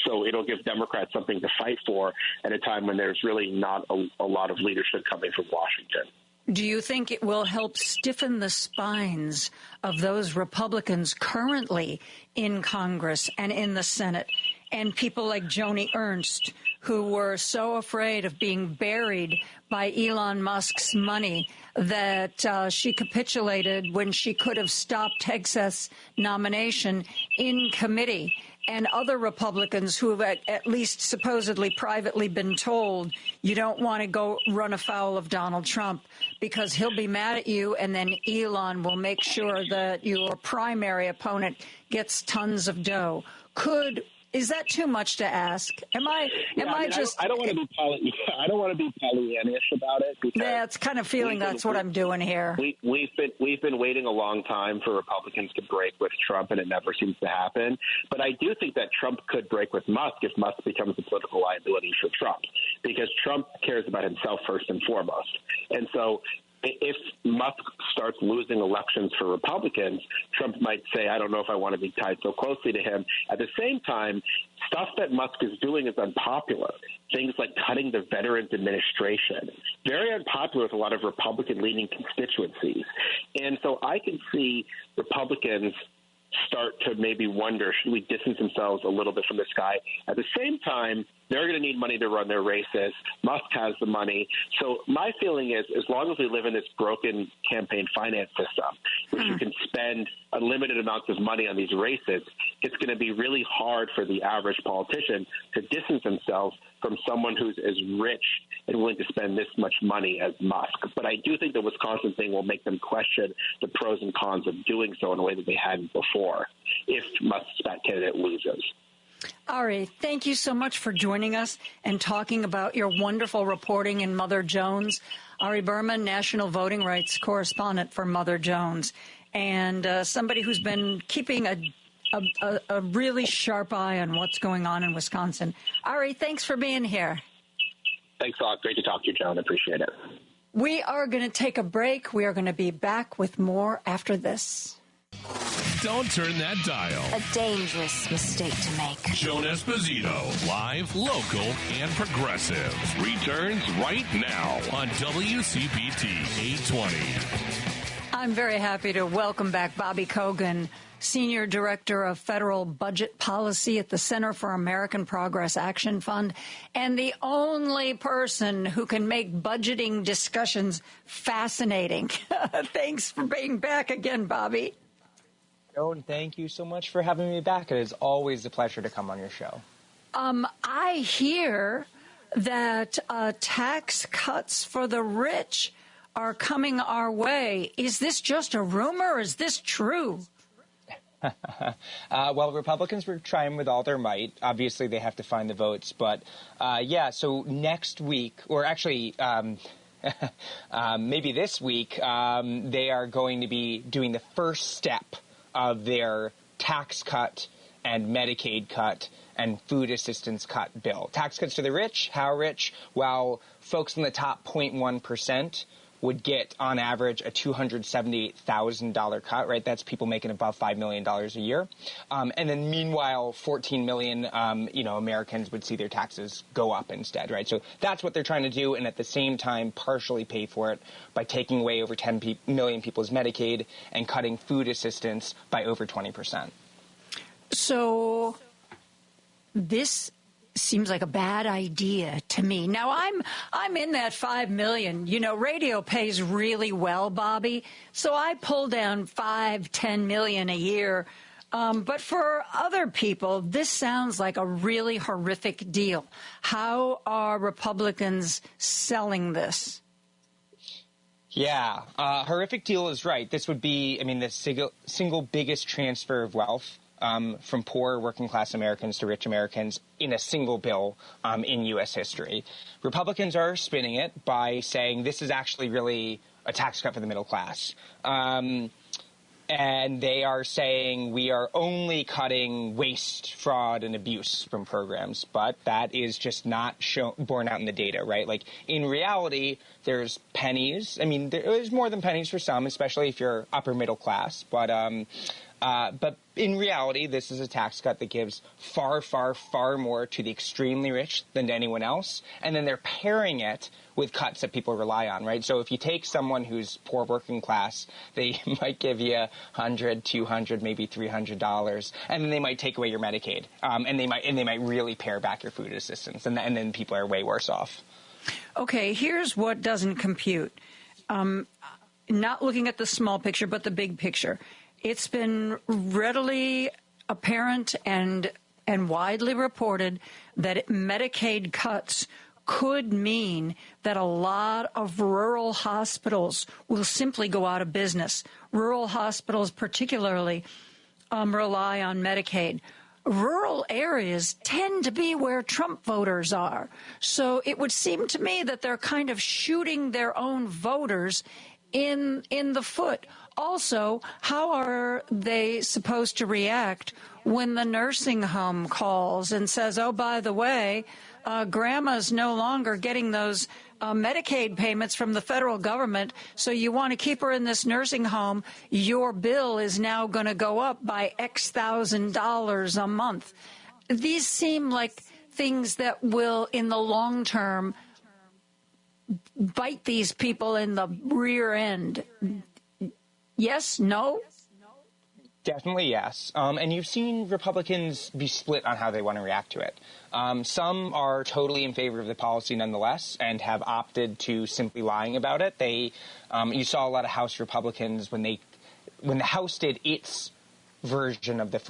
So it'll give Democrats something to fight for at a time when there's really not a lot of leadership coming from Washington. Do you think it will help stiffen the spines of those Republicans currently in Congress and in the Senate and people like Joni Ernst, who were so afraid of being buried by Elon Musk's money that she capitulated when she could have stopped Hegseth's nomination in committee? And other Republicans who have at least supposedly privately been told you don't want to go run afoul of Donald Trump because he'll be mad at you, and then Elon will make sure that your primary opponent gets tons of dough. Is that too much to ask? I don't want to be Pollyannish about it. Yeah, it's kind of feeling that's what I'm doing here. We've been waiting a long time for Republicans to break with Trump, and it never seems to happen. But I do think that Trump could break with Musk if Musk becomes a political liability for Trump, because Trump cares about himself first and foremost. And so if Musk starts losing elections for Republicans, Trump might say, I don't know if I want to be tied so closely to him. At the same time, stuff that Musk is doing is unpopular. Things like cutting the Veterans Administration, very unpopular with a lot of Republican-leaning constituencies. And so I can see Republicans start to maybe wonder, should we distance themselves a little bit from this guy? At the same time, they're going to need money to run their races. Musk has the money. So my feeling is, as long as we live in this broken campaign finance system, which you can spend unlimited amounts of money on these races, it's going to be really hard for the average politician to distance themselves from someone who's as rich and willing to spend this much money as Musk. But I do think the Wisconsin thing will make them question the pros and cons of doing so in a way that they hadn't before if Musk's candidate loses. Ari, thank you so much for joining us and talking about your wonderful reporting in Mother Jones. Ari Berman, National Voting Rights Correspondent for Mother Jones, and somebody who's been keeping a really sharp eye on what's going on in Wisconsin. Ari, thanks for being here. Thanks a lot. Great to talk to you, Joan. Appreciate it. We are going to take a break. We are going to be back with more after this. Don't turn that dial. A dangerous mistake to make. Joan Esposito, live, local, and progressive, returns right now on WCPT 820. I'm very happy to welcome back Bobby Kogan, Senior Director of Federal Budget Policy at the Center for American Progress Action Fund, and the only person who can make budgeting discussions fascinating. Thanks for being back again, Bobby. Joan, thank you so much for having me back. It is always a pleasure to come on your show. I hear that tax cuts for the rich are coming our way. Is this just a rumor, or is this true? Well, Republicans were trying with all their might. Obviously, they have to find the votes. But, so next week, or actually maybe this week, they are going to be doing the first step of their tax cut and Medicaid cut and food assistance cut bill. Tax cuts to the rich. How rich? Well, folks in the top 0.1% would get, on average, a $278,000 cut, right? That's people making above $5 million a year. And then meanwhile, 14 million, Americans would see their taxes go up instead, right? So that's what they're trying to do, and at the same time, partially pay for it by taking away over 10 million people's Medicaid and cutting food assistance by over 20%. So this seems like a bad idea to me. Now, I'm in that 5 million. Radio pays really well, Bobby. So I pull down 5-10 million a year. But for other people, this sounds like a really horrific deal. How are Republicans selling this? Yeah, horrific deal is right. This would be, the single biggest transfer of wealth from poor working-class Americans to rich Americans in a single bill in U.S. history. Republicans are spinning it by saying this is actually really a tax cut for the middle class. And they are saying we are only cutting waste, fraud, and abuse from programs. But that is just not borne out in the data, right? Like, in reality, there's pennies. There's more than pennies for some, especially if you're upper middle class. But in reality, this is a tax cut that gives far, far, far more to the extremely rich than to anyone else. And then they're pairing it with cuts that people rely on, right? So if you take someone who's poor working class, they might give you $100, $200, maybe $300, and then they might take away your Medicaid, and they might really pare back your food assistance, and then people are way worse off. Okay, here's what doesn't compute. Not looking at the small picture, but the big picture. It's been readily apparent and widely reported that Medicaid cuts could mean that a lot of rural hospitals will simply go out of business. Rural hospitals particularly rely on Medicaid. Rural areas tend to be where Trump voters are. So it would seem to me that they're kind of shooting their own voters in the foot. Also, how are they supposed to react when the nursing home calls and says, oh, by the way, grandma's no longer getting those Medicaid payments from the federal government, so you want to keep her in this nursing home, your bill is now going to go up by X $1,000s a month. These seem like things that will, in the long term, bite these people in the rear end. Yes? No? Definitely yes. And you've seen Republicans be split on how they want to react to it. Some are totally in favor of the policy nonetheless and have opted to simply lying about it. You saw a lot of House Republicans when the House did its version of this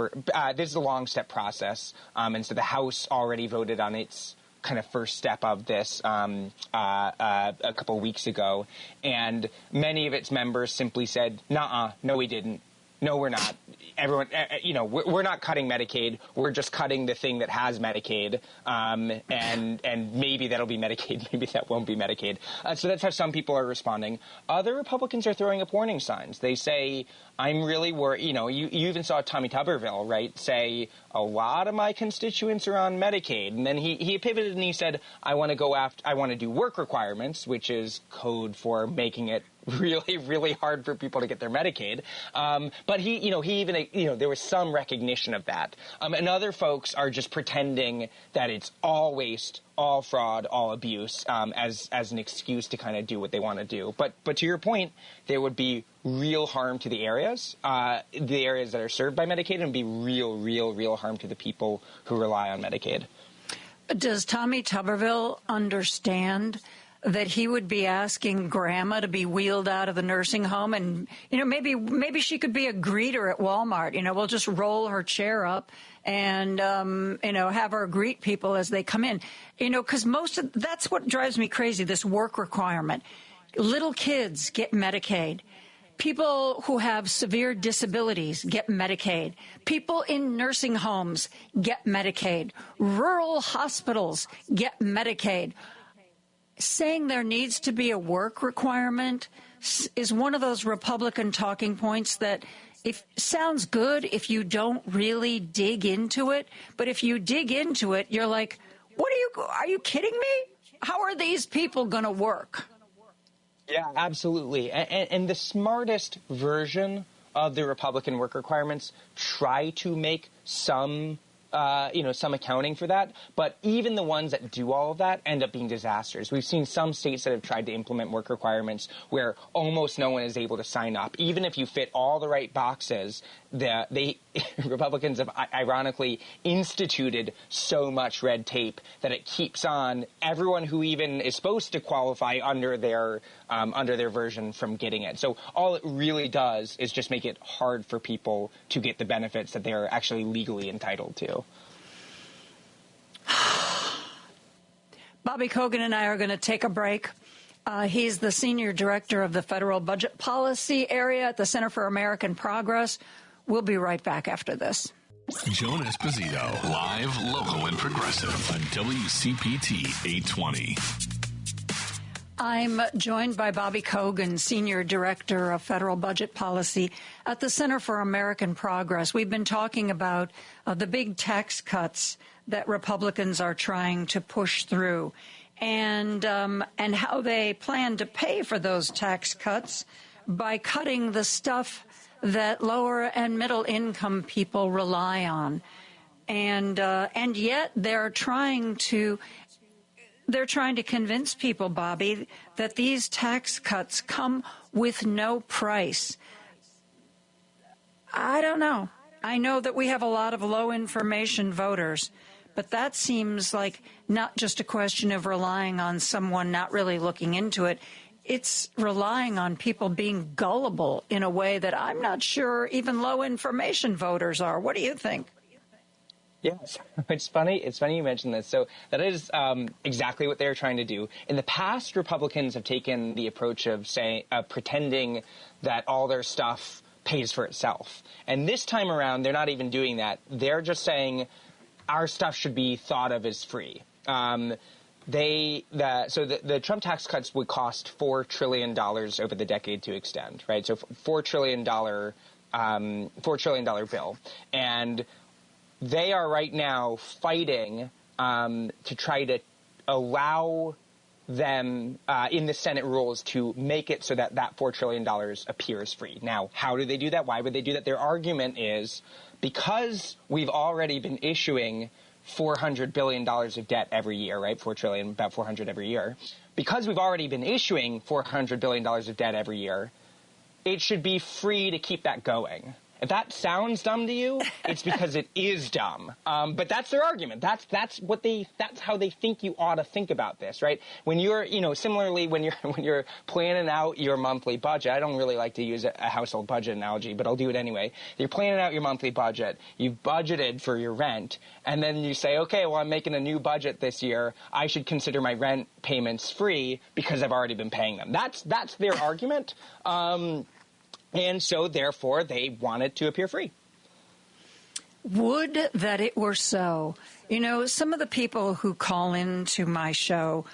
is a long step process. And so the House already voted on its kind of first step of this a couple of weeks ago. And many of its members simply said, nuh-uh, no, we didn't. No, we're not. Everyone, we're not cutting Medicaid. We're just cutting the thing that has Medicaid, and maybe that'll be Medicaid. Maybe that won't be Medicaid. So that's how some people are responding. Other Republicans are throwing up warning signs. They say, I'm really worried. You even saw Tommy Tuberville, right, say a lot of my constituents are on Medicaid, and then he pivoted and he said, I want to do work requirements, which is code for making it really, really hard for people to get their Medicaid. But he even, there was some recognition of that. And other folks are just pretending that it's all waste, all fraud, all abuse, as an excuse to kind of do what they want to do. But to your point, there would be real harm to the areas that are served by Medicaid, and be real harm to the people who rely on Medicaid. Does Tommy Tuberville understand that he would be asking grandma to be wheeled out of the nursing home, and maybe she could be a greeter at Walmart? We'll just roll her chair up and have her greet people as they come in. Because that's what drives me crazy, this work requirement. Little kids get Medicaid. People who have severe disabilities get Medicaid. People in nursing homes get Medicaid. Rural hospitals get Medicaid. Saying there needs to be a work requirement is one of those Republican talking points that sounds good if you don't really dig into it. But if you dig into it, you're like, are you kidding me? How are these people going to work? Yeah, absolutely. And the smartest version of the Republican work requirements try to make some accounting for that. But even the ones that do all of that end up being disasters. We've seen some states that have tried to implement work requirements where almost no one is able to sign up. Even if you fit all the right boxes, Republicans have ironically instituted so much red tape that it keeps on everyone who even is supposed to qualify under their version from getting it. So all it really does is just make it hard for people to get the benefits that they're actually legally entitled to. Bobby Kogan and I are going to take a break. He's the senior director of the federal budget policy area at the Center for American Progress. We'll be right back after this. Joan Esposito, live, local, and progressive on WCPT 820. I'm joined by Bobby Kogan, Senior Director of Federal Budget Policy at the Center for American Progress. We've been talking about the big tax cuts that Republicans are trying to push through and how they plan to pay for those tax cuts by cutting the stuff that lower and middle income people rely on. And yet they're trying to convince people, Bobby, that these tax cuts come with no price. I don't know. I know that we have a lot of low information voters, but that seems like not just a question of relying on someone not really looking into it. It's relying on people being gullible in a way that I'm not sure even low information voters are. What do you think? Yes, it's funny. It's funny you mentioned this. So that is exactly what they're trying to do. In the past, Republicans have taken the approach of pretending that all their stuff pays for itself. And this time around, they're not even doing that. They're just saying our stuff should be thought of as free. The Trump tax cuts would cost $4 trillion over the decade to extend, right? So $4 trillion bill. And they are right now fighting to try to allow them in the Senate rules to make it so that $4 trillion appears free. Now, how do they do that? Why would they do that? Their argument is because we've already been issuing $400 billion of debt every year, right? 4 trillion, about 400 every year. Because we've already been issuing $400 billion of debt every year, it should be free to keep that going. If that sounds dumb to you, it's because it is dumb. But that's their argument. That's how they think you ought to think about this, right? When you're, similarly when you're planning out your monthly budget, I don't really like to use a household budget analogy, but I'll do it anyway. You're planning out your monthly budget. You've budgeted for your rent, and then you say, okay, well, I'm making a new budget this year. I should consider my rent payments free because I've already been paying them. That's their argument. And so, therefore, they want it to appear free. Would that it were so. Some of the people who call into my show,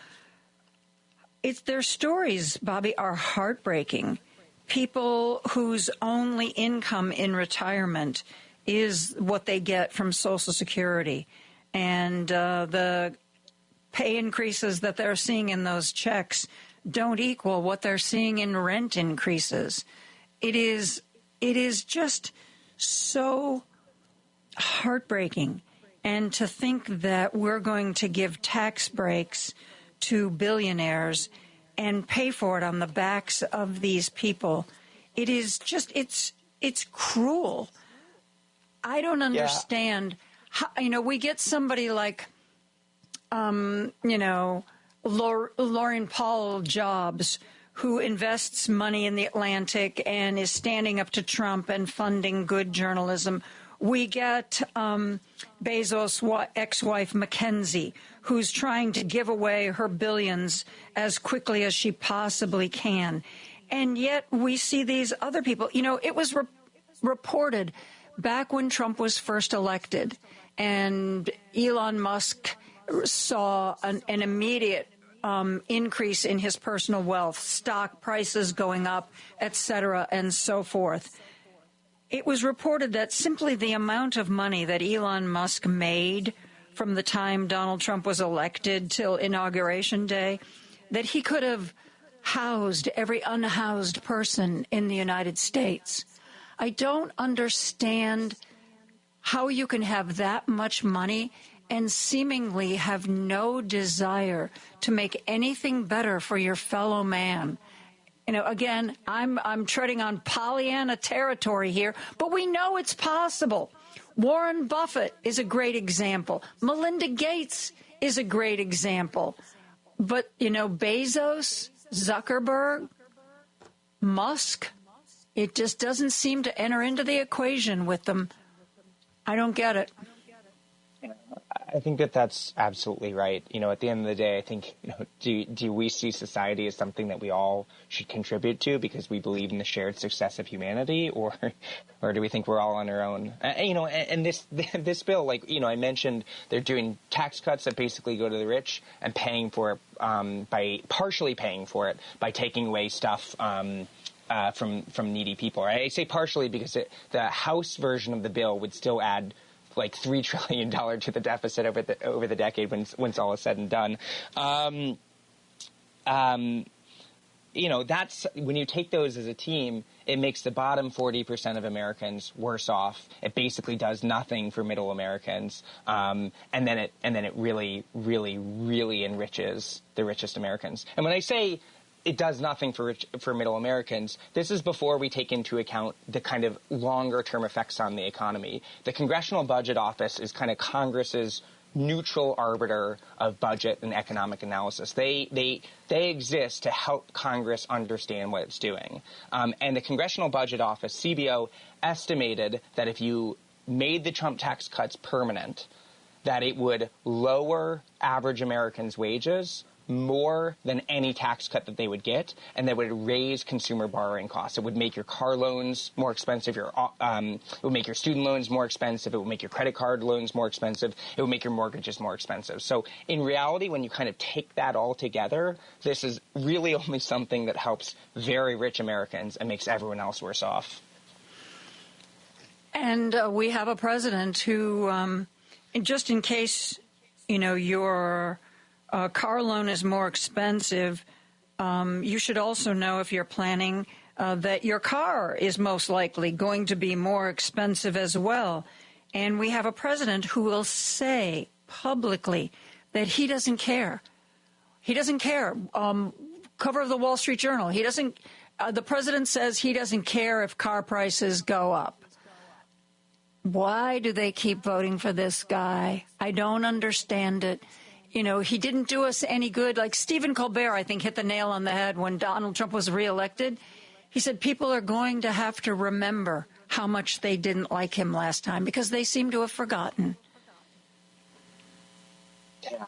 their stories, Bobby, are heartbreaking. People whose only income in retirement is what they get from Social Security. And the pay increases that they're seeing in those checks don't equal what they're seeing in rent increases. It is just so heartbreaking. And to think that we're going to give tax breaks to billionaires and pay for it on the backs of these people, it is just, it's cruel. I don't understand how, we get somebody like, Laurene Paul Jobs, who invests money in the Atlantic and is standing up to Trump and funding good journalism. We get Bezos' ex-wife, Mackenzie, who's trying to give away her billions as quickly as she possibly can. And yet we see these other people. It was reported back when Trump was first elected and Elon Musk saw an immediate increase in his personal wealth, stock prices going up, et cetera, and so forth. It was reported that simply the amount of money that Elon Musk made from the time Donald Trump was elected till Inauguration Day, that he could have housed every unhoused person in the United States. I don't understand how you can have that much money and seemingly have no desire to make anything better for your fellow man. You know, again, I'm treading on Pollyanna territory here, but we know it's possible. Warren Buffett is a great example. Melinda Gates is a great example. But, you know, Bezos, Zuckerberg, Musk, it just doesn't seem to enter into the equation with them. I don't get it. I think that that's absolutely right. You know, at the end of the day, I think, you know, do we see society as something that we all should contribute to because we believe in the shared success of humanity, or do we think we're all on our own? You know, and this bill, like, you know, I mentioned they're doing tax cuts that basically go to the rich and paying for it partially paying for it by taking away stuff from needy people. Right? I say partially because the House version of the bill would still add like $3 trillion to the deficit over the decade once all is said and done. You know, that's when you take those as a team, it makes the bottom 40% of Americans worse off. It basically does nothing for middle Americans, and then it really, really, really enriches the richest Americans. And when I say it does nothing for middle Americans, this is before we take into account the kind of longer-term effects on the economy. The Congressional Budget Office is kind of Congress's neutral arbiter of budget and economic analysis. They exist to help Congress understand what it's doing. And the Congressional Budget Office, CBO, estimated that if you made the Trump tax cuts permanent, that it would lower average Americans' wages more than any tax cut that they would get, and that would raise consumer borrowing costs. It would make your car loans more expensive. It would make your student loans more expensive. It would make your credit card loans more expensive. It would make your mortgages more expensive. So in reality, when you kind of take that all together, this is really only something that helps very rich Americans and makes everyone else worse off. And we have a president who, just in case, you know, your car loan is more expensive, you should also know, if you're planning, that your car is most likely going to be more expensive as well. And we have a president who will say publicly that he doesn't care. He doesn't care. Cover of the Wall Street Journal. He doesn't. The president says he doesn't care if car prices go up. Why do they keep voting for this guy? I don't understand it. You know, he didn't do us any good. Like Stephen Colbert, I think, hit the nail on the head when Donald Trump was reelected. He said people are going to have to remember how much they didn't like him last time because they seem to have forgotten. Yeah.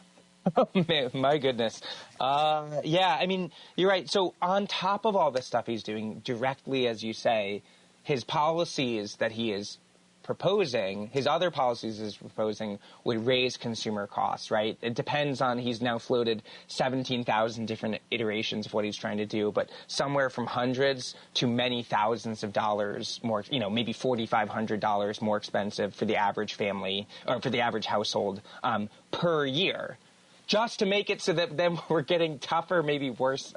Oh, man, my goodness. Yeah, I mean, you're right. So on top of all this stuff he's doing, directly, as you say, his policies that he is proposing, his other policies he's proposing, would raise consumer costs, right? It depends on, he's now floated 17,000 different iterations of what he's trying to do, but somewhere from hundreds to many thousands of dollars more, you know, maybe $4,500 more expensive for the average family, or for the average household per year, just to make it so that then we're getting tougher, maybe worse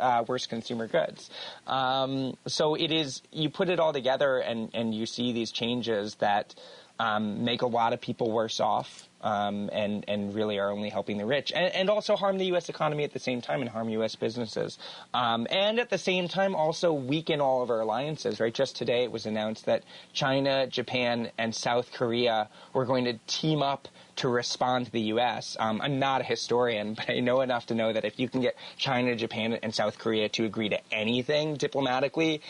consumer goods. So it is, you put it all together and you see these changes that make a lot of people worse off and really are only helping the rich, and also harm the U.S. economy at the same time and harm U.S. businesses. And at the same time also weaken all of our alliances, right? Just today it was announced that China, Japan, and South Korea were going to team up to respond to the U.S. I'm not a historian, but I know enough to know that if you can get China, Japan, and South Korea to agree to anything diplomatically,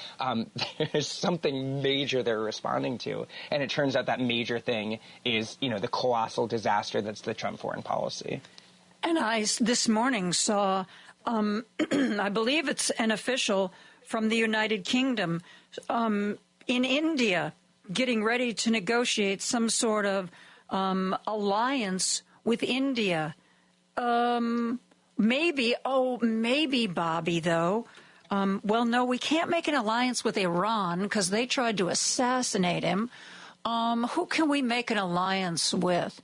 there's something major they're responding to. And it turns out that major thing is, you know, the colossal disaster that's the Trump foreign policy. And I this morning saw, I believe it's an official from the United Kingdom in India getting ready to negotiate some sort of alliance with India. Maybe, Bobby, though. Well, no, we can't make an alliance with Iran because they tried to assassinate him. Who can we make an alliance with?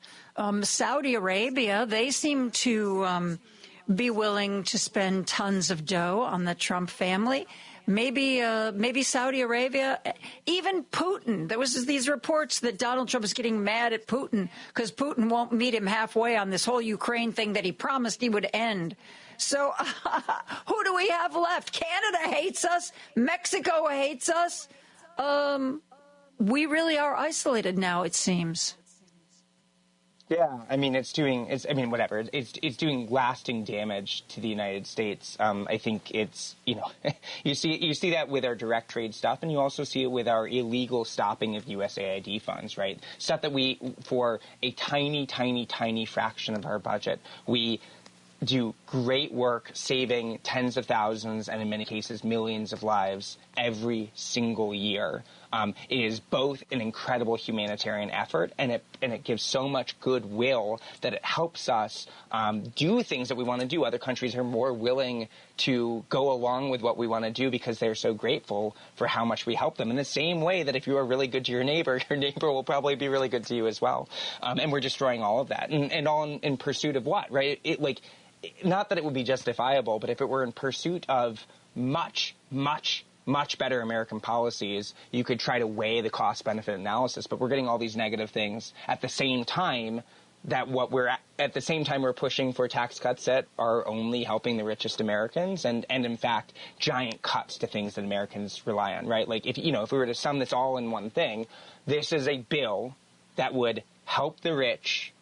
Saudi Arabia, they seem to be willing to spend tons of dough on the Trump family. Maybe Saudi Arabia, even Putin. There was these reports that Donald Trump is getting mad at Putin because Putin won't meet him halfway on this whole Ukraine thing that he promised he would end. So who do we have left? Canada hates us. Mexico hates us. We really are isolated now, it seems. Yeah, I mean, it's doing lasting damage to the United States. I think it's, you see that with our direct trade stuff, and you also see it with our illegal stopping of USAID funds, right? Stuff that we, for a tiny, tiny, tiny fraction of our budget, we do great work saving tens of thousands and in many cases millions of lives every single year. It is both an incredible humanitarian effort and it gives so much goodwill that it helps us do things that we want to do. Other countries are more willing to go along with what we want to do because they're so grateful for how much we help them. In the same way that if you are really good to your neighbor will probably be really good to you as well. And we're destroying all of that. And all in pursuit of what, right? Not that it would be justifiable, but if it were in pursuit of much, much, much better American policies, you could try to weigh the cost-benefit analysis. But we're getting all these negative things at the same time that we're pushing for tax cuts that are only helping the richest Americans and in fact, giant cuts to things that Americans rely on, right? Like, if we were to sum this all in one thing, this is a bill that would help the rich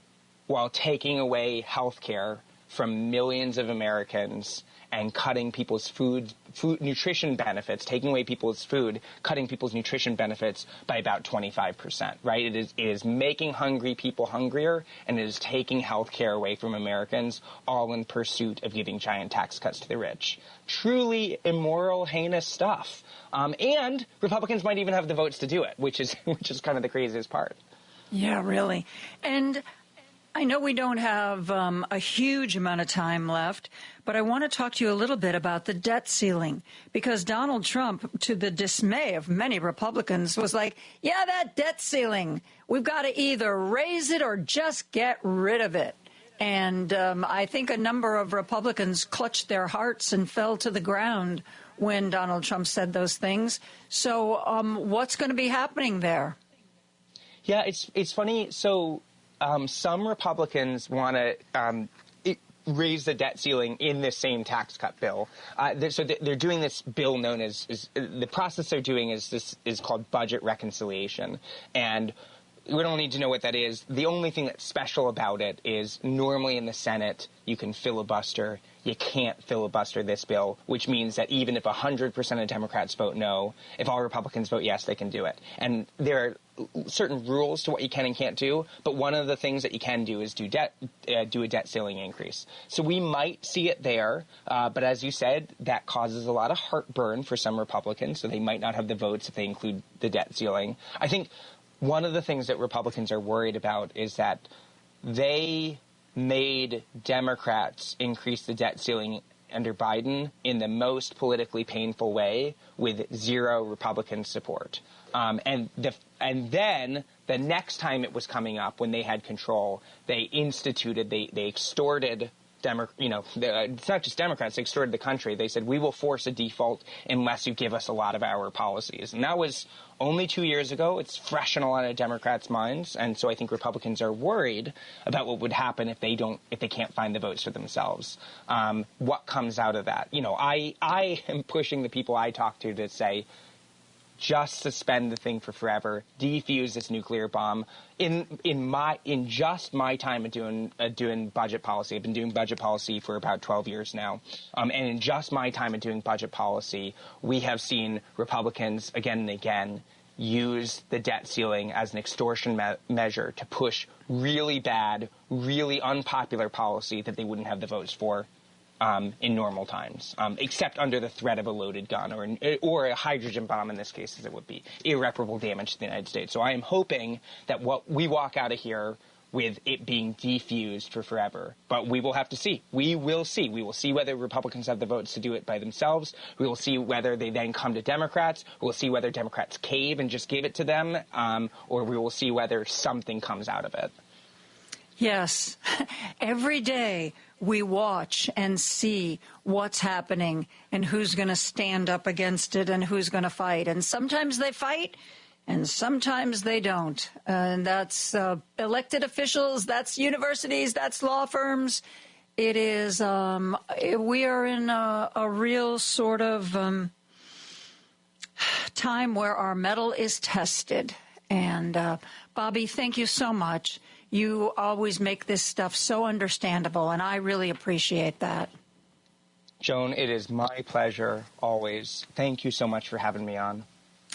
while taking away health care from millions of Americans and cutting people's food nutrition benefits, taking away people's food, cutting people's nutrition benefits by about 25%, right? It is making hungry people hungrier, and it is taking health care away from Americans, all in pursuit of giving giant tax cuts to the rich. Truly immoral, heinous stuff. And Republicans might even have the votes to do it, which is kind of the craziest part. Yeah, really. And I know we don't have a huge amount of time left, but I want to talk to you a little bit about the debt ceiling, because Donald Trump, to the dismay of many Republicans, was like, yeah, that debt ceiling, we've got to either raise it or just get rid of it. And I think a number of Republicans clutched their hearts and fell to the ground when Donald Trump said those things. So what's going to be happening there? Yeah, it's funny. So some Republicans want to raise the debt ceiling in this same tax cut bill. So they're doing this bill known as the process they're doing is called budget reconciliation. And we don't need to know what that is. The only thing that's special about it is normally in the Senate you can filibuster. You can't filibuster this bill, which means that even if 100% of Democrats vote no, if all Republicans vote yes, they can do it. And there are certain rules to what you can and can't do, but one of the things that you can do is do a debt ceiling increase. So we might see it there, but as you said, that causes a lot of heartburn for some Republicans, so they might not have the votes if they include the debt ceiling. I think one of the things that Republicans are worried about is that they made Democrats increase the debt ceiling under Biden in the most politically painful way with zero Republican support. And then the next time it was coming up, when they had control, they extorted it's not just Democrats, they extorted the country. They said, we will force a default unless you give us a lot of our policies. And that was only 2 years ago. It's fresh in a lot of Democrats' minds. And so I think Republicans are worried about what would happen if they can't find the votes for themselves. What comes out of that? I am pushing the people I talk to say, just suspend the thing for forever, defuse this nuclear bomb. In just my time of doing budget policy, I've been doing budget policy for about 12 years now, and in just my time of doing budget policy, we have seen Republicans again and again use the debt ceiling as an extortion measure to push really bad, really unpopular policy that they wouldn't have the votes for in normal times, except under the threat of a loaded gun or a hydrogen bomb in this case, as it would be irreparable damage to the United States. So I am hoping that we walk out of here with it being defused for forever. But we will have to see. We will see. We will see whether Republicans have the votes to do it by themselves. We will see whether they then come to Democrats. We will see whether Democrats cave and just give it to them, or we will see whether something comes out of it. Yes. Every day we watch and see what's happening and who's going to stand up against it and who's going to fight. And sometimes they fight and sometimes they don't. And that's elected officials, that's universities, that's law firms. It is, we are in a real sort of time where our mettle is tested. And Bobby, thank you so much. You always make this stuff so understandable, and I really appreciate that. Joan, it is my pleasure, always. Thank you so much for having me on.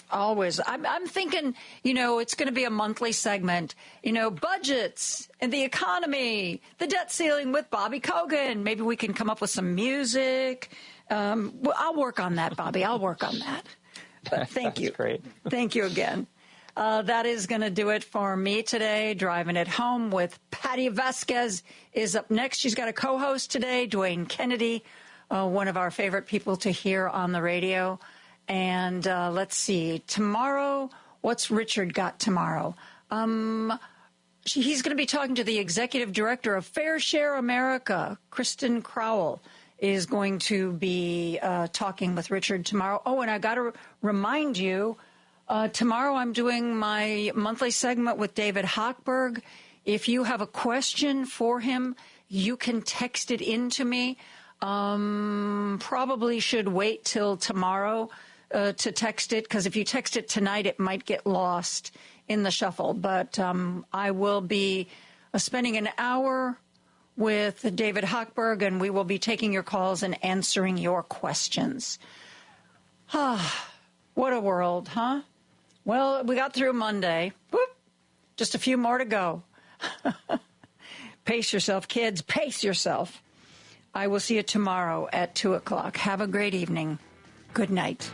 Always. I'm thinking, it's going to be a monthly segment, budgets and the economy, the debt ceiling with Bobby Kogan. Maybe we can come up with some music. I'll work on that, Bobby. I'll work on that. But thank you. That's great. Thank you again. That is going to do it for me today. Driving it home with Patty Vasquez is up next. She's got a co-host today, Dwayne Kennedy, one of our favorite people to hear on the radio. And let's see, tomorrow, what's Richard got tomorrow? He's going to be talking to the executive director of Fair Share America, Kristen Crowell, is going to be talking with Richard tomorrow. Oh, and I got to remind you, tomorrow I'm doing my monthly segment with David Hochberg. If you have a question for him, you can text it in to me. Probably should wait till tomorrow to text it, because if you text it tonight, it might get lost in the shuffle. But I will be spending an hour with David Hochberg, and we will be taking your calls and answering your questions. What a world, huh? Well, we got through Monday. Whoop. Just a few more to go. Pace yourself, kids. Pace yourself. I will see you tomorrow at 2 o'clock. Have a great evening. Good night.